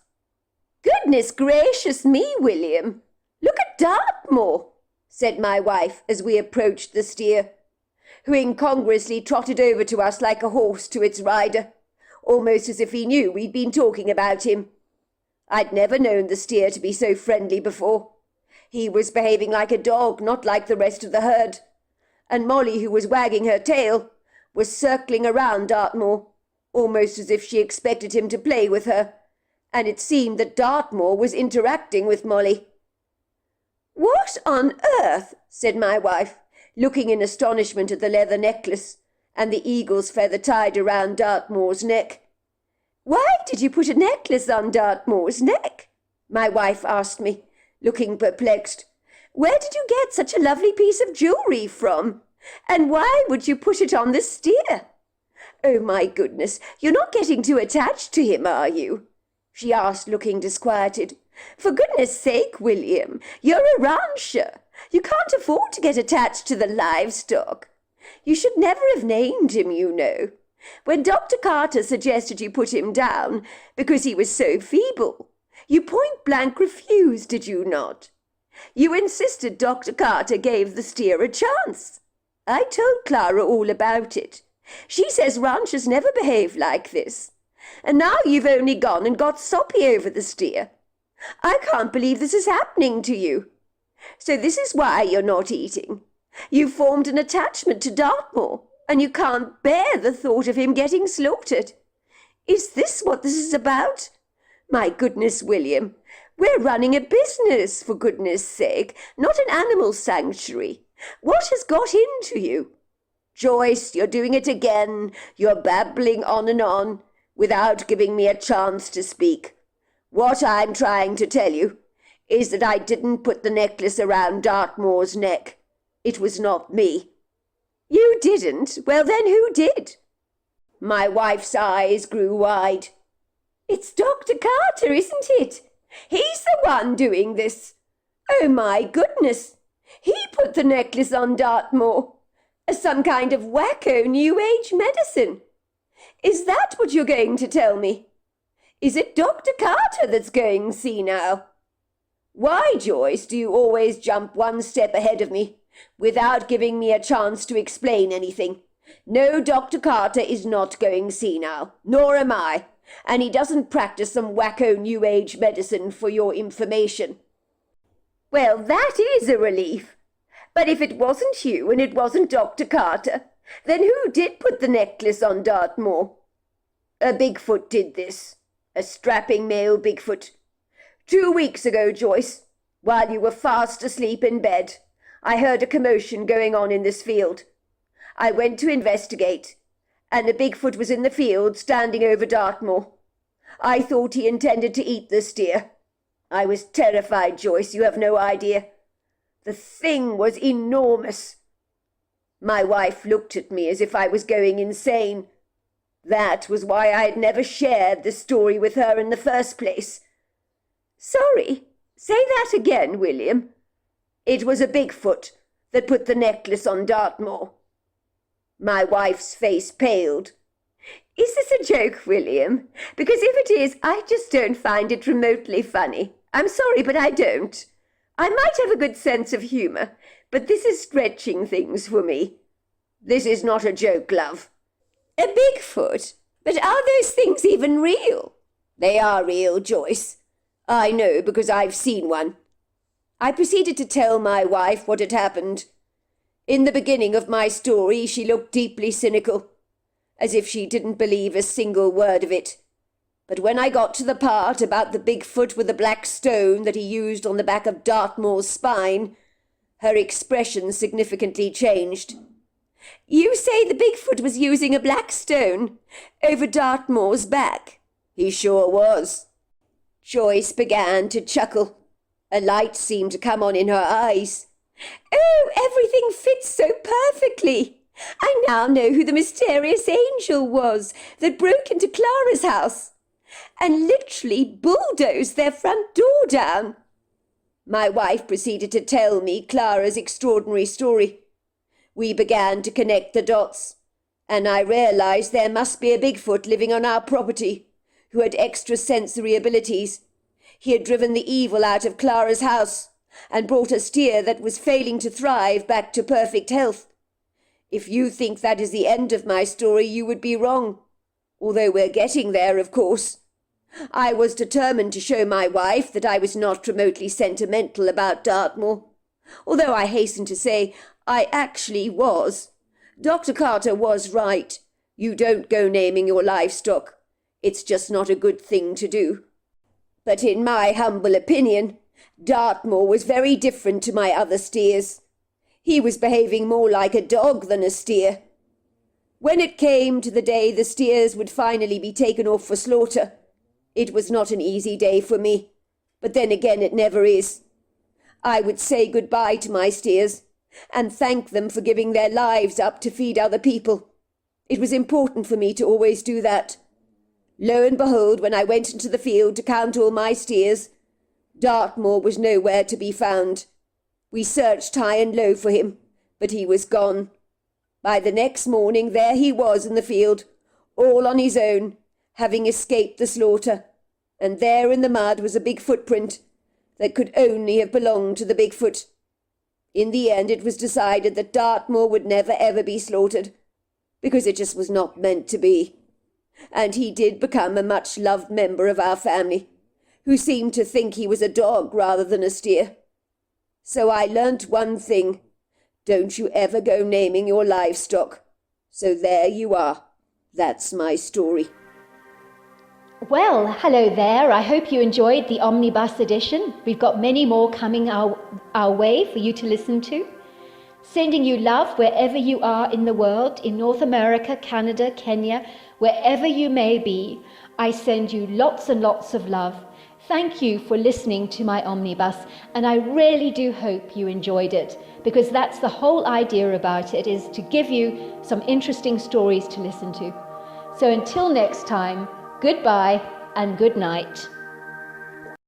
Goodness gracious me, William! Look at Dartmoor, said my wife as we approached the steer, who incongruously trotted over to us like a horse to its rider, almost as if he knew we'd been talking about him. I'd never known the steer to be so friendly before. He was behaving like a dog, not like the rest of the herd. And Molly, who was wagging her tail, was circling around Dartmoor, almost as if she expected him to play with her, and it seemed that Dartmoor was interacting with Molly. What on earth? said my wife, looking in astonishment at the leather necklace and the eagle's feather tied around Dartmoor's neck. Why did you put a necklace on Dartmoor's neck? My wife asked me, looking perplexed. Where did you get such a lovely piece of jewellery from? And why would you put it on the steer? Oh, my goodness, you're not getting too attached to him, are you? She asked, looking disquieted. For goodness sake, William, you're a rancher. You can't afford to get attached to the livestock. You should never have named him, you know. When Dr. Carter suggested you put him down because he was so feeble, you point-blank refused, did you not? You insisted Dr. Carter gave the steer a chance. I told Clara all about it. She says ranchers never behave like this. And now you've only gone and got soppy over the steer. I can't believe this is happening to you. So this is why you're not eating. You've formed an attachment to Dartmoor, and you can't bear the thought of him getting slaughtered. Is this what this is about? My goodness, William, we're running a business, for goodness sake, not an animal sanctuary. What has got into you? Joyce, you're doing it again. You're babbling on, without giving me a chance to speak. What I'm trying to tell you is that I didn't put the necklace around Dartmoor's neck. It was not me. You didn't? Well, then who did? My wife's eyes grew wide. It's Dr. Carter, isn't it? He's the one doing this. Oh, my goodness. He put the necklace on Dartmoor as some kind of wacko New Age medicine. Is that what you're going to tell me? Is it Dr. Carter that's going senile? Why, Joyce, do you always jump one step ahead of me without giving me a chance to explain anything? No, Dr. Carter is not going senile, nor am I, and he doesn't practice some wacko New Age medicine for your information. Well, that is a relief. But if it wasn't you and it wasn't Dr. Carter, then who did put the necklace on Dartmoor? A Bigfoot did this. A strapping male Bigfoot. 2 weeks ago, Joyce, while you were fast asleep in bed, I heard a commotion going on in this field. I went to investigate, and the Bigfoot was in the field standing over Dartmoor. I thought he intended to eat the steer. I was terrified, Joyce, you have no idea. The thing was enormous. My wife looked at me as if I was going insane. That was why I had never shared the story with her in the first place. Sorry, say that again, William. It was a Bigfoot that put the necklace on Dartmoor. My wife's face paled. Is this a joke, William? Because if it is, I just don't find it remotely funny. I'm sorry, but I don't. I might have a good sense of humour, but this is stretching things for me. This is not a joke, love. A Bigfoot? But are those things even real? They are real, Joyce. I know because I've seen one. I proceeded to tell my wife what had happened. In the beginning of my story, she looked deeply cynical, as if she didn't believe a single word of it. But when I got to the part about the Bigfoot with the black stone that he used on the back of Dartmoor's spine, her expression significantly changed. You say the Bigfoot was using a black stone over Dartmoor's back? He sure was. Joyce began to chuckle. A light seemed to come on in her eyes. Oh, everything fits so perfectly. I now know who the mysterious angel was that broke into Clara's house and literally bulldozed their front door down. My wife proceeded to tell me Clara's extraordinary story. We began to connect the dots, and I realized there must be a Bigfoot living on our property who had extrasensory abilities. He had driven the evil out of Clara's house and brought a steer that was failing to thrive back to perfect health. If you think that is the end of my story, you would be wrong, although we're getting there, of course. I was determined to show my wife that I was not remotely sentimental about Dartmoor, although I hasten to say I actually was. Dr. Carter was right. You don't go naming your livestock. It's just not a good thing to do. But in my humble opinion, Dartmoor was very different to my other steers. He was behaving more like a dog than a steer. When it came to the day the steers would finally be taken off for slaughter, it was not an easy day for me, but then again it never is. I would say goodbye to my steers and thank them for giving their lives up to feed other people. It was important for me to always do that. Lo and behold, when I went into the field to count all my steers, Dartmoor was nowhere to be found. We searched high and low for him, but he was gone. By the next morning there he was in the field, all on his own, having escaped the slaughter, and there in the mud was a big footprint that could only have belonged to the Bigfoot. In the end it was decided that Dartmoor would never ever be slaughtered, because it just was not meant to be. And he did become a much-loved member of our family, who seemed to think he was a dog rather than a steer. So I learnt one thing: don't you ever go naming your livestock. So there you are. That's my story. Well, hello there. I hope you enjoyed the Omnibus edition. We've got many more coming our way for you to listen to. Sending you love wherever you are in the world, in North America, Canada, Kenya, wherever you may be. I send you lots and lots of love. Thank you for listening to my Omnibus, and I really do hope you enjoyed it, because that's the whole idea about it, is to give you some interesting stories to listen to. So until next time, goodbye and good night.